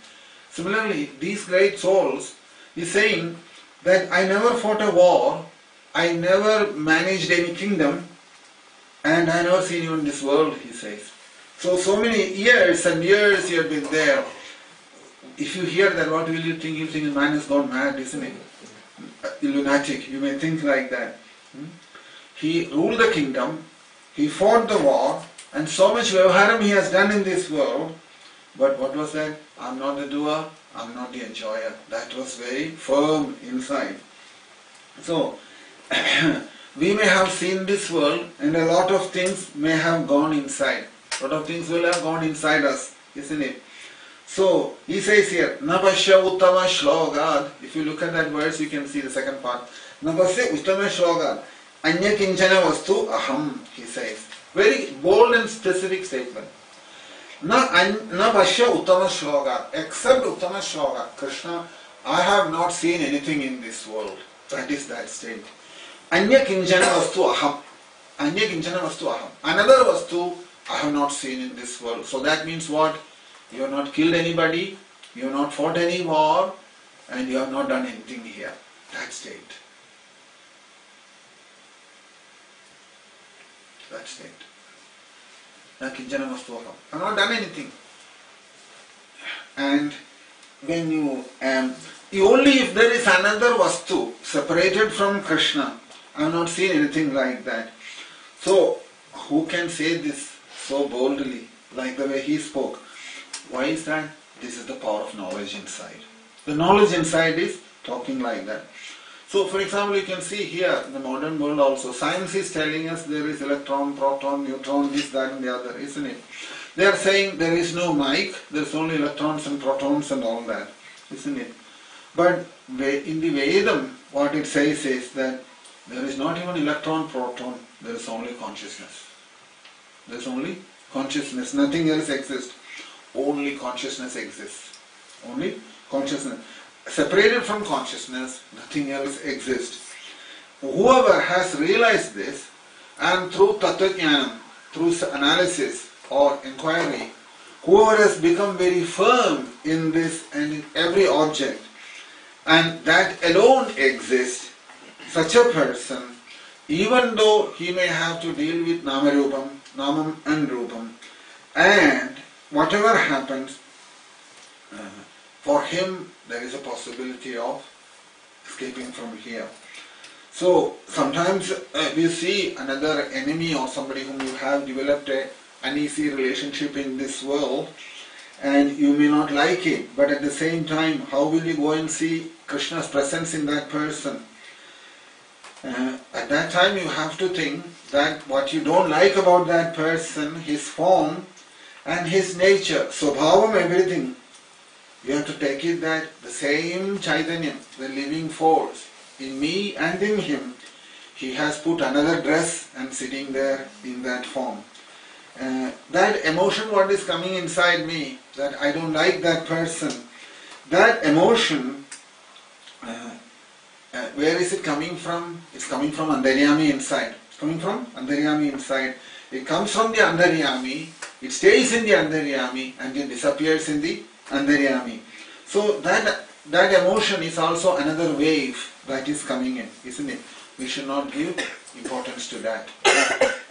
Similarly, these great souls, he's saying that I never fought a war, I never managed any kingdom, and I never seen even this world, he says. So many years and years he had been there. If you hear that, what will you think? You think the man has gone mad, isn't he? Lunatic, you may think like that. He ruled the kingdom, he fought the war, and so much vyavaharam he has done in this world. But what was that? I'm not the doer, I'm not the enjoyer. That was very firm inside. So, we may have seen this world, and a lot of things may have gone inside. A lot of things will have gone inside us, isn't it? So, he says here, Nabhasya Uttama Shlogad. If you look at that verse, you can see the second part. Nabhasya Uttama Shlogad. Anya Kinchana Vastu Aham, he says. Very bold and specific statement. Nabhasya Uttama Shlogad. Except Uttama Shlogad. Krishna, I have not seen anything in this world. That is that state. Anya Kinchana Vastu Aham. Anya Kinchana Vastu Aham. Another Vastu I have not seen in this world. So that means what? You have not killed anybody, you have not fought any war, and you have not done anything here. That state. That state. I have not done anything. And when you only if there is another vastu separated from Krishna, I have not seen anything like that. So, who can say this so boldly, like the way he spoke? Why is that? This is the power of knowledge inside. The knowledge inside is talking like that. So, for example, you can see here in the modern world also, science is telling us there is electron, proton, neutron, this, that and the other, isn't it? They are saying there is no mic, there is only electrons and protons and all that, isn't it? But in the Vedam, what it says is that there is not even electron, proton, there is only consciousness. There is only consciousness, nothing else exists. Only consciousness exists. Only consciousness. Separated from consciousness, nothing else exists. Whoever has realized this, and through Tattva-jnanam, through analysis or inquiry, whoever has become very firm in this and in every object, and that alone exists, such a person, even though he may have to deal with Namarupam, Namam and Rupam, and whatever happens, for him there is a possibility of escaping from here. So sometimes we see another enemy or somebody whom you have developed an uneasy relationship in this world, and you may not like it, but at the same time, how will you go and see Krishna's presence in that person? At that time you have to think that what you don't like about that person, his form and his nature, Swabhavam, everything, you have to take it that the same Chaitanya, the living force, in me and in him, he has put another dress and sitting there in that form. That emotion what is coming inside me, that I don't like that person, that emotion, where is it coming from? It's coming from Antaryami inside. It's coming from Antaryami inside. It comes from the Antaryami, it stays in the Antaryami and it disappears in the Antaryami. So that emotion is also another wave that is coming in, isn't it? We should not give importance to that.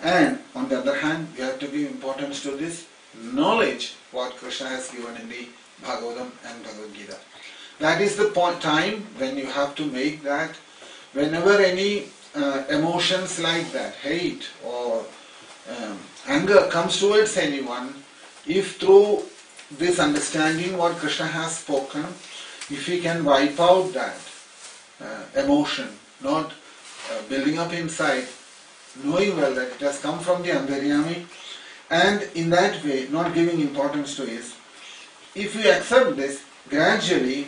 And on the other hand, we have to give importance to this knowledge what Krishna has given in the Bhagavatam and Bhagavad Gita. That is the time when you have to make that, whenever any emotions like that, hate or anger comes towards anyone, if through this understanding what Krishna has spoken, if he can wipe out that emotion, not building up inside, knowing well that it has come from the Antaryami, and in that way not giving importance to it, if we accept this, gradually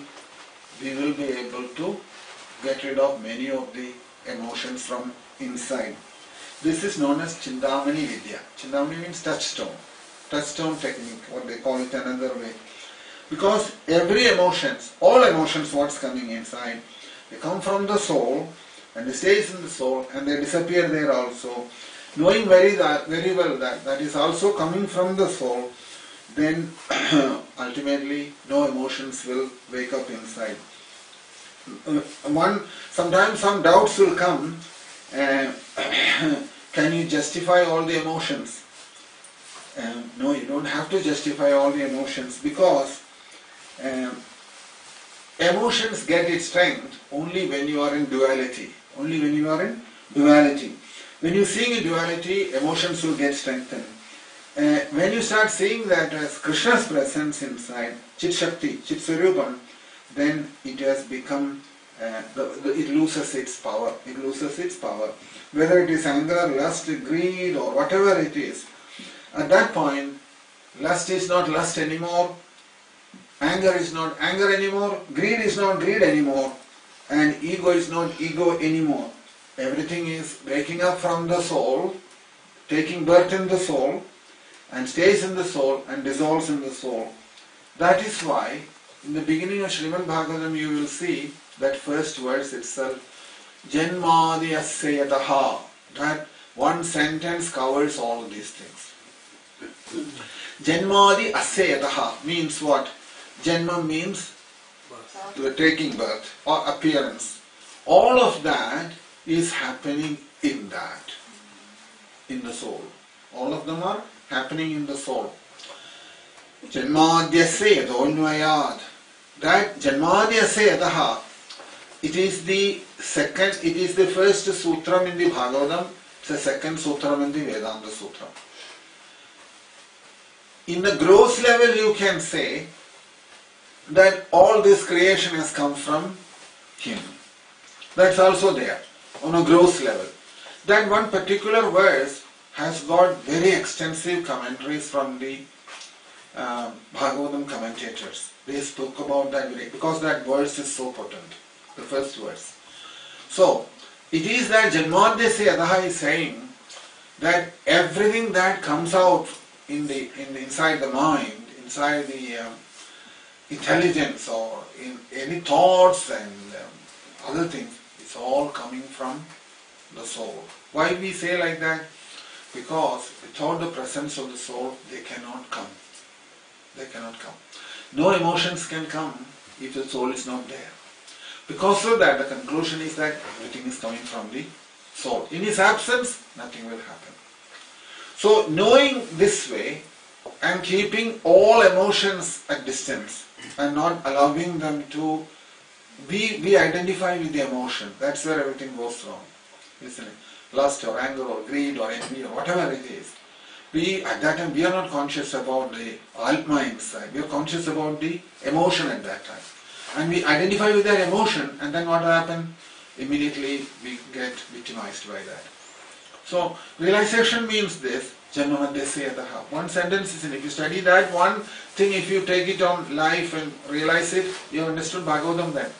we will be able to get rid of many of the emotions from inside. This is known as Chindamani Vidya. Chindamani means touchstone technique, what they call it another way. Because every emotions, all emotions what's coming inside, they come from the soul and they stays in the soul and they disappear there also. Knowing very well that is also coming from the soul, then ultimately no emotions will wake up inside. Sometimes some doubts will come. Can you justify all the emotions? No, you don't have to justify all the emotions, because emotions get its strength only when you are in duality. Only when you are in duality. When you see in duality, emotions will get strengthened. When you start seeing that as Krishna's presence inside, Chit Shakti, Chit Swarupam, then it has become, it loses its power. It loses its power. Whether it is anger, lust, greed, or whatever it is, at that point, lust is not lust anymore, anger is not anger anymore, greed is not greed anymore, and ego is not ego anymore. Everything is breaking up from the soul, taking birth in the soul, and stays in the soul and dissolves in the soul. That is why in the beginning of Srimad Bhagavatam you will see that first verse itself, Janmadi Asyayataha. That one sentence covers all these things. Janmadi Asyayataha means what? Janma means taking birth or appearance. All of that is happening in that, in the soul. All of them are happening in the soul. Janmadyasya yadonvayad. That Janmadyasya yadaha, it is the first sutram in the Bhagavatam, it's the second sutram in the Vedanta Sutram. In the gross level you can say that all this creation has come from him. That's also there on a gross level. That one particular verse has got very extensive commentaries from the Bhagavatam commentators. They spoke about that because that verse is so potent, the first verse. So, it is that Janmadhyasya Yadaha is saying that everything that comes out inside the mind, inside the intelligence or in any thoughts and other things, it's all coming from the soul. Why we say like that? Because without the presence of the soul, they cannot come. They cannot come. No emotions can come if the soul is not there. Because of that, the conclusion is that everything is coming from the soul. In his absence, nothing will happen. So, knowing this way and keeping all emotions at distance and not allowing them to we identify with the emotion. That's where everything goes wrong, isn't it? Lust or anger or greed or envy or whatever it is. At that time, we are not conscious about the Atma inside. We are conscious about the emotion at that time. And we identify with that emotion, and then what happens? Immediately we get victimized by that. So, realization means this. Janmamadhyasayataha. One sentence is in. If you study that one thing, if you take it on life and realize it, you have understood Bhagavatam then.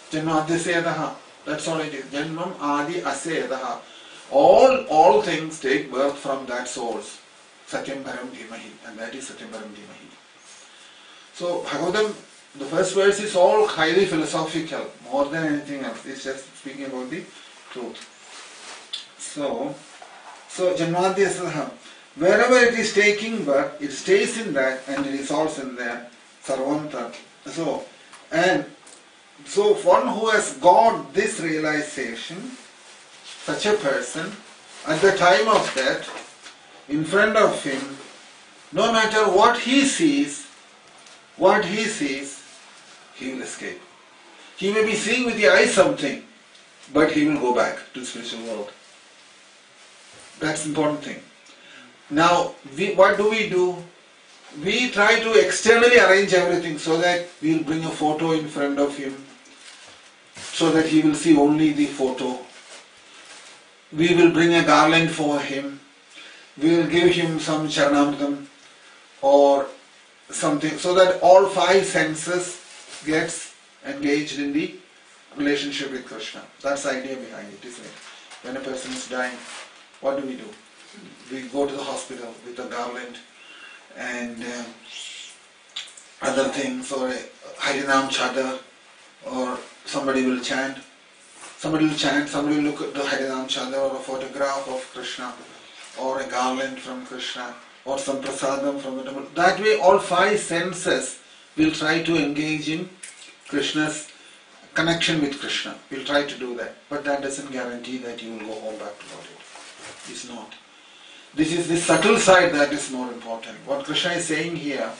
Janmamadhyasayataha. That's all it is. Janmam adi asayataha. All things take birth from that source. Satyam Param Dhimahi. And that is Satyam Param Dhimahi. So, Bhagavatam, the first verse is all highly philosophical, more than anything else. It's just speaking about the truth. So Janmadhyasadaha. Wherever it is taking birth, it stays in that and it resolves in there. Sarvanta. So one who has got this realization, such a person, at the time of death, in front of him, no matter what he sees, he will escape. He may be seeing with the eye something, but he will go back to the spiritual world. That's the important thing. Now, what do? We try to externally arrange everything so that we will bring a photo in front of him, so that he will see only the photo. We will bring a garland for him. We will give him some charanamritam or something, so that all five senses gets engaged in the relationship with Krishna. That's the idea behind it, isn't it? When a person is dying, what do? We go to the hospital with a garland and other things, or a Harinam Chadar, or somebody will chant, somebody will look at the Harinam Chadar, or a photograph of Krishna, or a garland from Krishna, or some prasadam from the temple. That way all five senses will try to engage in Krishna's connection with Krishna. We'll try to do that. But that doesn't guarantee that you will go home back to Lord. It's not. This is the subtle side that is more important. What Krishna is saying here,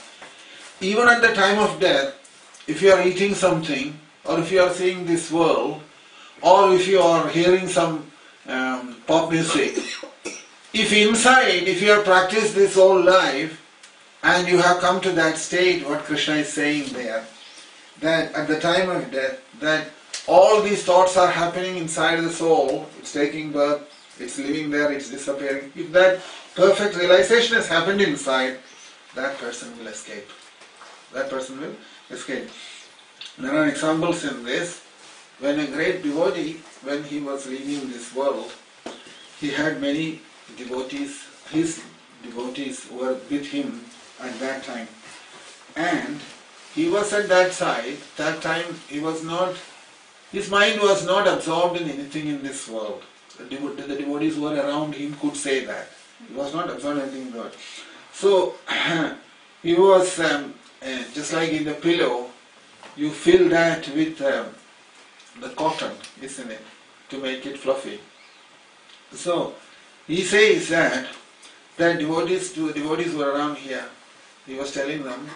even at the time of death, if you are eating something, or if you are seeing this world, or if you are hearing some pop music, if you have practiced this whole life, and you have come to that state, what Krishna is saying there, that at the time of death, that all these thoughts are happening inside the soul, it's taking birth, it's living there, it's disappearing. If that perfect realization has happened inside, that person will escape. That person will escape. There are examples in this. When a great devotee, when he was leaving this world, he had many devotees, his devotees were with him at that time. And he was at that time his mind was not absorbed in anything in this world. The devotees who were around him could say that. He was not absorbed in anything in the world. So, he was just like in the pillow, you fill that with the cotton, isn't it, to make it fluffy. So, he says that devotees who were around here, he was telling them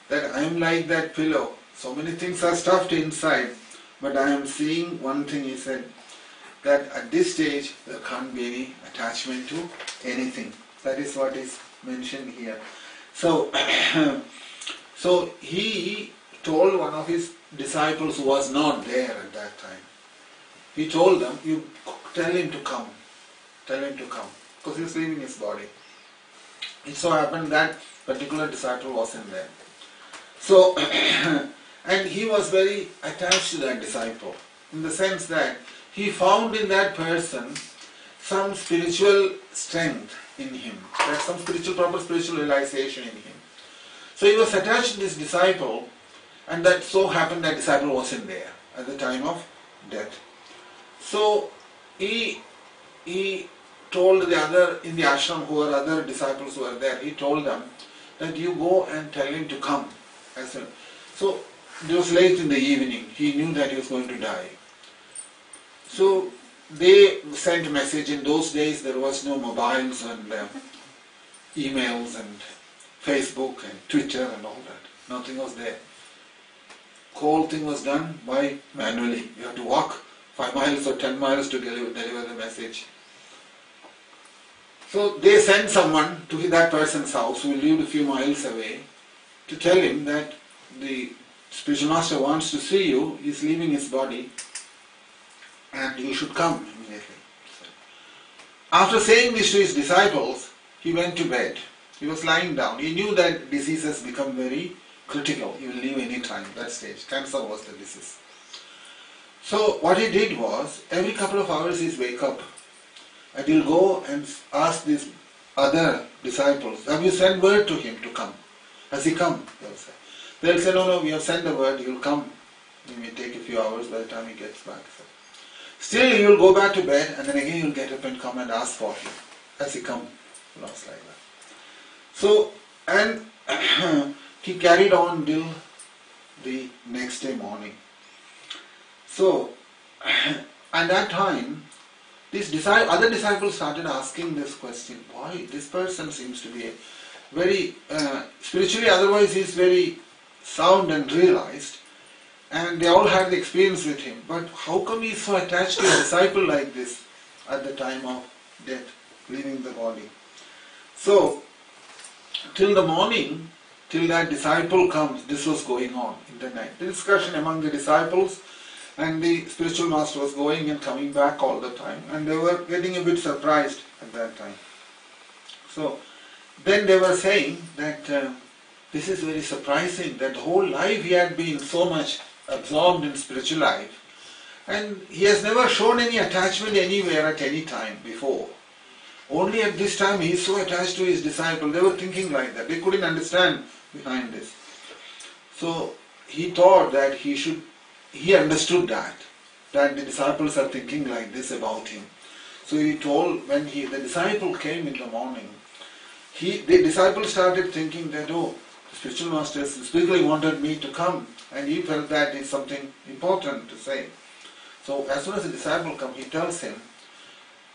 that I am like that pillow. So many things are stuffed inside, but I am seeing one thing, he said, that at this stage there can't be any attachment to anything. That is what is mentioned here. So, so he told one of his disciples who was not there at that time, he told them, you tell him to come, because he was leaving his body. It so happened that particular disciple wasn't there. So, and he was very attached to that disciple, in the sense that he found in that person some spiritual strength in him, that some proper spiritual realization in him. So he was attached to this disciple, and that so happened that disciple wasn't there at the time of death. So he told the other in the ashram, who were other disciples who were there, he told them that you go and tell him to come as well. So it was late in the evening. He knew that he was going to die. So they sent a message. In those days there was no mobiles and emails and Facebook and Twitter and all that. Nothing was there. Whole thing was done by manually. You have to walk 5 miles or 10 miles to deliver the message. So they sent someone to that person's house who lived a few miles away to tell him that the spiritual master wants to see you, he is leaving his body and you should come immediately. After saying this to his disciples, he went to bed. He was lying down. He knew that disease has become very critical. He will leave any time, that stage. Cancer was the disease. So what he did was, every couple of hours he'd wake up and he'll go and ask these other disciples, have you sent word to him to come? Has he come? They'll say, no, we have sent the word, he'll come. It may take a few hours by the time he gets back. So, still he will go back to bed and then again he'll get up and come and ask for him. Has he come? Lost like that. So, and he carried on till the next day morning. So, at that time, these other disciples started asking this question, why this person seems to be very, spiritually otherwise he is very sound and realized, and they all had the experience with him, but how come he is so attached to a disciple like this at the time of death, leaving the body? So, till the morning, till that disciple comes, this was going on in the night. The discussion among the disciples, and the spiritual master was going and coming back all the time, and they were getting a bit surprised at that time. So then they were saying that this is very surprising, that the whole life he had been so much absorbed in spiritual life, and he has never shown any attachment anywhere at any time before. Only at this time he is so attached to his disciple. They were thinking like that. They couldn't understand behind this. So he thought that he understood that the disciples are thinking like this about him. So he told, when the disciple came in the morning, the disciple started thinking that, oh, the spiritual master specifically wanted me to come, and he felt that it's something important to say. So as soon as the disciple comes, he tells him,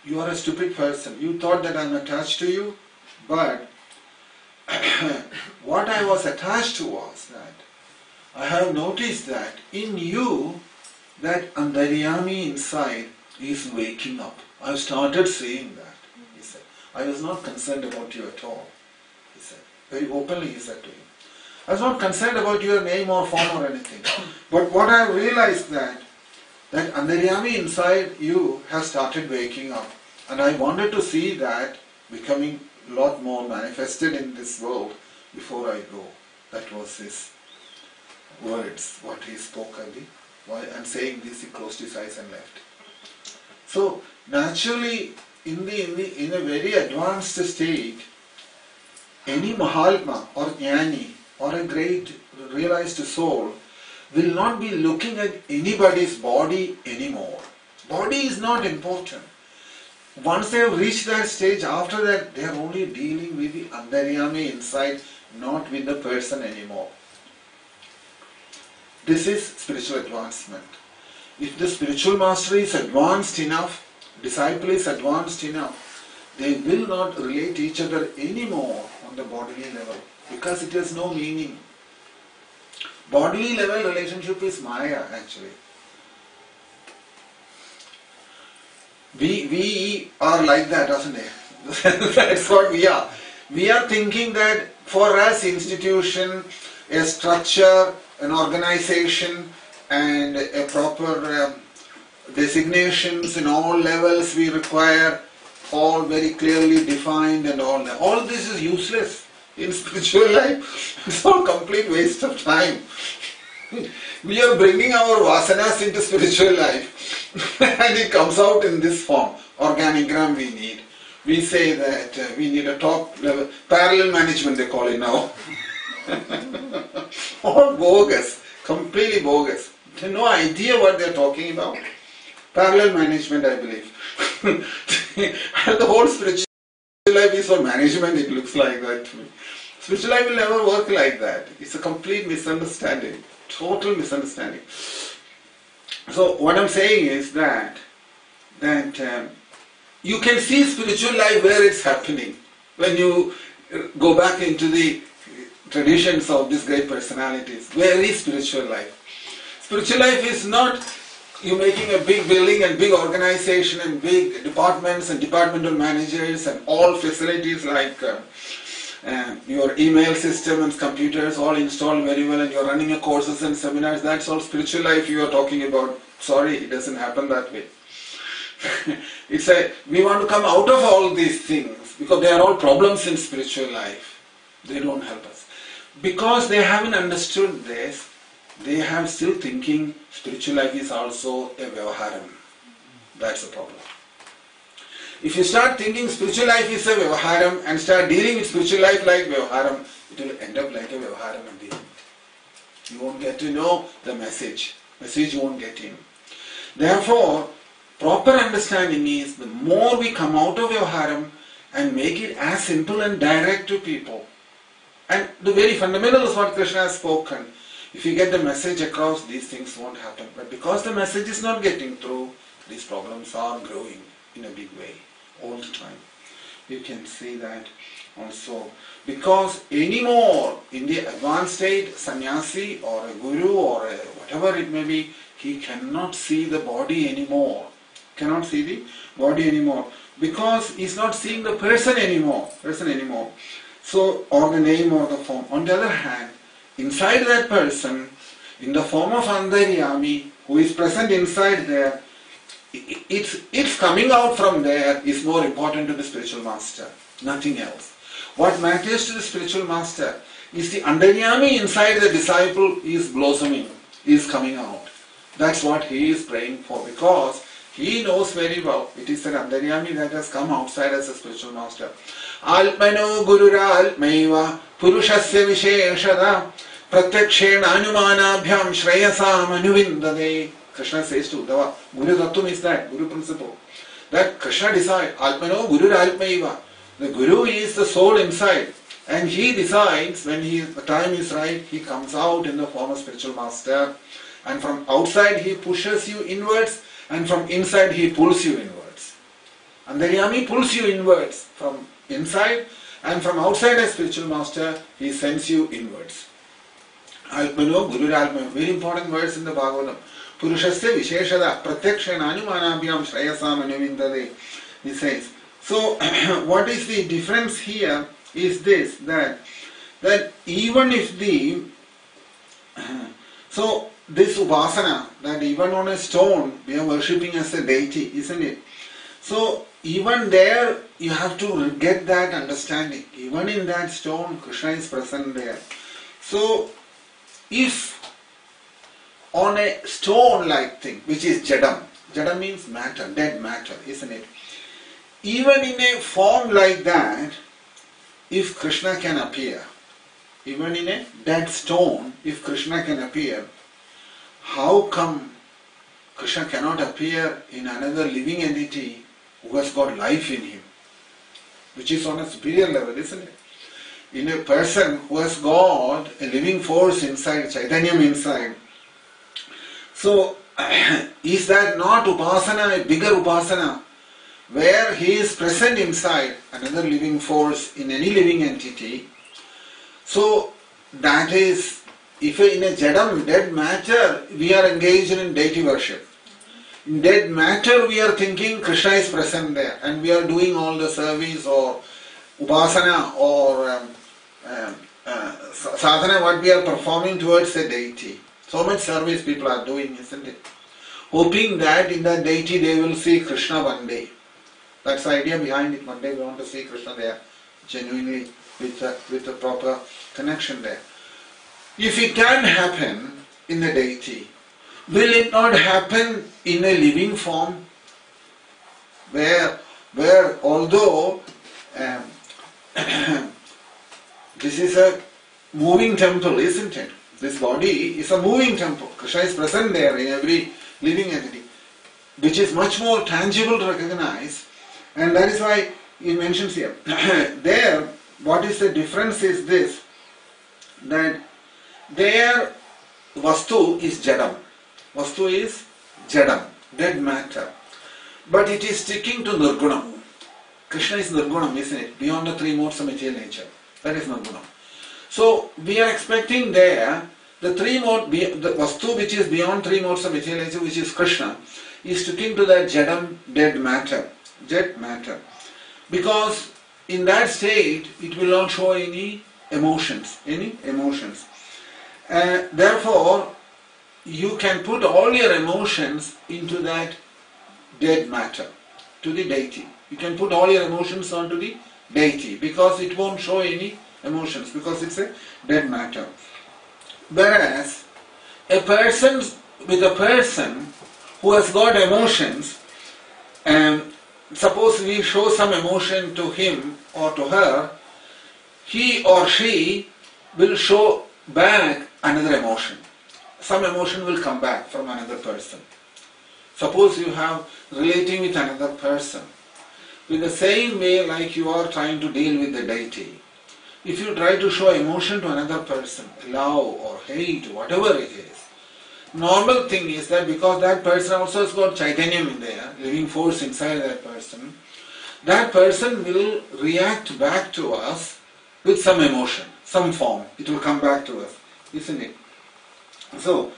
you are a stupid person. You thought that I am attached to you, but what I was attached to was that I have noticed that in you, that Antaryami inside is waking up. I have started seeing that, he said. I was not concerned about you at all, he said. Very openly he said to him. I was not concerned about your name or form or anything. But what I have realized that Antaryami inside you has started waking up. And I wanted to see that becoming a lot more manifested in this world before I go. That was his words, what he spoke at the while, and saying this he closed his eyes and left. So naturally in a very advanced state, any Mahatma or Jnani or a great realized soul will not be looking at anybody's body anymore. Body is not important. Once they have reached that stage, after that they are only dealing with the Antaryami inside, not with the person anymore. This is spiritual advancement. If the spiritual master is advanced enough, disciple is advanced enough, they will not relate each other anymore on the bodily level, because it has no meaning. Bodily level relationship is Maya actually. We are like that, isn't it? That's what we are. We are thinking that for us institution, a structure, an organization and a proper designations in all levels we require, all very clearly defined and all that. All this is useless in spiritual life. It's all complete waste of time. We are bringing our vasanas into spiritual life and it comes out in this form. Organigram we need. We say that we need a top level, parallel management they call it now. All bogus, completely bogus. They have no idea what they are talking about. Parallel management, I believe. And the whole spiritual life is for management, it looks like that to me. Spiritual life will never work like that. It's a complete misunderstanding. total misunderstanding. So what I'm saying is that you can see spiritual life where it's happening. When you go back into the traditions of these great personalities, where is spiritual life? Spiritual life is not you making a big building and big organization and big departments and departmental managers and all facilities like your email system and computers all installed very well and you're running a courses and seminars. That's all spiritual life you are talking about. Sorry, it doesn't happen that way. We want to come out of all these things because they are all problems in spiritual life. They don't help us. Because they haven't understood this, they have still thinking spiritual life is also a vyavaharam. That's the problem. If you start thinking spiritual life is a vyavaharam and start dealing with spiritual life like vyavaharam, it will end up like a vyavaharam at the end. You won't get to know the message. Message won't get in. Therefore, proper understanding is the more we come out of vyavaharam and make it as simple and direct to people. And the very fundamental is what Krishna has spoken. If you get the message across, these things won't happen. But because the message is not getting through, these problems are growing in a big way all the time. You can see that also. Because anymore in the advanced state, sannyasi or a guru or a whatever it may be, he cannot see the body anymore. Cannot see the body anymore. Because he's not seeing the person anymore. So, or the name or the form. On the other hand, inside that person, in the form of Antaryami, who is present inside there, it's coming out from there is more important to the spiritual master. Nothing else. What matters to the spiritual master is the Antaryami inside the disciple is blossoming, is coming out. That's what he is praying for because he knows very well it is an Antaryami that has come outside as a spiritual master. Alpano gurura alpmaiva purushasya visheshada pratyakshena anumanabhyam shreyasam anuvindade. Krishna says to Uddhava, Guru Tattvam is that, Guru principle. That Krishna decides, Alpano gurura alpmaiva. The Guru is the soul inside and he decides when the time is right, he comes out in the form of spiritual master and from outside he pushes you inwards and from inside he pulls you inwards. Antaryami pulls you inwards from inside and from outside as spiritual master he sends you inwards. Alpano Guru Alpano, very important words in the Bhagavatam. Purushasya visheshada pratyakshena anumanabhyam shreyasam anuvindade. He says. So what is the difference here is this, that even if this upasana, that even on a stone we are worshipping as a deity, isn't it? So even there you have to get that understanding. Even in that stone Krishna is present there. So if on a stone like thing, which is jadam means matter, dead matter, isn't it? Even in a form like that, if Krishna can appear, even in a dead stone, if Krishna can appear, how come Krishna cannot appear in another living entity who has got life in him? Which is on a superior level, isn't it? In a person who has got a living force inside, Chaitanyam inside. So, is that not upasana, a bigger upasana, where he is present inside another living force in any living entity? So, that is, if in a jadam, dead matter, we are engaged in deity worship. In dead matter, we are thinking Krishna is present there and we are doing all the service or upasana or sadhana, what we are performing towards a deity. So much service people are doing, isn't it? Hoping that in that deity they will see Krishna one day. That's the idea behind it. One day we want to see Krishna there, genuinely, with a proper connection there. If it can happen in the deity, will it not happen in a living form? Where although this is a moving temple, isn't it? This body is a moving temple. Krishna is present there in every living entity, which is much more tangible to recognize. And that is why he mentions here. There, what is the difference is this, that there Vastu is Jadam. Vastu is Jadam, dead matter. But it is sticking to Nirgunam. Krishna is Nirgunam, isn't it? Beyond the three modes of material nature. That is Nirgunam. So we are expecting there the Vastu which is beyond three modes of material nature, which is Krishna, is sticking to that Jadam, dead matter. Dead matter. Because in that state it will not show any emotions. Therefore, you can put all your emotions into that dead matter, to the deity. You can put all your emotions onto the deity because it won't show any emotions because it's a dead matter. Whereas a person who has got emotions, suppose we show some emotion to him or to her, he or she will show back another emotion. Some emotion will come back from another person. Suppose you have relating with another person. In the same way like you are trying to deal with the deity, if you try to show emotion to another person, love or hate, whatever it is, normal thing is that because that person also has got Chaitanyam in there, living force inside that person will react back to us with some emotion, some form. It will come back to us, isn't it? So,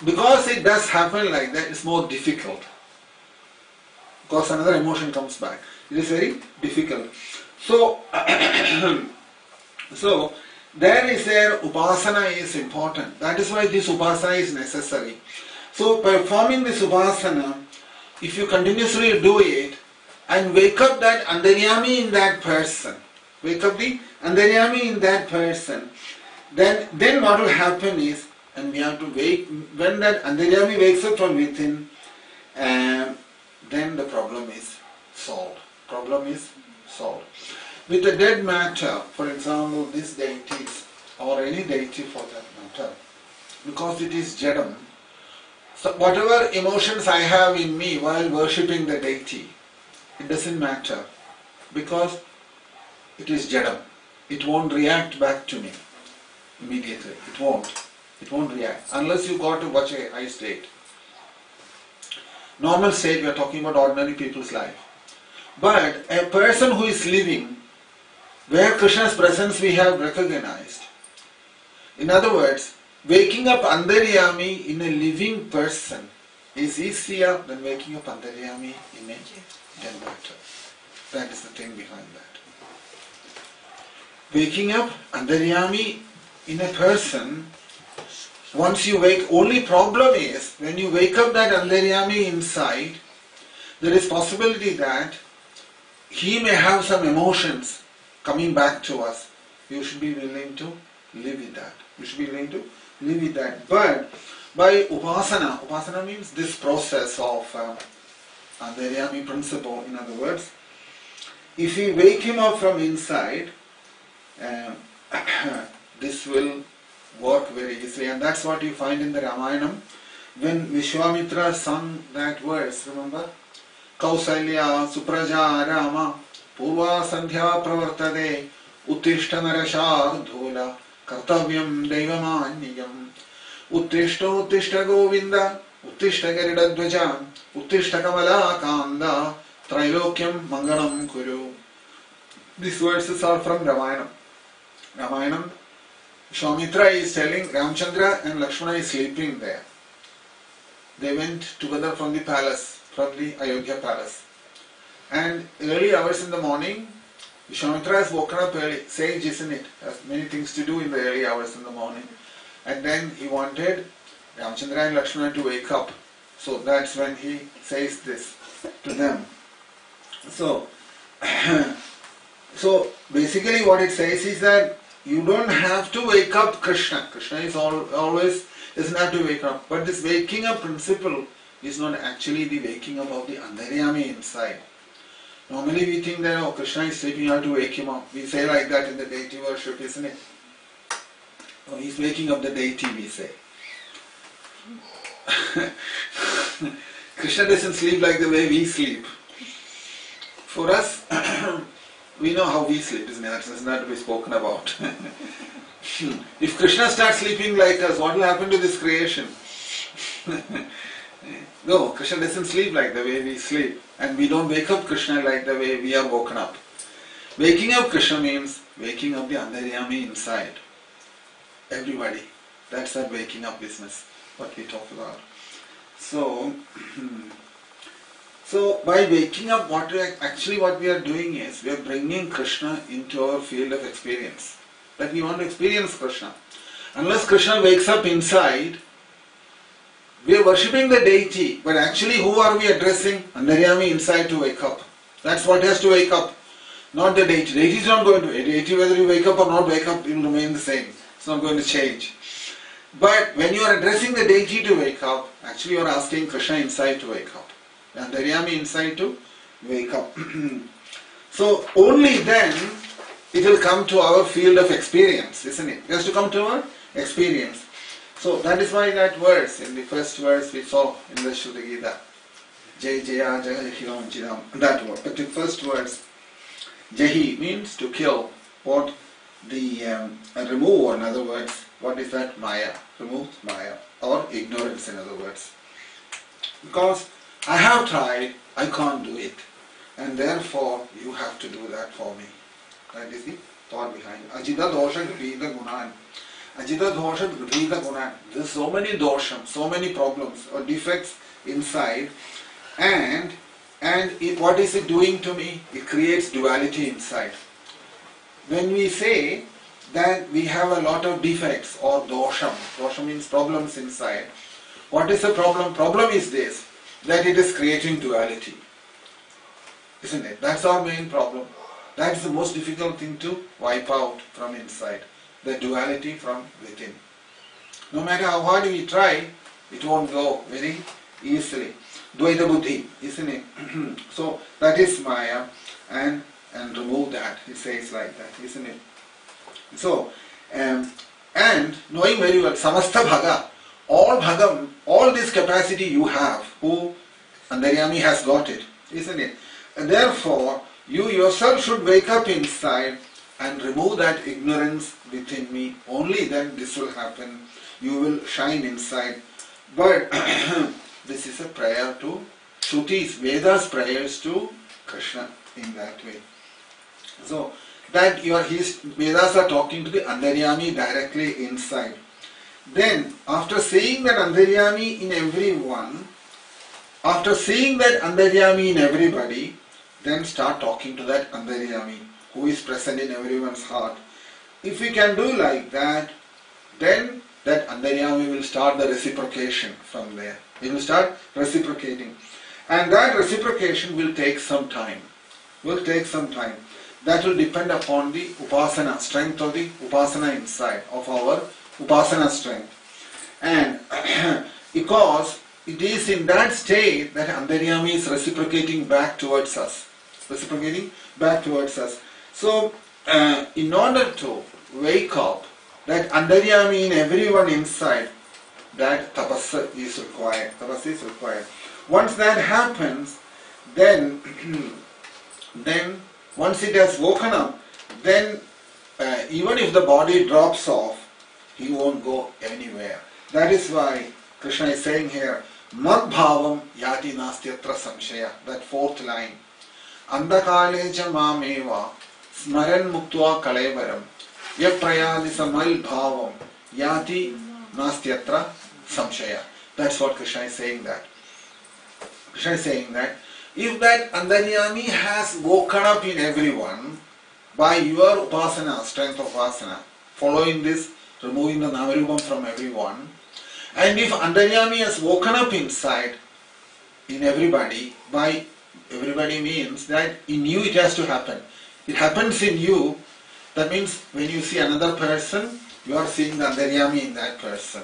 because it does happen like that, it's more difficult. Because another emotion comes back. It is very difficult. So, there is where upasana is important. That is why this upasana is necessary. So, performing this upasana, if you continuously do it and wake up that Antaryami in that person, then what will happen is, and we have to wait, when that Antaryami wakes up from within, then the problem is solved. With the dead matter, for example, these deities, or any deity for that matter, because it is Jadam, so whatever emotions I have in me while worshipping the deity, it doesn't matter, because it is Jadam. It won't react back to me immediately. It won't react, unless you got to watch a high state. Normal state, we are talking about ordinary people's life. But a person who is living, where Krishna's presence we have recognized. In other words, waking up Antaryami in a living person is easier than waking up Antaryami in a dead matter. That is the thing behind that. Waking up Antaryami in a person, once you wake, only problem is when you wake up that Antaryami inside, there is possibility that he may have some emotions coming back to us. You should be willing to live with that. But by upasana means this process of Antaryami principle, in other words, if we wake him up from inside, this will work very easily. And that's what you find in the Ramayana. When Vishwamitra sung that verse, remember? Kausalya Supraja Rama Purva Sandhya Pravartade Uttishta Narashar Dhula Kartavyam Devamanyam Uttishta Govinda Uttishta Garidadvaja Uttishta Kamala Kanda Trilokyam Mangalam Kuru. These verses are from Ramayana. Vishwamitra is telling Ramchandra and Lakshmana is sleeping there. They went together from the palace, from the Ayodhya palace. And early hours in the morning, Vishwamitra has woken up early. Sage, isn't it? Has many things to do in the early hours in the morning. And then he wanted Ramchandra and Lakshmana to wake up. So that's when he says this to them. So basically what it says is that you don't have to wake up Krishna. Krishna is always doesn't have to wake up. But this waking up principle is not actually the waking up of the Antaryami inside. Normally we think that Krishna is sleeping, you have to wake him up. We say like that in the deity worship, isn't it? He's waking up the deity, we say. Krishna doesn't sleep like the way we sleep. For us, we know how we sleep, isn't it? That's not to be spoken about. If Krishna starts sleeping like us, what will happen to this creation? No, Krishna doesn't sleep like the way we sleep. And we don't wake up Krishna like the way we are woken up. Waking up Krishna means waking up the Antaryami inside. Everybody. That's that waking up business, what we talk about. So by waking up, what we are doing is, we are bringing Krishna into our field of experience. That we want to experience Krishna. Unless Krishna wakes up inside, we are worshipping the deity, but actually who are we addressing? Antaryami inside to wake up. That's what has to wake up, not the deity. Deity is not going to, deity whether you wake up or not wake up, it will remain the same. It's not going to change. But when you are addressing the deity to wake up, actually you are asking Krishna inside to wake up. Antaryami inside to wake up. So only then it will come to our field of experience, isn't it? It has to come to our experience. So that is why that verse, in the first verse we saw in the Shuddha Gita, Jai Jaya Jaya Hiram Chiram, that word. But the first verse, Jahi means to kill, what the remove, in other words, what is that? Maya, remove Maya, or ignorance, in other words. Because I have tried, I can't do it, and therefore you have to do that for me. That is the thought behind it. Ajita dosha grihita gunan. Ajita dosha grihita gunan. There's so many dosham, so many problems or defects inside, and what is it doing to me? It creates duality inside. When we say that we have a lot of defects or dosham, dosham means problems inside. What is the problem? Problem is this, that it is creating duality. Isn't it? That's our main problem. That is the most difficult thing to wipe out from inside. The duality from within. No matter how hard we try, it won't go very easily. Dvaita buddhi, isn't it? So that is Maya, and remove that. He says like that, isn't it? So, and knowing very well, samastha bhaga, all bhagam, all this capacity you have, who Antaryami has got it, isn't it? And therefore, you yourself should wake up inside and remove that ignorance within me. Only then this will happen. You will shine inside. But this is a prayer to Shrutis, Vedas prayers to Krishna in that way. So that Vedas are talking to the Antaryami directly inside. Then after saying that Antaryami in everyone, after seeing that Antaryami in everybody, then start talking to that Antaryami who is present in everyone's heart. If we can do like that, then that Antaryami will start the reciprocation from there. He will start reciprocating. And that reciprocation will take some time. That will depend upon the upasana, strength of the upasana inside, of our upasana strength. And because it is in that state that Antaryami is reciprocating back towards us. So, in order to wake up that Antaryami in everyone inside, that tapassa is required. Once that happens, then once it has woken up, then even if the body drops off, he won't go anywhere. That is why Krishna is saying here, Mad bhavam yati nastyatra samshaya, that fourth line. Andakaleja mameva smaran muktva kalevaram yaprayadisa mal bhavam yati nastyatra samshaya. That's what Krishna is saying that. Krishna is saying that if that Antaryami has woken up in everyone by your upasana, strength of upasana, following this, removing the Namarupam from everyone, and if Antaryami has woken up inside in everybody, by everybody means that in you it has to happen. It happens in you. That means when you see another person, you are seeing the Antaryami in that person.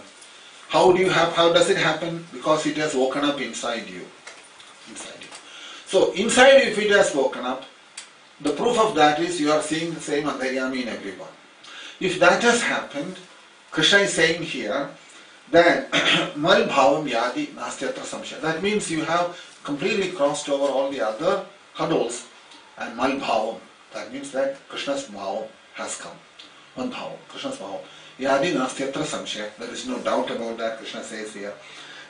How does it happen? Because it has woken up inside you. So inside, if it has woken up, the proof of that is you are seeing the same Antaryami in everyone. If that has happened, Krishna is saying here that mal bhavam yadi nastyatra samshaya. That means you have completely crossed over all the other hurdles, and mal bhavam. That means that Krishna's bhavam has come. one bhava, Krishna's bhava. Yadi nastyatra samshaya. There is no doubt about that, Krishna says here.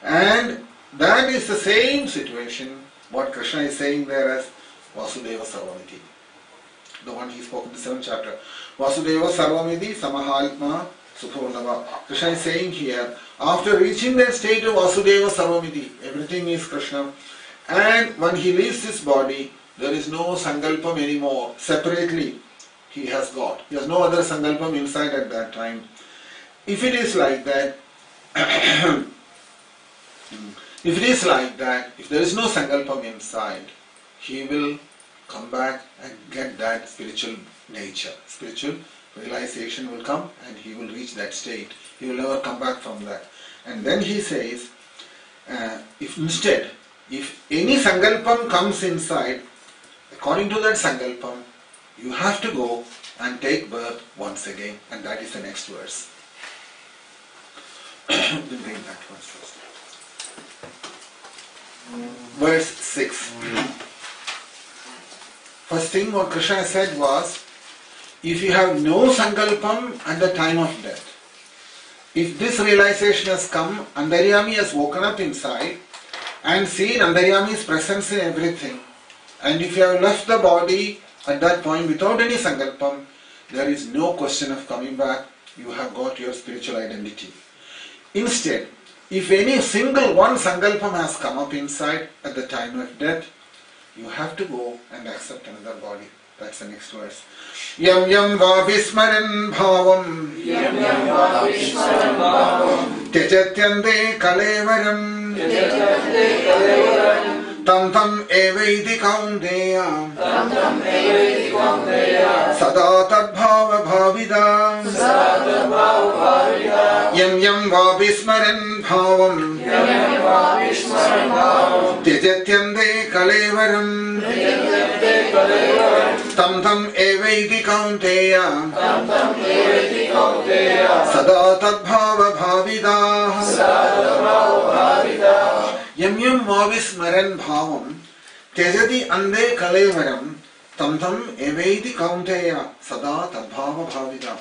And that is the same situation, what Krishna is saying there as Vasudeva Sarvamiti. The one he spoke in the 7th chapter. Vasudeva Sarvamiti Samahalma Sukholava. Krishna is saying here, after reaching that state of Vasudeva Sarvamiti, everything is Krishna. And when he leaves this body, there is no sankalpam anymore. Separately, he has got. He has no other sankalpam inside at that time. If it is like that, if there is no sankalpam inside, he will come back and get that spiritual nature. Spiritual realization will come and he will reach that state. He will never come back from that. And then he says, if any sankalpam comes inside, according to that sankalpam, you have to go and take birth once again. And that is the next verse. We'll bring that verse first. Verse 6. First thing what Krishna said was, if you have no sankalpam at the time of death, if this realization has come, Antaryami has woken up inside and seen Antaryami's presence in everything, and if you have left the body at that point without any sankalpam, there is no question of coming back. You have got your spiritual identity. Instead, if any single one sankalpam has come up inside at the time of death, you have to go and accept another body. That's the next verse. Yam yam va vismaran bhavam tyajatyante kalevaram tam tam evaidi kaunteya sada tadbhava bhavida yam yam va vismaran bhavam tyajatyante kalevaram tam tam evaidi kaunteya sada tadbhava bhavida yam yam vavismaran bhavam tyajati ande kalevaram tam tam evaidi kaunteya sada tadbhava bhavida.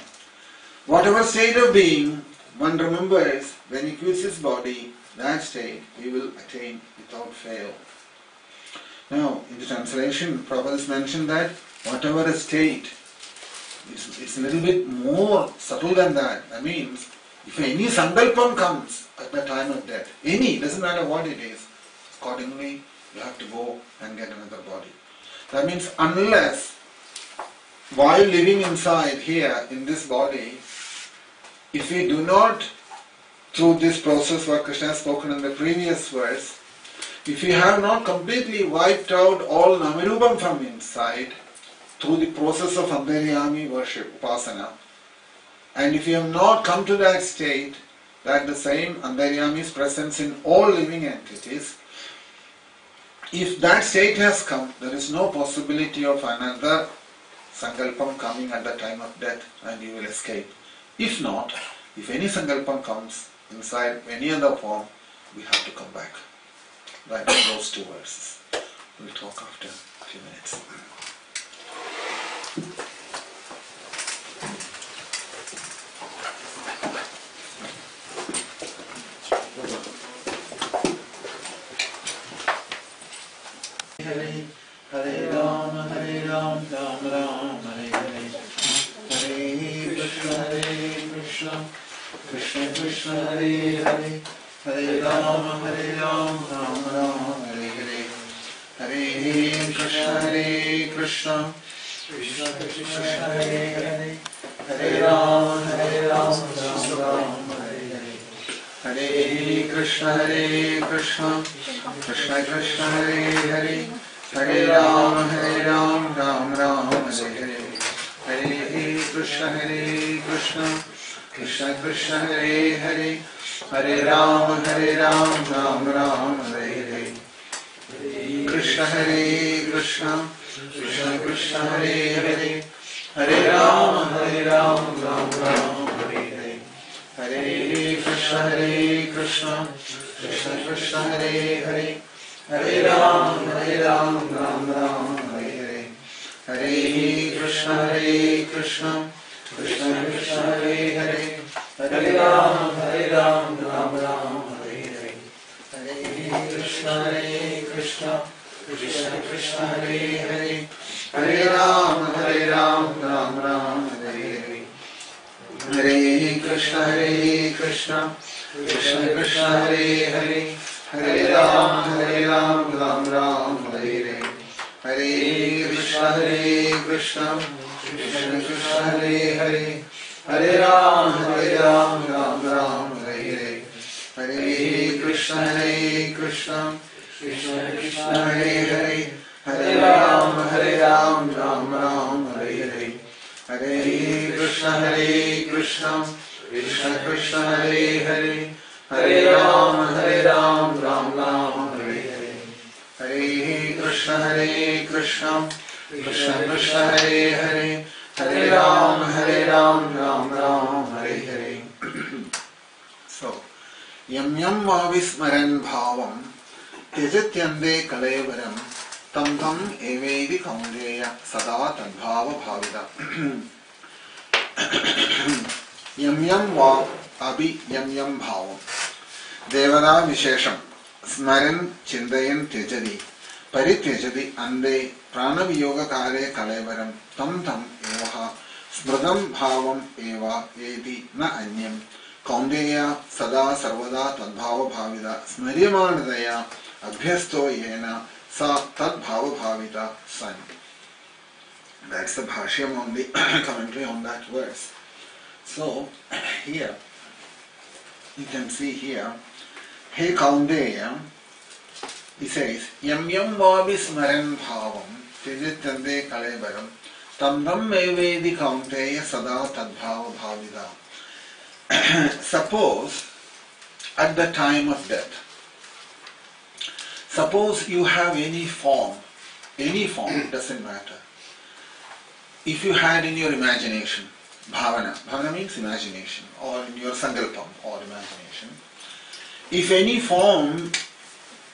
Whatever state of being one remembers when he quits his body, that state he will attain without fail. Now, in the translation, Prabhupada has mentioned that whatever a state, it's a little bit more subtle than that. That means, if any sankalpam comes at the time of death, any, doesn't matter what it is, accordingly, you have to go and get another body. That means, unless, while living inside here, in this body, if we do not, through this process what Krishna has spoken in the previous verse, if we have not completely wiped out all Namirubam from inside, through the process of Antaryami worship, Upasana, and if you have not come to that state, that the same Antaryami's presence in all living entities, if that state has come, there is no possibility of another sankalpam coming at the time of death and you will escape. If not, if any sankalpam comes inside any other form, we have to come back. Right, those two verses. We'll talk after a few minutes. Hare Rama, Ram Ram, Hare Hare. Hare Krishna, Krishna Krishna, Hare Hare. Hare Rama, Ram Ram, Hare Hare. Hare Krishna, Krishna Krishna, Hare Hare. Hare Rama, Ram Ram, Hare Hare. Hare Krishna, Krishna Krishna, Hare Hare. Hare Rama, Ram Ram, Hare Hare. Hare Krishna, Krishna Krishna, Hare Hare. Hare Rama, Ram Ram, Hare Hare. Krishna, Krishna Krishna, Hare Hare. Hare Rama, Ram Ram, Hare Hare. Hare Krishna, Krishna Krishna, Hare Hare. Hare Rama, Ram Ram, Hare Hare. Hare Krishna, Krishna Krishna, Hare Hare, Hare Ram, Hare Ram, Ram Ram, Hare Hare, Hare Krishna, Krishna Krishna, Hare Hare, Hare Ram, Ram Ram, Hare Hare, Hare Krishna, Krishna Krishna, Hare Hare, Hare Ram, Ram Ram, Hare Hare, Hare Krishna, Krishna Krishna, Hare Hare, Hare Ram, Ram Ram, Hare Hare, Hare Krishna, Krishna Krishna, Hare Hare, Hare Ram, Ram Ram, Hare Hare, Hare Krishna, Krishna Krishna, Hare Hare, Hare Ram, Ram Ram, Hare Hare, Hare Krishna, Krishna Krishna, Hare Hare, Hare Ram, Ram Ram, Hare Hare. So, yam yam vavismaran bhavam Tejatyande Kalevaram Tam Tam Evedi Kaundeya Sada Tadbhava Bhavida Yam Yam Va Abhi Yam Yam Bhavam Devada Vishesham Smaran Chindayan Tejadi Parityajadi Ande Pranaviyoga Kare Kalevaram Tam Tam Evaha Smradam Bhavam Eva Edi Na Anyam Kaundeya Sada Sarvada Tadbhava Bhavida Smaryamanadaya Abhyasto yena sa tad bhava bhavita san. That's the bhashyam on the commentary on that verse. So here you can see here, Hey Kaundeya, he says, Yam yam vavi smaran bhavam tijitande kalevaram tam tam evedi Kaundeya sada tad bhava bhavita. Suppose at the time of death, suppose you have any form, doesn't matter. If you had in your imagination, bhavana means imagination, or in your sankalpam or imagination, if any form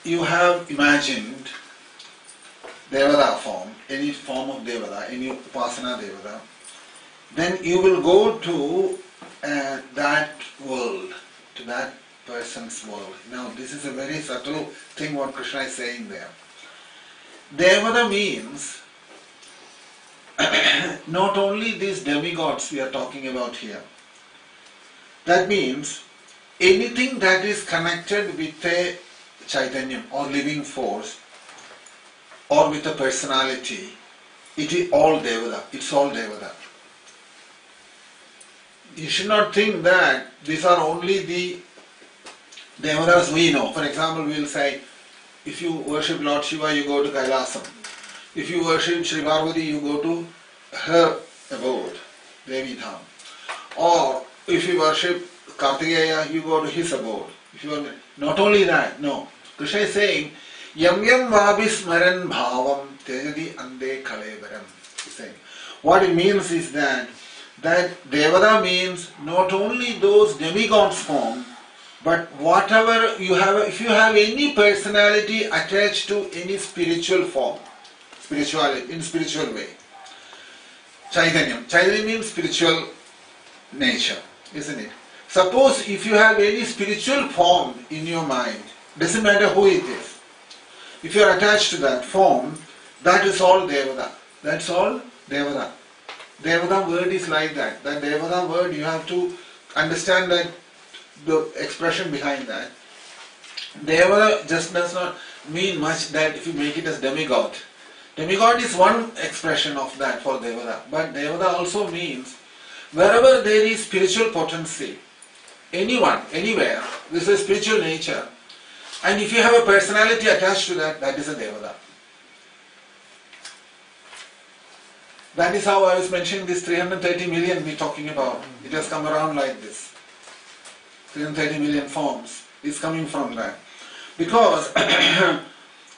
you have imagined, Devada form, any form of Devada, any Upasana Devada, then you will go to that world, to that person's world. Now this is a very subtle thing what Krishna is saying there. Devada means not only these demigods we are talking about here. That means anything that is connected with a Chaitanyam or living force or with a personality, it is all Devada. It's all Devada. You should not think that these are only the Devadas we know. For example, we will say, if you worship Lord Shiva, you go to Kailasam. If you worship Sri Parvati, you go to her abode, Devi Dham. Or if you worship Kartikeya, you go to his abode. If you not only that, no. Krishna is saying, Yam yam vabhismaran bhavam tejadi ande kalevaram. He's saying, what it means is that Devada means not only those demigods form, but whatever you have, if you have any personality attached to any spiritual form, spirituality, in spiritual way. Chaitanyam. Chaitanyam means spiritual nature, isn't it? Suppose if you have any spiritual form in your mind, doesn't matter who it is, if you are attached to that form, that is all Devada. That's all Devada. Devada word is like that. That Devada word, you have to understand that the expression behind that. Devada just does not mean much that if you make it as demigod. Demigod is one expression of that for Devada. But Devada also means wherever there is spiritual potency, anyone, anywhere, this is spiritual nature. And if you have a personality attached to that, that is a Devada. That is how I was mentioning this 330 million we're talking about. It has come around like this. 330 million forms is coming from that. Because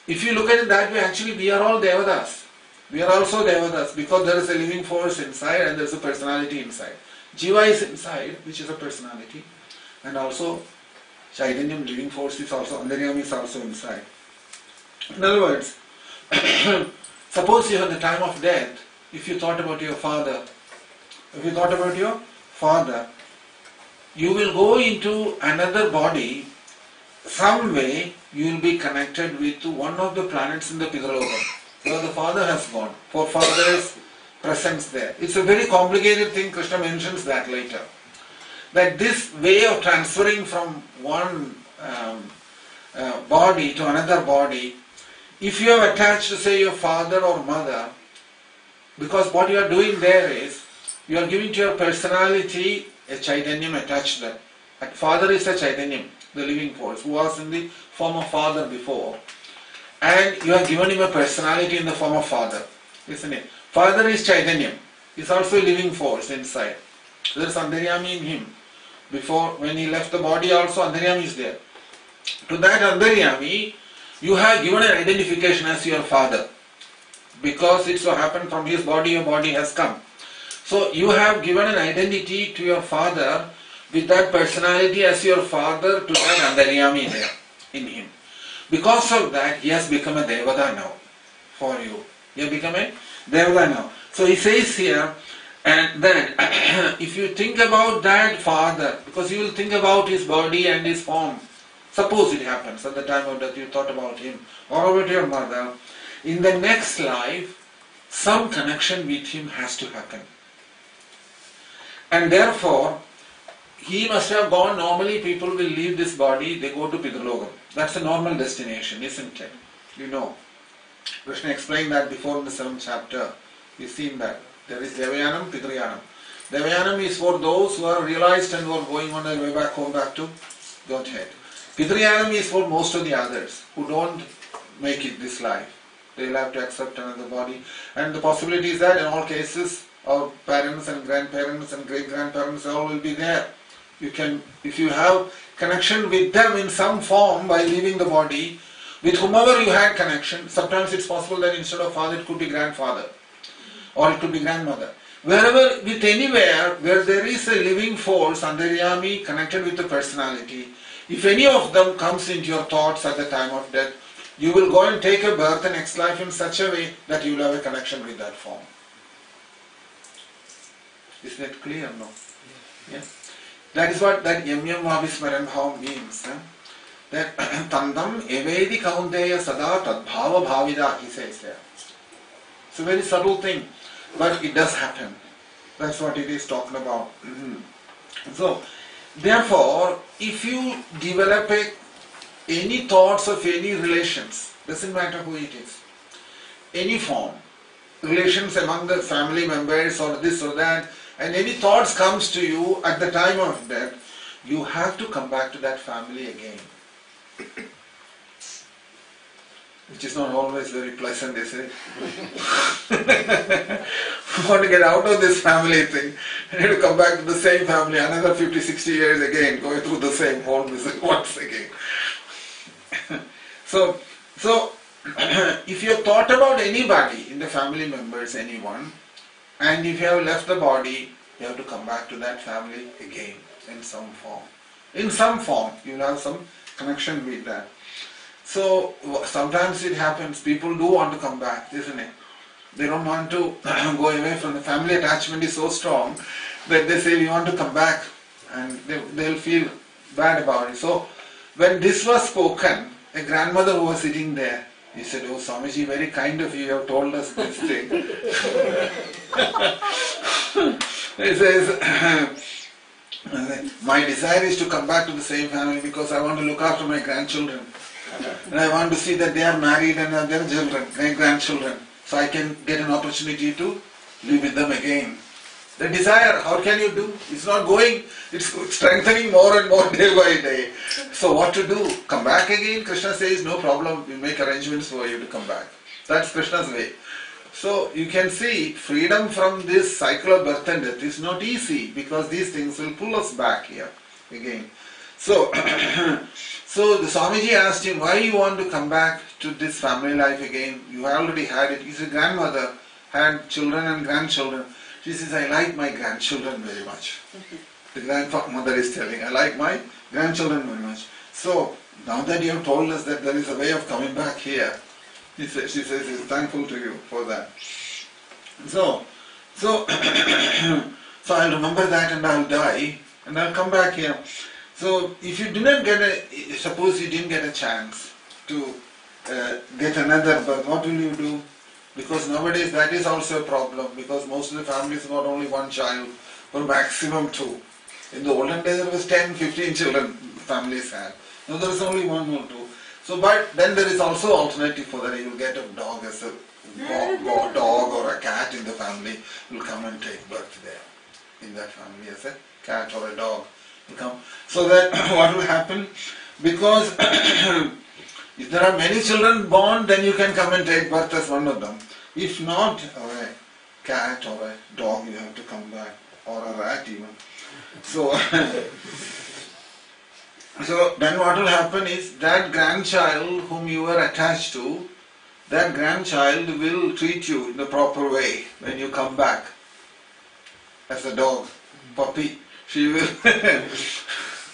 if you look at it that way, actually we are all Devadas. We are also Devadas because there is a living force inside and there is a personality inside. Jiva is inside, which is a personality, and also Chaitanyam, living force, is also, Antaryami is also inside. In other words, suppose you have the time of death, if you thought about your father, if you thought about your father, you will go into another body. Some way you will be connected with one of the planets in the Pitralokam, where the father has gone, for father's presence there. It's a very complicated thing. Krishna mentions that later. That this way of transferring from one body to another body, if you have attached to say your father or mother, because what you are doing there is, you are giving to your personality a Chaitanyam attached there. And father is a Chaitanyam, the living force, who was in the form of father before. And you have given him a personality in the form of father, isn't it? Father is Chaitanyam, is also a living force inside. There is Antaryami in him. Before, when he left the body also, Antaryami is there. To that Antaryami, you have given an identification as your father. Because it so happened from his body, your body has come. So you have given an identity to your father with that personality as your father to that Antaryami there in him. Because of that, he has become a Devata now for you. He has become a Devata now. So he says here, and then if you think about that father, because you will think about his body and his form, suppose it happens at the time of death you thought about him or about your mother, in the next life, some connection with him has to happen. And therefore, he must have gone, normally people will leave this body, they go to Pitralokam. That's a normal destination, isn't it? You know. Krishna explained that before in the 7th chapter. We've seen that. There is Devayanam, Pitrayanam. Devayanam is for those who are realized and who are going on their way back home, back to Godhead. Pitrayanam is for most of the others who don't make it this life. They will have to accept another body. And the possibility is that in all cases, our parents and grandparents and great-grandparents all will be there. You can, if you have connection with them in some form by leaving the body, with whomever you had connection, sometimes it's possible that instead of father it could be grandfather or it could be grandmother. Wherever, with anywhere where there is a living force, Antaryami, connected with the personality, if any of them comes into your thoughts at the time of death, you will go and take a birth and next life in such a way that you will have a connection with that form. Is that clear? No? Yeah. That is what that Yam Yam Vavismaran Bhavam means. That Tandam Evedi Kaunteya Sada Tadbhava Bhavida, he says there. It's a very subtle thing, but it does happen. That's what it is talking about. So, therefore, if you develop any thoughts of any relations, doesn't matter who it is, any form, relations among the family members or this or that, and any thoughts comes to you at the time of death, you have to come back to that family again. Which is not always very pleasant, they say. You want to get out of this family thing, you need to come back to the same family another 50, 60 years again, going through the same whole visit once again. So, if you have thought about anybody in the family members, anyone, and if you have left the body, you have to come back to that family again in some form. In some form, you will have some connection with that. So, sometimes it happens, people do want to come back, isn't it? They don't want to go away from the family. Attachment is so strong that they say we want to come back, and they'll feel bad about it. So, when this was spoken, a grandmother who was sitting there, he said, "Oh Swamiji, very kind of you have told us this thing." He says, "My desire is to come back to the same family because I want to look after my grandchildren. And I want to see that they are married and have their children, grandchildren. So I can get an opportunity to live with them again." The desire, how can you do? It's not going, it's strengthening more and more day by day. So what to do? Come back again? Krishna says, no problem, we'll make arrangements for you to come back. That's Krishna's way. So you can see, freedom from this cycle of birth and death is not easy because these things will pull us back here again. So, so the Swamiji asked him, why you want to come back to this family life again? You already had it. His grandmother had children and grandchildren. She says, I like my grandchildren very much. The grandmother is telling, I like my grandchildren very much. So, now that you have told us that there is a way of coming back here, she says she's thankful to you for that. So So I'll remember that and I'll die and I'll come back here. So if you didn't get suppose you didn't get a chance to get another birth, what will you do? Because nowadays that is also a problem, because most of the families got only one child or maximum two. In the olden days there was 10, 15 children families had. Now there is only one or two. So but then there is also alternative for that. You will get a dog as a dog or a cat in the family will come and take birth there in that family as a cat or a dog will come. So that what will happen? Because if there are many children born, then you can come and take birth as one of them. If not, or a cat or a dog, you have to come back, or a rat even. So, so then what will happen is that grandchild whom you were attached to, that grandchild will treat you in the proper way when you come back as a dog, puppy. She will,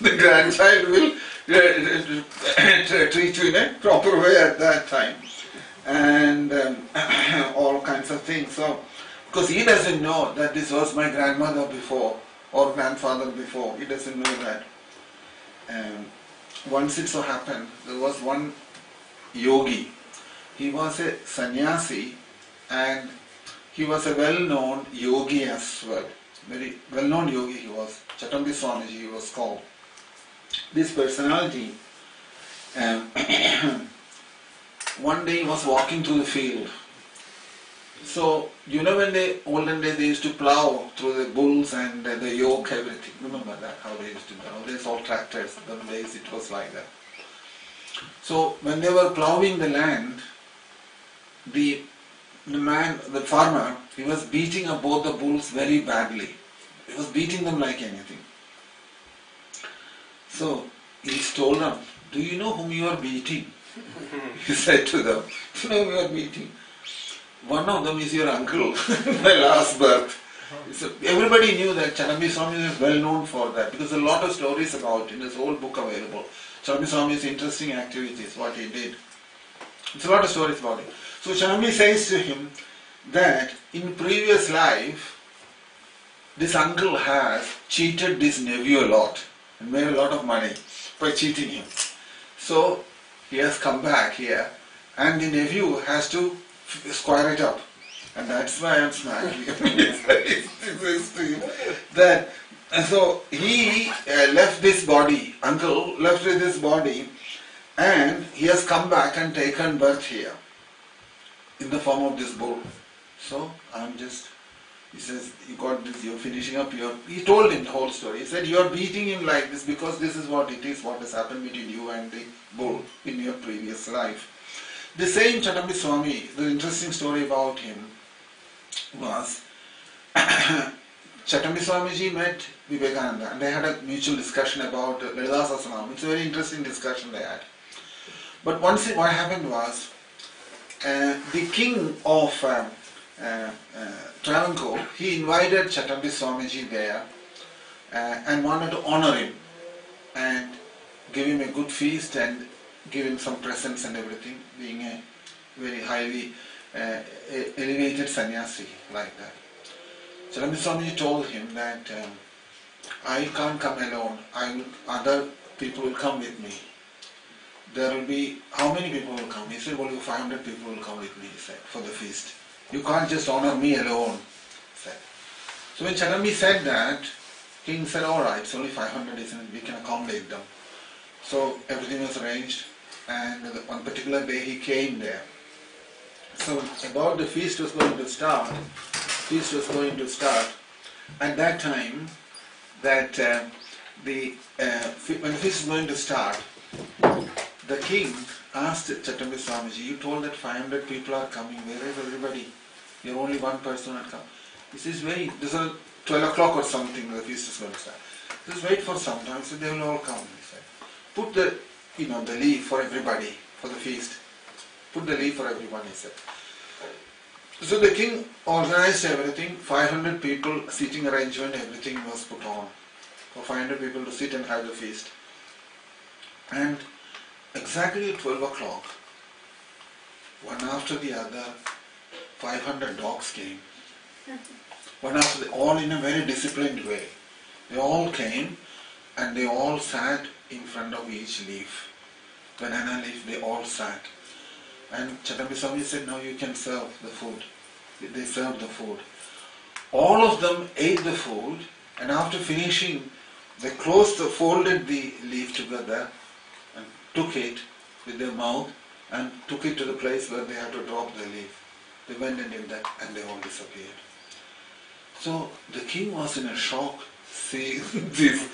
the grandchild will treat you in a proper way at that time, and all kinds of things. So, because he doesn't know that this was my grandmother before or grandfather before, he doesn't know that. Once it so happened, there was one yogi. He was a sannyasi and he was a well-known yogi as well. Very well-known yogi he was. Chatambi Swamiji he was called. This personality, one day he was walking through the field. So, you know when the olden days they used to plow through the bulls and the yoke, everything. Remember that, how they used to do. Nowadays all tractors, those days it was like that. So, when they were plowing the land, the farmer, he was beating up both the bulls very badly. He was beating them like anything. So, he told them, do you know whom you are beating? He said to them, do you know whom you are beating? One of them is your uncle, my last birth. So everybody knew that Chatambi Swami is well known for that, because a lot of stories about in his whole book available. Chatambi Swami's interesting activities, what he did. It's a lot of stories about it. So Chatambi says to him that in previous life, this uncle has cheated this nephew a lot and made a lot of money by cheating him. So he has come back here and the nephew has to square it up, and that's why I'm smiling. That so he left this body, uncle left this body, and he has come back and taken birth here in the form of this bull. So I'm just, he says, you got this, you're finishing up your, he told him the whole story. He said, you are beating him like this because this is what it is, what has happened between you and the bull in your previous life. The same Chatambi Swami, the interesting story about him was Chatambi Swamiji met Vivekananda and they had a mutual discussion about Lalita Sahasranam. It's a very interesting discussion they had. But once what happened was the king of Travancore, he invited Chatambi Swamiji there and wanted to honor him and give him a good feast and give him some presents and everything, being a very highly elevated sannyasi like that. Chatambi Swamiji told him that I can't come alone, other people will come with me. There will be, how many people will come? He said, only 500 people will come with me, he said, for the feast. You can't just honor me alone, he said. So when Chatambi said that, king said, alright, it's only 500, isn't it? We can accommodate them. So everything was arranged, and one particular day he came there. So about the feast was going to start, at that time, that when the feast was going to start, the king asked Chatambi Swamiji, you told that 500 people are coming, where is everybody? You're only one person had come. He says, wait, this is 12 o'clock or something, the feast is going to start. He says, wait for some time, so they will all come, he said. Put the, the leave for everybody, for the feast. Put the leave for everyone, he said. So the king organized everything, 500 people, seating arrangement, everything was put on. For 500 people to sit and have the feast. And exactly at 12 o'clock, one after the other, 500 dogs came. one after the, all in a very disciplined way. They all came and they all sat in front of each leaf. Banana leaf, they all sat. And Chadambi Swami said, now you can serve the food. They served the food. All of them ate the food, and after finishing, they folded the leaf together and took it with their mouth and took it to the place where they had to drop the leaf. They went and did that, and they all disappeared. So the king was in a shock seeing these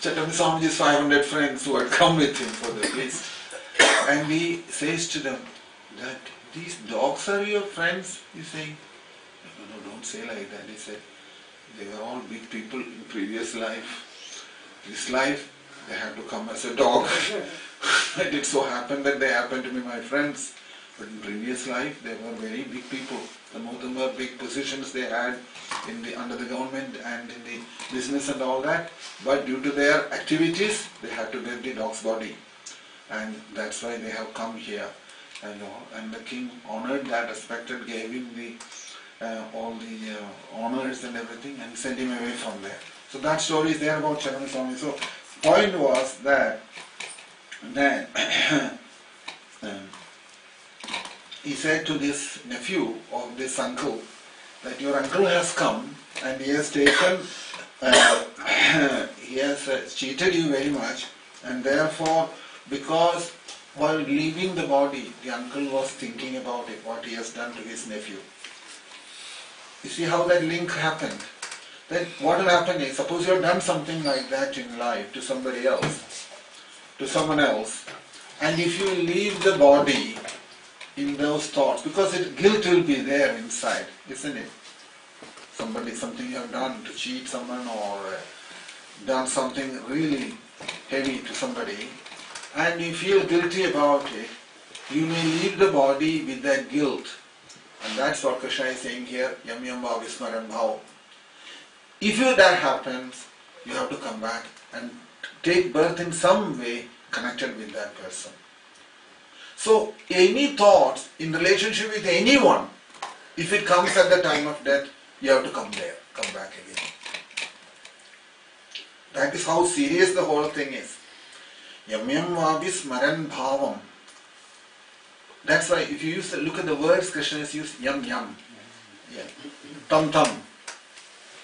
Chadambi Swamiji's 500 friends who had come with him for the feast. And he says to them that these dogs are your friends. He's saying, no, don't say like that. He said, they were all big people in previous life. This life, they had to come as a dog. And it so happened that they happened to be my friends. But in previous life, they were very big people. Some of them were big positions they had under the government and in the business and all that. But due to their activities, they had to get the dog's body. And that's why they have come here. And the king honored that, respected, gave him all the honors and everything, and sent him away from there. So that story is there about Chadambi Swami. So point was that he said to this nephew of this uncle that your uncle has come and he has taken, he has cheated you very much, and therefore, because while leaving the body, the uncle was thinking about it, what he has done to his nephew. You see how that link happened? Then what will happen is, suppose you have done something like that in life to somebody else, to someone else, and if you leave the body in those thoughts, because guilt will be there inside, isn't it? Something you have done to cheat someone or done something really heavy to somebody, and you feel guilty about it, you may leave the body with that guilt. And that's what Krishna is saying here, Yam Yam Bhav Vismaran Bhav. If that happens, you have to come back and take birth in some way connected with that person. So any thoughts in relationship with anyone, if it comes at the time of death, you have to come back again. That is how serious the whole thing is. Yam Yam Bhav Vismaran Bhavam. That's why if you look at the words, Krishna has used yam yam, tam tam.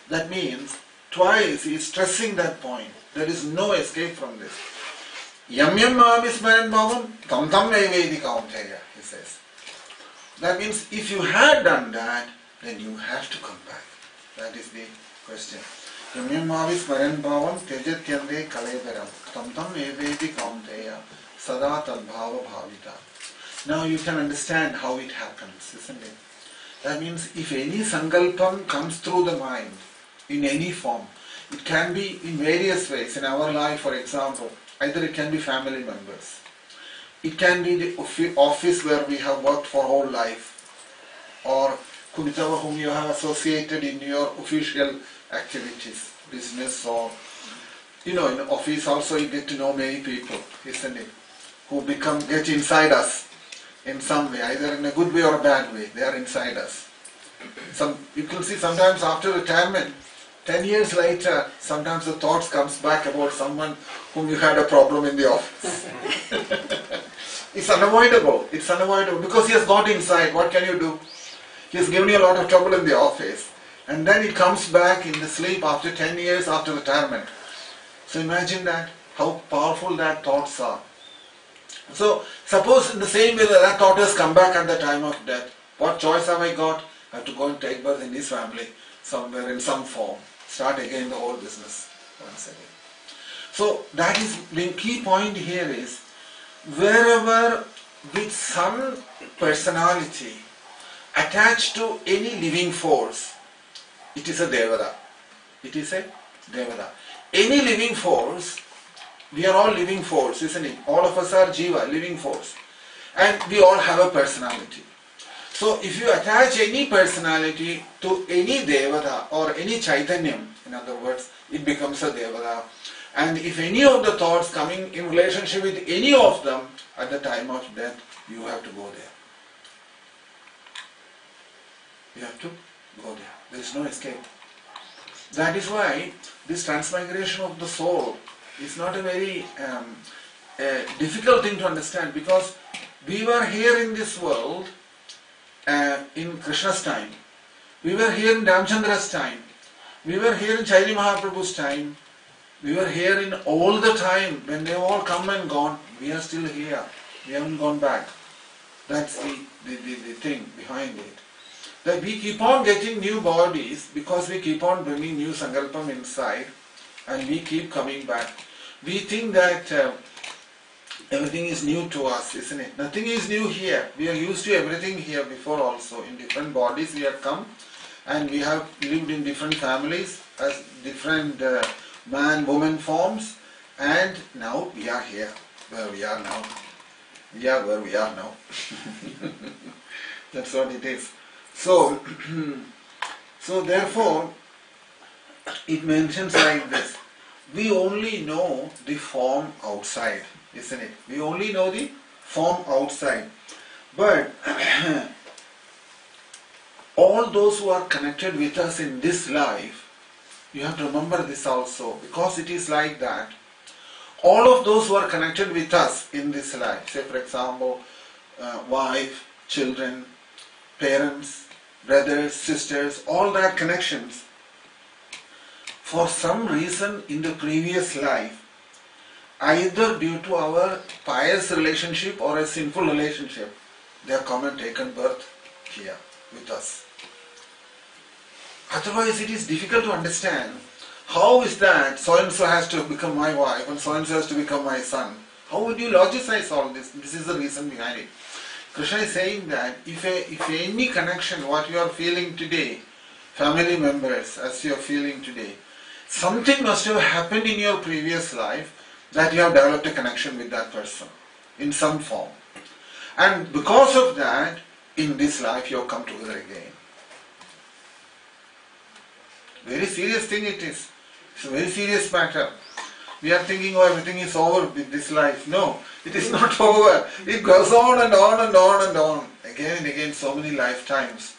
That means twice he is stressing that point. There is no escape from this. Yam yam vismaran bhavam, tam tam vedi kaunteya, he says. That means if you had done that, then you have to come back. That is the question. Yam yam vismaran bhavam, tejatyande kalevaram, tam tam vedi kaunteya, sada tad bhava bhavita. Now you can understand how it happens, isn't it? That means if any sankalpam comes through the mind in any form, it can be in various ways. In our life, for example, either it can be family members, it can be the office where we have worked for whole life, or Kunitava whom you have associated in your official activities, business, or in office also you get to know many people, isn't it? Who get inside us in some way, either in a good way or a bad way. They are inside us. You can see sometimes after retirement, 10 years later, sometimes the thoughts comes back about someone whom you had a problem in the office. It's unavoidable. It's unavoidable because he has got inside. What can you do? He has given you a lot of trouble in the office. And then it comes back in the sleep after 10 years after retirement. So imagine that, how powerful that thoughts are. So, suppose in the same way that thought has come back at the time of death, what choice have I got? I have to go and take birth in his family, somewhere in some form. Start again the whole business once again. So, that is the key point here is, wherever with some personality attached to any living force, it is a Devada. It is a Devada. Any living force, we are all living force, isn't it? All of us are Jiva, living force. And we all have a personality. So if you attach any personality to any Devata or any Chaitanyam, in other words, it becomes a Devata. And if any of the thoughts coming in relationship with any of them at the time of death, you have to go there. You have to go there. There is no escape. That is why this transmigration of the soul is not a very difficult thing to understand, because we were here in this world in Krishna's time, we were here in Ramchandra's time, we were here in Chaitanya Mahaprabhu's time, we were here in all the time when they all come and gone. We are still here, we haven't gone back. That's the thing behind it. That we keep on getting new bodies because we keep on bringing new sankalpam inside, and we keep coming back. We think that everything is new to us, isn't it? Nothing is new here. We are used to everything here before also. In different bodies we have come, and we have lived in different families as different man, woman forms, and now we are here where we are now. We are where we are now. That's what it is. So, therefore, it mentions like this. We only know the form outside, isn't it? We only know the form outside. But all those who are connected with us in this life, you have to remember this also, because it is like that. All of those who are connected with us in this life, say for example, wife, children, parents, brothers, sisters, all that connections, for some reason in the previous life, either due to our pious relationship or a sinful relationship, they have come and taken birth here with us. Otherwise it is difficult to understand. How is that so-and-so has to become my wife and so-and-so has to become my son? How would you logicize all this? This is the reason behind it. Krishna is saying that if any connection, what you are feeling today, family members as you are feeling today, something must have happened in your previous life that you have developed a connection with that person in some form. And because of that, in this life you have come together again. Very serious thing it is. It's a very serious matter. We are thinking, oh, everything is over with this life. No, it is not over. It goes on and on and on and on. Again and again, so many lifetimes.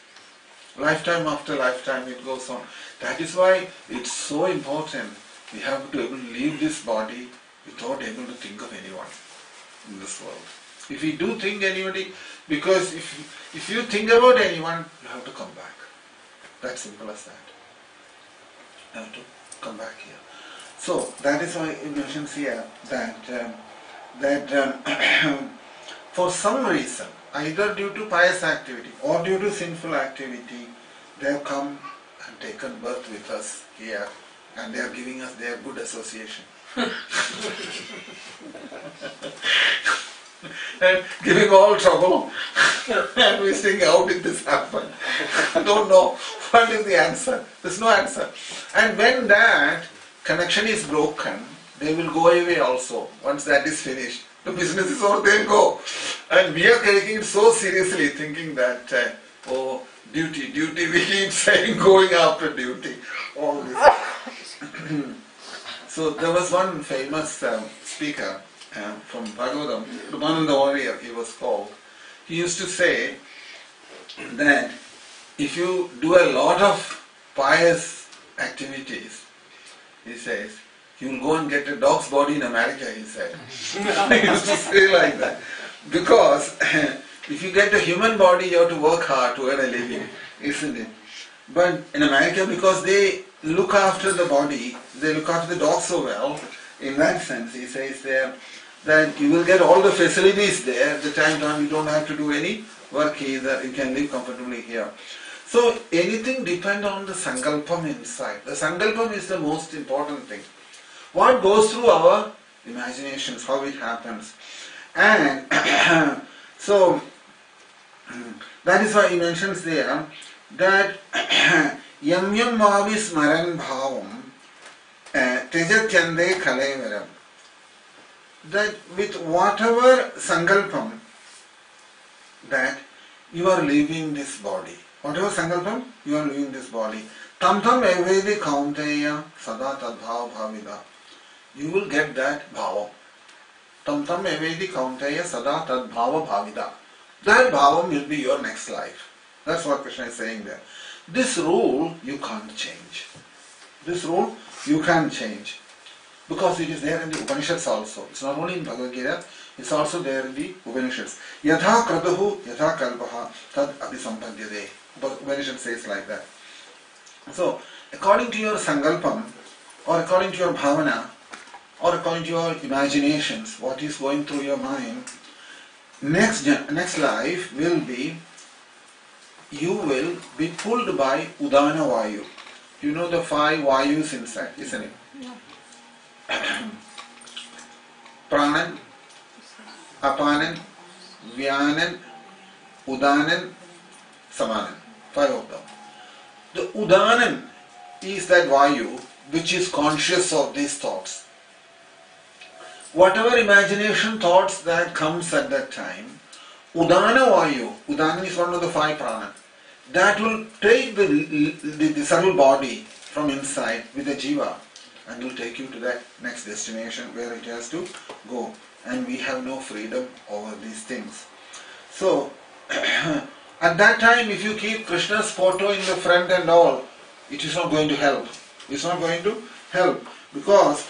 Lifetime after lifetime it goes on. That is why it's so important. We have to be able to leave this body without able to think of anyone in this world. If we do think anybody, because if you think about anyone, you have to come back. That's simple as that. You have to come back here. So that is why it mentions here that for some reason, either due to pious activity or due to sinful activity, they have come and taken birth with us here, and they are giving us their good association. And giving all trouble and we think, how did this happen? I don't know what is the answer. There's no answer. And when that connection is broken, they will go away also. Once that is finished, the business is over, they'll go. And we are taking it so seriously, thinking that oh, duty, we keep saying, going after duty, all this. So there was one famous speaker from Bhagavatam, Ramananda Warrior he was called. He used to say that if you do a lot of pious activities, he says, you will go and get a dog's body in America, he said. He used to say like that. Because if you get a human body, you have to work hard to earn a living, isn't it? But in America, because they look after the body, they look after the dog so well, in that sense, he says there, that you will get all the facilities there. At the time you don't have to do any work either. You can live comfortably here. So anything depends on the sankalpam inside. The sankalpam is the most important thing. What goes through our imaginations, how it happens. And so that is why he mentions there that yam yam mavis maran bhavam tejatyande kalevaram. That with whatever sankalpam that you are leaving this body, whatever sankalpam you are leaving this body, tam tam evedi kaunteya sada tadbhava bhavida, you will get that bhava. Tam tam evedi kaunteya sada tadbhava bhavida. That bhavam will be your next life. That's what Krishna is saying there. This rule you can't change. This rule you can change. Because it is there in the Upanishads also. It's not only in Bhagavad Gita, it's also there in the Upanishads. Yatha kratuhu yatha kalpaha tad abhisampadhyade. Upanishad says like that. So, according to your sankalpam, or according to your bhavana, or according to your imaginations, what is going through your mind, next life will be, you will be pulled by Udana Vayu. You know the 5 Vayus inside, isn't it? Pranan, Apanan, Vyanan, Udanan, Samanan. 5 of them. The Udanan is that Vayu which is conscious of these thoughts. Whatever imagination thoughts that comes at that time, Udana Vayu, Udana is one of the 5 prana, that will take the subtle body from inside with the jiva and will take you to that next destination where it has to go. And we have no freedom over these things. So, at that time, if you keep Krishna's photo in the front and all, it is not going to help. It's not going to help because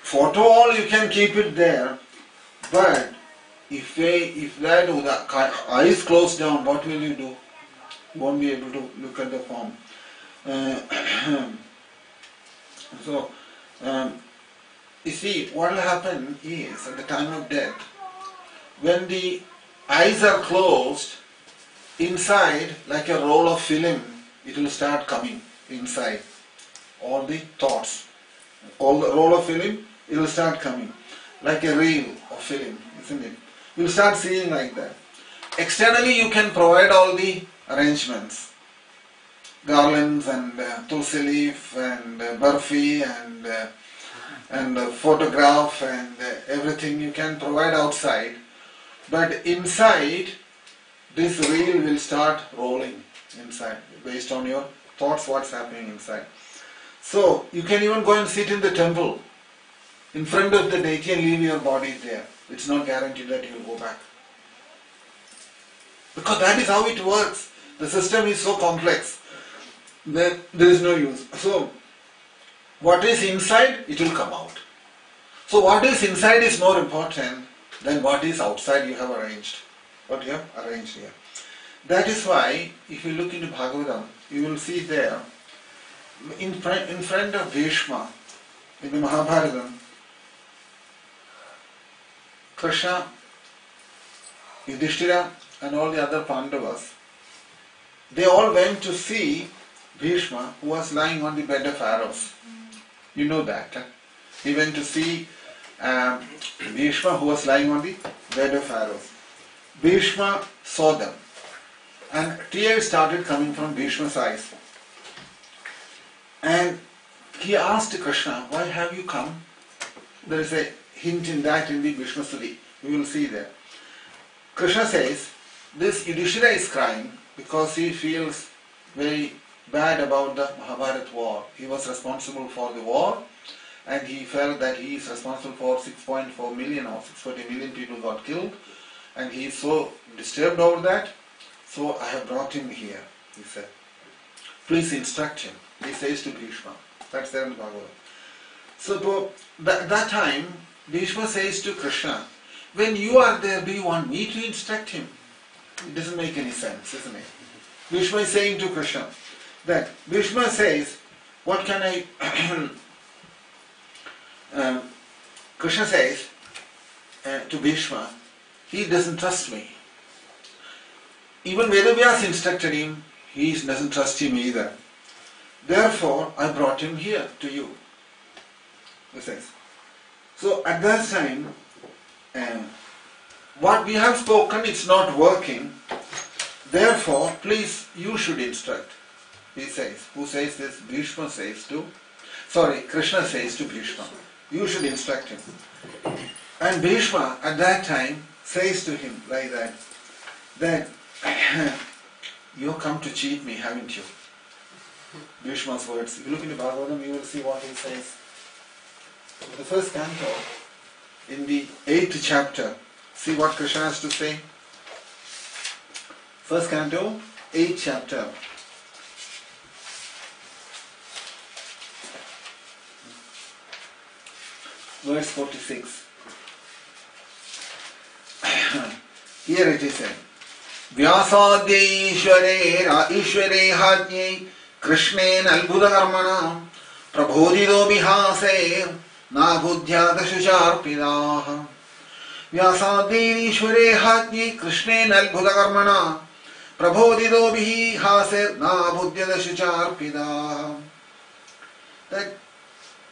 photo all you can keep it there, but if that with the eyes closed down, what will you do? You won't be able to look at the form. So, you see, what will happen is at the time of death, when the eyes are closed, inside, like a roll of film, it will start coming inside. All the thoughts, all the roll of film, it will start coming. Like a reel of film, isn't it? You will start seeing like that. Externally, you can provide all the arrangements. Garlands and tulsi leaf and barfi and photograph and everything you can provide outside. But inside, this reel will start rolling inside based on your thoughts, what's happening inside. So, you can even go and sit in the temple in front of the deity and leave your body there. It's not guaranteed that you will go back. Because that is how it works. The system is so complex that there is no use. So, what is inside, it will come out. So, what is inside is more important than what is outside you have arranged. What you have arranged here. That is why, if you look into Bhagavatam, you will see there, in front of Bhishma, in the Mahabharata, Krishna, Yudhishthira and all the other Pandavas, they all went to see Bhishma, who was lying on the bed of arrows. You know that. He went to see Bhishma, who was lying on the bed of arrows. Bhishma saw them, and tears started coming from Bhishma's eyes. And he asked Krishna, why have you come? There is a hint in that in the Bhishma Suri. We will see there. Krishna says, this Yudhishthira is crying because he feels very bad about the Mahabharata war. He was responsible for the war and he felt that he is responsible for 6.4 million or 640 million people got killed, and he is so disturbed over that. So I have brought him here, he said. Please instruct him. He says to Bhishma. That's there in the Bhagavad. So that time, Bhishma says to Krishna, when you are there, do you want me to instruct him? It doesn't make any sense, isn't it? Bhishma is saying to Krishna that Bhishma says, what can I... Krishna says to Bhishma, he doesn't trust me. Even Vedavyas instructed him, he doesn't trust him either. Therefore, I brought him here to you. He says. So at that time, what we have spoken, it's not working. Therefore, please, you should instruct. He says. Who says this? Bhishma says to, Krishna says to Bhishma, you should instruct him. And Bhishma at that time says to him like that you come to cheat me, haven't you? Bhishma's words. If you look into Bhagavatam, you will see what he says. The first canto, in the 8th chapter, see what Krishna has to say. First canto, 8th chapter. verse 46. Here it is said, Vyasadya Ishware Hajye Krishnen Albhudakarmana Prabodhido Bihase Nabudhyada Shusharpidaha. Vyasadya Ishware Hajye Krishnen Albhudakarmana Prabodhido Bihase Nabudhyada Shusharpidaha. That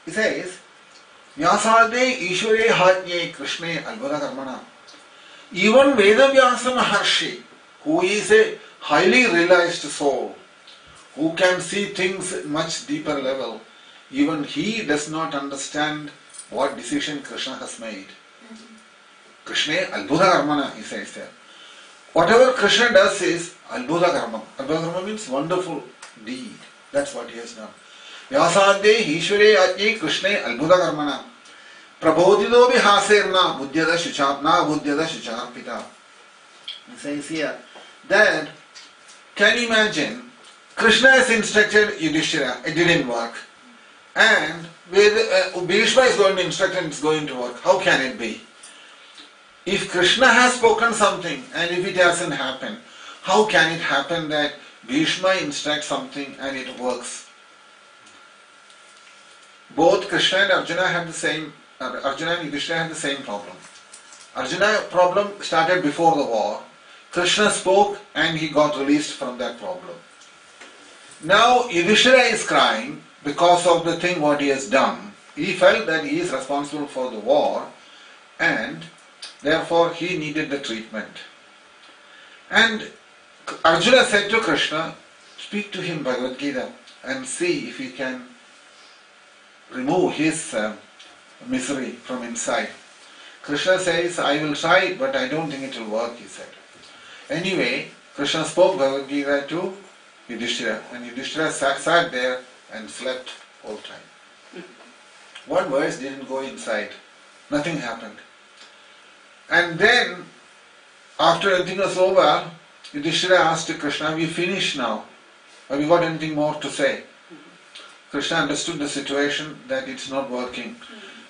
it says, Vyasadya Ishware Hajye Krishne Albhudakarmana. Even Vedavyasa Maharshi, who is a highly realized soul, who can see things much deeper level, even he does not understand what decision Krishna has made. Krishna Albhuda Karmana, he says there. Whatever Krishna does is Albhuda Karma. Albhuda Karma means wonderful deed. That's what he has done. Vyasadya Ishware Ajye Krishna Albhuda Karmana. Prabodhido Bihasirna Buddhyada Shucharpita. It says here that, can you imagine, Krishna has instructed Yudhishthira, it didn't work. And Bhishma is going to instruct and it's going to work. How can it be? If Krishna has spoken something and if it hasn't happened, how can it happen that Bhishma instructs something and it works? Both Krishna and Arjuna had the same Arjuna and Yudhishthira had the same problem. Arjuna's problem started before the war. Krishna spoke and he got released from that problem. Now Yudhishthira is crying because of the thing what he has done. He felt that he is responsible for the war and therefore he needed the treatment. And Arjuna said to Krishna, speak to him Bhagavad Gita and see if he can remove his misery from inside. Krishna says, I will try, but I don't think it will work, he said. Anyway, Krishna spoke Bhagavad Gita to Yudhishthira, and Yudhishthira sat there and slept all the time. One verse didn't go inside. Nothing happened. And then, after everything was over, Yudhishthira asked Krishna, have you finished now? Have you got anything more to say? Krishna understood the situation, that it's not working.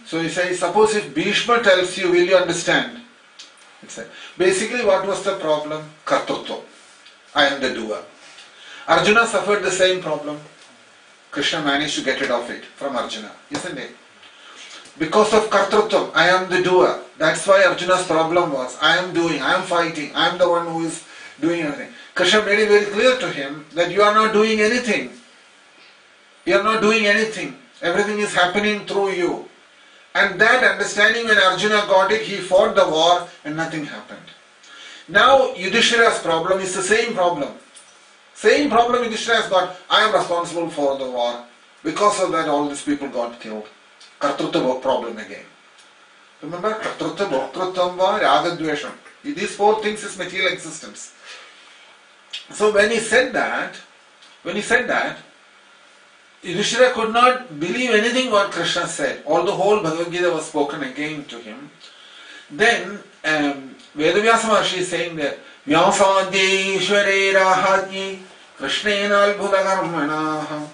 So he says, suppose if Bhishma tells you, will you understand? Basically, what was the problem? Kartrutva. I am the doer. Arjuna suffered the same problem. Krishna managed to get rid of it from Arjuna, isn't it? Because of Kartrutva, I am the doer. That's why Arjuna's problem was, I am doing, I am fighting, I am the one who is doing everything. Krishna made it very clear to him that you are not doing anything. You are not doing anything. Everything is happening through you. And that understanding, when Arjuna got it, he fought the war and nothing happened. Now Yudhishthira's problem is the same problem. Same problem Yudhishthira has got. I am responsible for the war. Because of that, all these people got killed. Kartrutva problem again. Remember, Kartrutva, Bhoktrutvam, Ragadvesham. These four things is material existence. So when he said that, Yudhishthira could not believe anything what Krishna said. All the whole Bhagavad Gita was spoken again to him. Then Vedavyasa Maharshi is saying that Vyasadya Ishware Rahadye Krishnena Albhudakarmana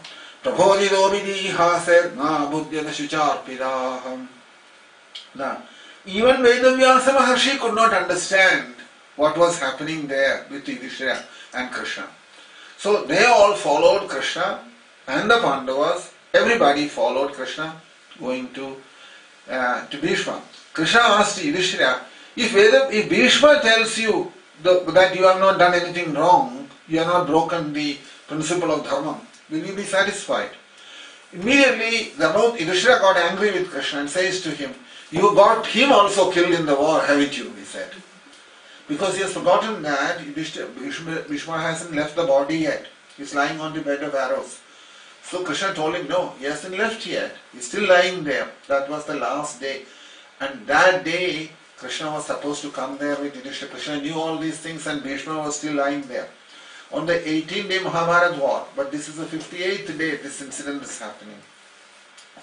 Prabodhido Vidihase Na Buddhyada Shucharpidaham. Now, even Vedavyasa Maharshi could not understand what was happening there with Yudhishthira and Krishna. So they all followed Krishna. And the Pandavas, everybody followed Krishna going to Bhishma. Krishna asked Yudhishthira, if Bhishma tells you that you have not done anything wrong, you have not broken the principle of dharma, will you be satisfied? Immediately, Yudhishthira got angry with Krishna and says to him, you got him also killed in the war, haven't you? He said. Because he has forgotten that Bhishma hasn't left the body yet. He's lying on the bed of arrows. So Krishna told him, no, he hasn't left yet. He's still lying there. That was the last day. And that day, Krishna was supposed to come there with Yudhishthira. Krishna knew all these things and Bhishma was still lying there. On the 18th day Mahabharata war, but this is the 58th day this incident is happening.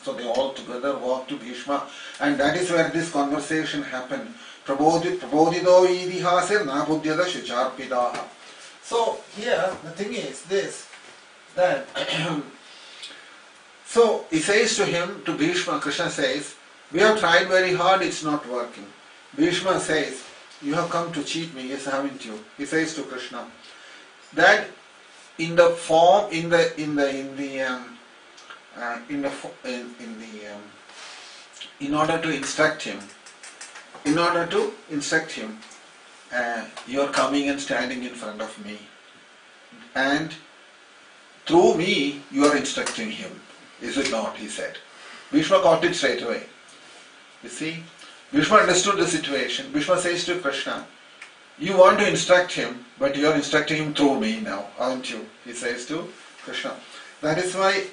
So they all together walked to Bhishma, and that is where this conversation happened. Prabodhido idihase na buddhyada shucharpidaha. So here the thing is this, that so he says to him, to Bhishma, Krishna says, We have tried very hard, it's not working. Bhishma says, you have come to cheat me, yes, haven't you? He says to Krishna that in the form, in order to instruct him, you are coming and standing in front of me, and through me you are instructing him. Is it not? He said. Bhishma caught it straight away. You see, Bhishma understood the situation. Bhishma says to Krishna, you want to instruct him, but you are instructing him through me now, aren't you? He says to Krishna. That is why,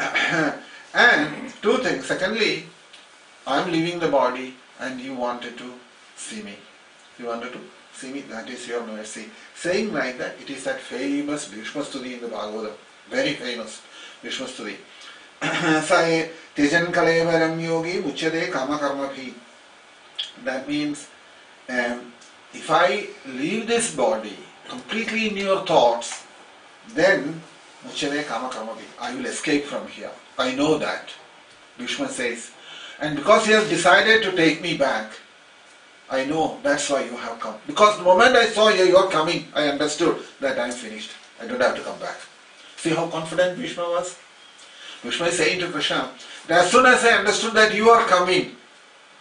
and two things. Secondly, I am leaving the body and you wanted to see me. You wanted to see me, that is your mercy. Saying like that, it is that famous Bhishma Stuti in the Bhagavatam. Very famous Bhishma Stuti. Saye Tejan Kalevaram Yogi Muchade Kama Karma Bhi. That means, if I leave this body completely in your thoughts, then Muchade Kama Karma Bhi. I will escape from here. I know that. Bhishma says. And because he has decided to take me back, I know that's why you have come. Because the moment I saw you are coming, I understood that I am finished. I don't have to come back. See how confident Bhishma was? Bhishma is saying to Krishna, that as soon as I understood that you are coming,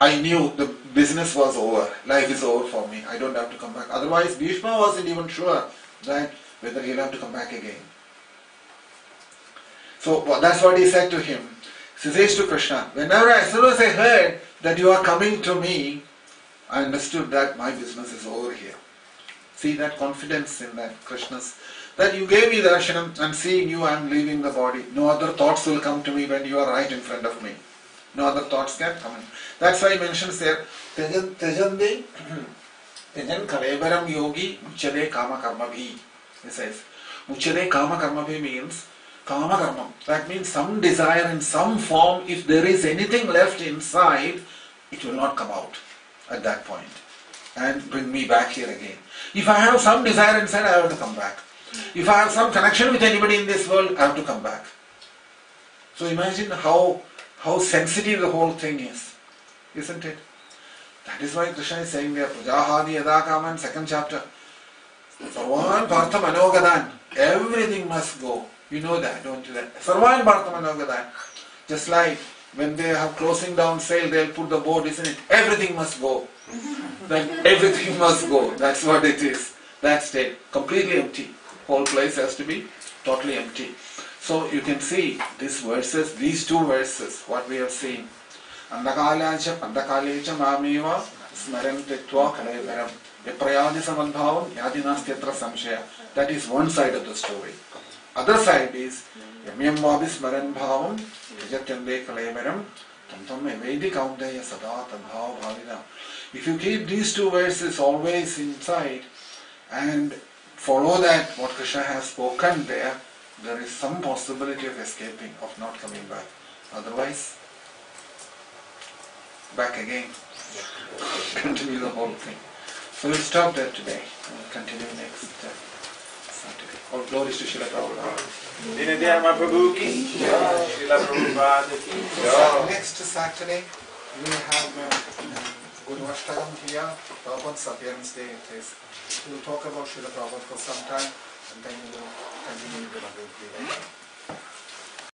I knew the business was over. Life is over for me. I don't have to come back. Otherwise, Bhishma wasn't even sure that whether he'll have to come back again. So that's what he said to him. He says to Krishna, as soon as I heard that you are coming to me, I understood that my business is over here. See that confidence in that Krishna's, that you gave me the darshanam and seeing you I am leaving the body. No other thoughts will come to me when you are right in front of me. No other thoughts can come in. That's why he mentions there, Tejan Kalevaram Yogi Muchade Kama Karma Bhi. He says, Muchade Kama Karma Bhi means Kama Karma. That means some desire in some form, if there is anything left inside, it will not come out at that point and bring me back here again. If I have some desire inside, I have to come back. If I have some connection with anybody in this world, I have to come back. So imagine how sensitive the whole thing is, isn't it? That is why Krishna is saying there, Prajahadi Yada Kaman, second chapter. Sarvan Partha Manogadan. Everything must go. You know that, don't you? Sarvan Partha Manogadan. Just like when they have closing down sail, they'll put the boat, isn't it? Everything must go. Then everything must go. That's what it is. That's it. Completely empty. Whole place has to be totally empty. So you can see these verses, these two verses, what we have seen. Andakalacha Pandakalecha Mameva Smaran Tetwa Kalevaram Viprayadi Samandhavam Yadinastyatra Samshaya. That is one side of the story. Other side is Yamyam Vabi Smaran Bhavam Yajatyande Kalevaram Tantam Evedi Kaundeya Sada Tadhav Bhavina. If you keep these two verses always inside and follow that, what Krishna has spoken there, there is some possibility of escaping, of not coming back. Otherwise, back again. Continue the whole thing. So we'll stop there today. We'll continue next Saturday. All glories to Srila Prabhupada. Dinadhyama Prabhu ki Srila Prabhupada ki. Next Saturday, we have Guru Ashtagam here. Prabhupada's appearance day it is. We'll talk about Srila Prabhupada for some time and then we will continue with the Bhagavad Gita.